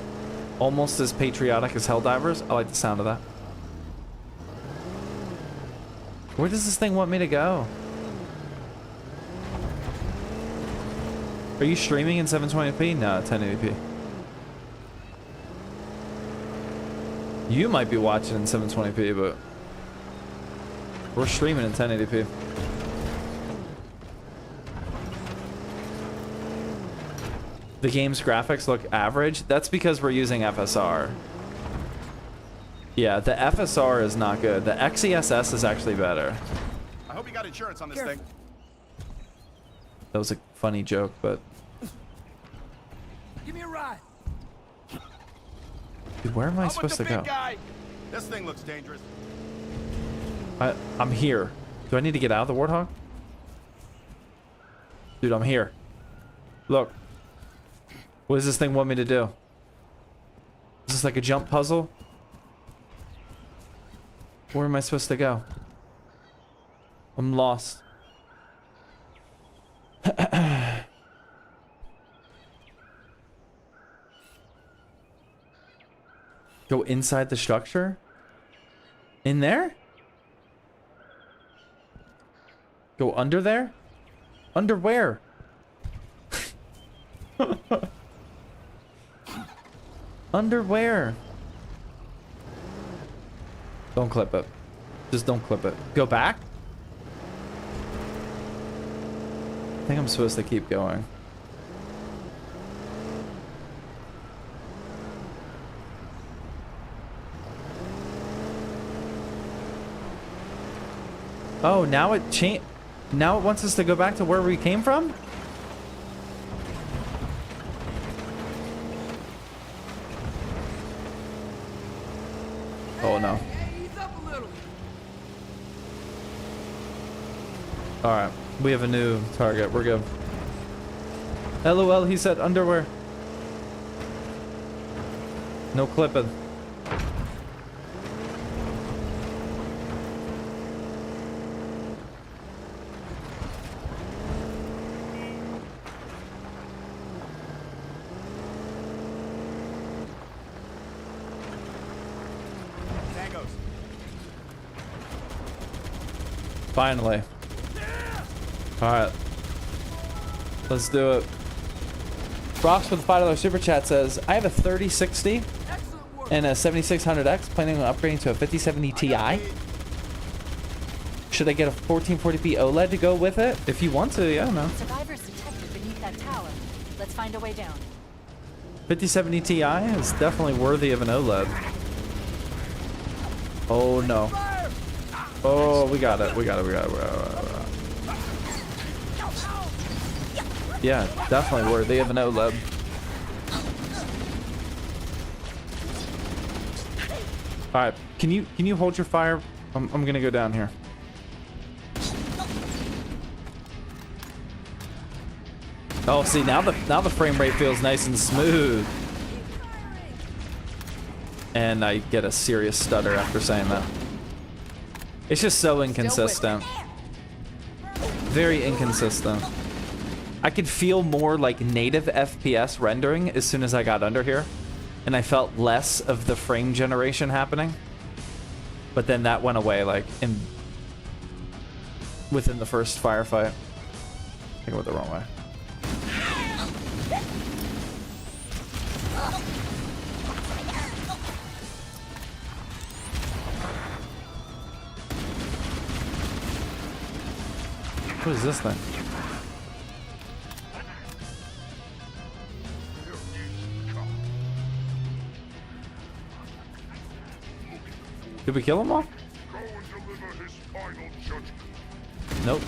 Almost as patriotic as Helldivers. I like the sound of that. Where does this thing want me to go? Are you streaming in 720p? No, 1080p. You might be watching in 720p, but we're streaming in 1080p. The game's graphics look average. That's because we're using FSR. Yeah, the FSR is not good. The XESS is actually better.
I hope you got insurance on this thing.
That was a funny joke, but...
Give me a ride.
Dude, where am I supposed to go?
Guy? This thing looks dangerous.
I'm here. Do I need to get out of the Warthog? Dude, I'm here. Look. What does this thing want me to do? Is this like a jump puzzle? Where am I supposed to go? I'm lost. Go inside the structure? In there? Go under there? Under where? Under where? Don't clip it. Just don't clip it. Go back? I think I'm supposed to keep going. Oh, now it changed. Now it wants us to go back to where we came from? Oh no. Alright, we have a new target. We're good. LOL, he said underwear. No clipping. Finally. Alright. Let's do it. Rocks with a $5 super chat says, I have a 3060 and a 7600X, planning on upgrading to a 5070 Ti. Should I get a 1440p OLED to go with it? If you want to, yeah, no.
Survivors detected beneath that tower. Let's find a way down.
5070 Ti is definitely worthy of an OLED. Oh no. Oh, we got it. We got it. Yeah, definitely worthy of an OLED. All right, can you hold your fire? I'm gonna go down here. Oh, see now the frame rate feels nice and smooth. And I get a serious stutter after saying that. It's just so inconsistent. Very inconsistent. I could feel more like native FPS rendering as soon as I got under here, and I felt less of the frame generation happening. But then that went away like within the first firefight. I went the wrong way. What is this thing? Did we kill them all? Nope.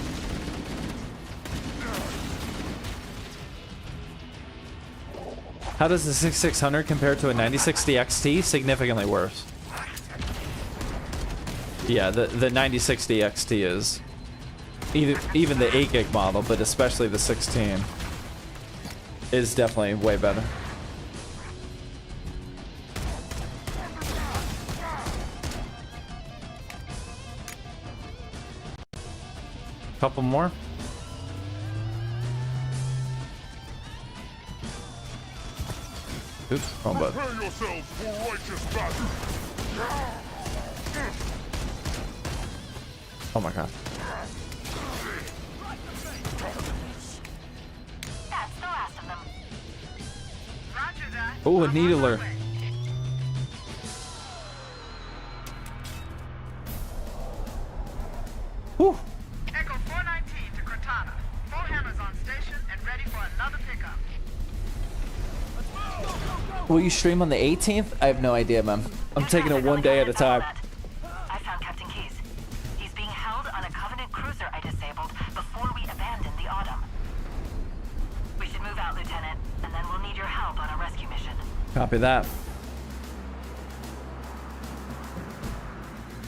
How does the 6600 compare to a 9060 XT? Significantly worse. Yeah, the 9060 XT is even the 8 gig model, but especially the 16 is definitely way better. Couple more. Oops, wrong button. Oh my god.
That's the last of them.
Roger that.
Oh, a needler. Whew.
Echo 419 to Cortana. Full hammers on station and ready for another pickup.
Will you stream on the 18th? I have no idea, man. I'm taking it one day at a time.
I found Captain Keyes. He's being held on a Covenant cruiser I disabled before we abandoned the Autumn. We should move out, Lieutenant, and then we'll need your help on a rescue mission.
Copy that.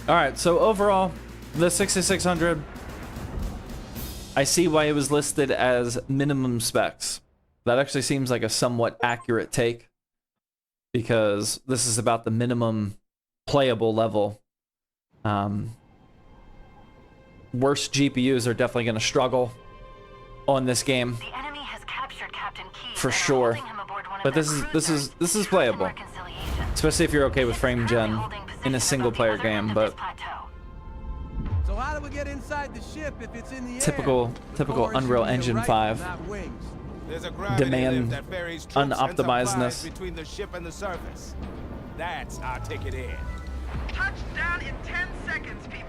Alright, so overall, the 6600, I see why it was listed as minimum specs. That actually seems like a somewhat accurate take, because this is about the minimum playable level. Worst GPUs are definitely going to struggle on this game.
The enemy has captured Captain Keyes
For
and are
sure.
holding him aboard one of
But
their
this is
cruisers.
playable,
Reconciliation.
especially if you're okay with frame gen
Holding
in a
position
single
above the
player
other
game.
end of
But
this plateau.
So how do we get inside the ship if it's in the air?
typical
Or should
Unreal
we use a
Engine
rifle,
5
not wings?
There's a gravity
demand
lift that ferries troops and
unoptimizedness.
supplies between the ship and the surface. That's our ticket in.
Touchdown in 10 seconds, people.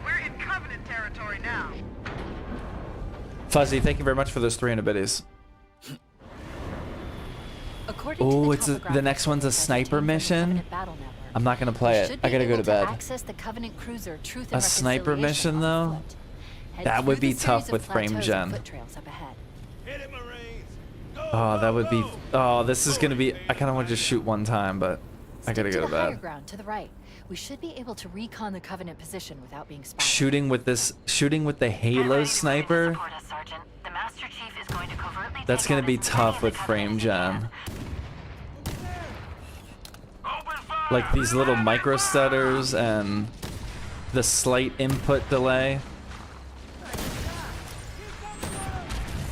We're in Covenant territory now.
Fuzzy, thank you very much for those 300 biddies.
According
Oh,
to
it's
the
the next one's a sniper mission. I'm not gonna play it. I gotta go to bed.
Access the Covenant cruiser, Truth
A
and
sniper
Reconciliation
mission,
on
though?
foot. Head
That would
through
be
the
tough
series of
with frame
plateaus
gen.
and foot trails up ahead.
Hit it, Marines! Go,
Oh, that
go,
would be.
go!
Oh, this is gonna be. I kind of want to just shoot one time, but I gotta go
Stick
to
to the higher
bed.
ground to the right. We should be able to recon the Covenant position without being spotted.
Shooting with the Halo sniper.
Support us, Sergeant. The Master Chief is going to covertly
That's
take
gonna
out
be
as
tough
many
with
of the
frame
Covenant as
gen.
we can.
Open fire!
Like these little micro stutters and the slight input delay.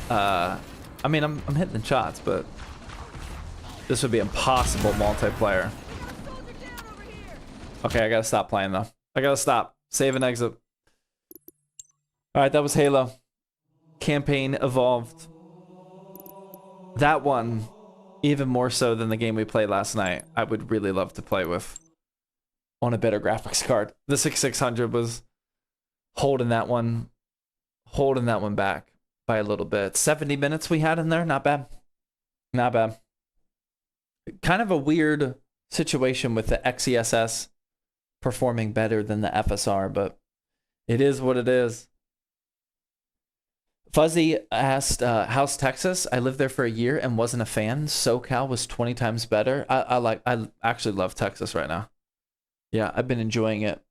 I mean, I'm hitting the shots, but this would be impossible multiplayer. Okay, I gotta stop playing though. I gotta stop. Save and exit. Alright, that was Halo. Campaign evolved. That one, even more so than the game we played last night, I would really love to play with on a better graphics card. The 6600 was holding that one back by a little bit. 70 minutes we had in there, not bad. Not bad. Kind of a weird situation with the XESS performing better than the FSR, but it is what it is. Fuzzy asked, how's Texas? I lived there for a year and wasn't a fan. SoCal was 20 times better. I actually love Texas right now. Yeah, I've been enjoying it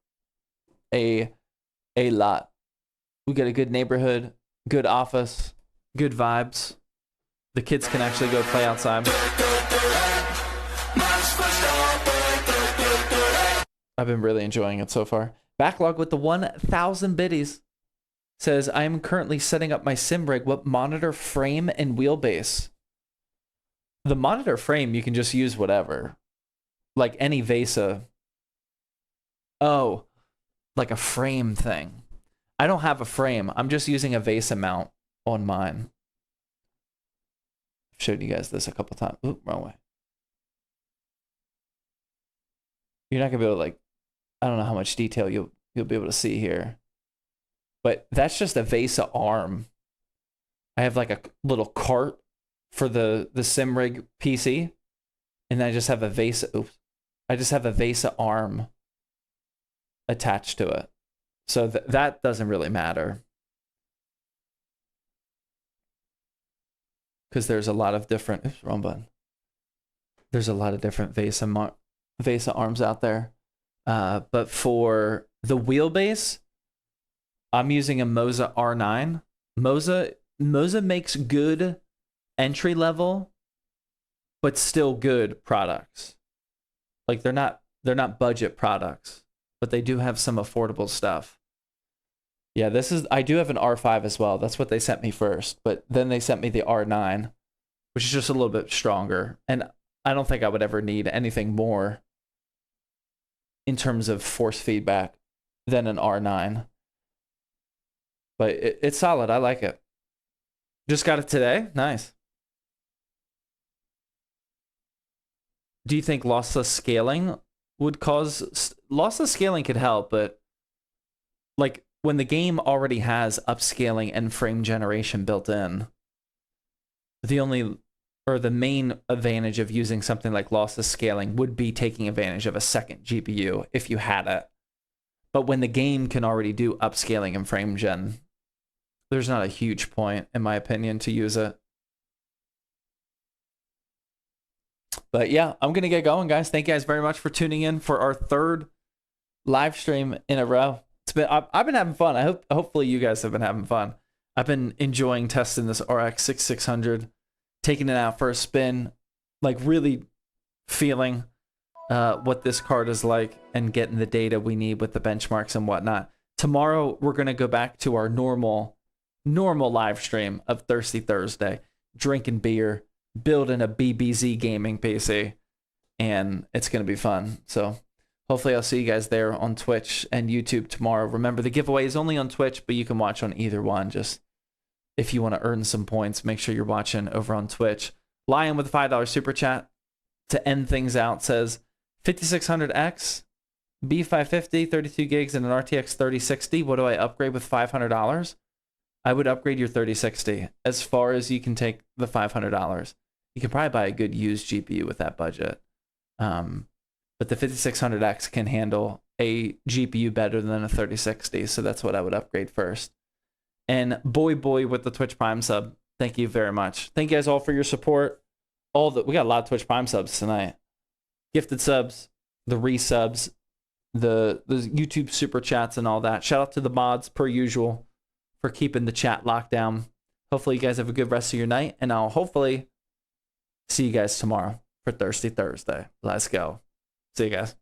a lot. We got a good neighborhood, good office, good vibes. The kids can actually go play outside. I've been really enjoying it so far. Backlog with the 1,000 biddies. says, I am currently setting up my sim rig. What monitor, frame, and wheelbase? The monitor frame, you can just use whatever. Like any VESA. Oh, like a frame thing. I don't have a frame. I'm just using a VESA mount on mine. I've showed you guys this a couple times. Oop, wrong way. You're not gonna be able to, like, I don't know how much detail you'll be able to see here. But that's just a VESA arm. I have like a little cart for the sim rig PC. And then I just have a VESA, oops. I just have a VESA arm attached to it. So that doesn't really matter. Because there's a lot of different, oops, wrong button. There's a lot of different VESA arms out there. But for the wheelbase, I'm using a Moza R9. Moza makes good entry level, but still good products. Like they're not budget products, but they do have some affordable stuff. Yeah, I do have an R5 as well. That's what they sent me first, but then they sent me the R9, which is just a little bit stronger. And I don't think I would ever need anything more in terms of force feedback than an R9. But it's solid. I like it. Just got it today. Nice. Do you think lossless scaling would cause... Lossless scaling could help, but like when the game already has upscaling and frame generation built in, the main advantage of using something like lossless scaling would be taking advantage of a second GPU if you had it. But when the game can already do upscaling and frame gen, there's not a huge point, in my opinion, to use it. But yeah, I'm going to get going, guys. Thank you guys very much for tuning in for our third live stream in a row. I've been having fun. Hopefully you guys have been having fun. I've been enjoying testing this RX 6600, taking it out for a spin, like really feeling what this card is like and getting the data we need with the benchmarks and whatnot. Tomorrow, we're going to go back to our normal live stream of Thirsty Thursday, drinking beer, building a BBZ gaming PC, and it's going to be fun. So hopefully I'll see you guys there on Twitch and YouTube tomorrow. Remember, the giveaway is only on Twitch, but you can watch on either one. Just if you want to earn some points, make sure you're watching over on Twitch. Lion with a $5 super chat to end things out says 5600X, B550, 32 gigs, and an RTX 3060. What do I upgrade with $500? I would upgrade your 3060 as far as you can take the $500. You can probably buy a good used GPU with that budget. But the 5600X can handle a GPU better than a 3060, so that's what I would upgrade first. And boy with the Twitch Prime sub, thank you very much. Thank you guys all for your support. We got a lot of Twitch Prime subs tonight. Gifted subs, the resubs, the YouTube super chats and all that. Shout out to the mods per usual for keeping the chat locked down. Hopefully you guys have a good rest of your night, and I'll hopefully see you guys tomorrow for Thirsty Thursday. Let's go. See you guys.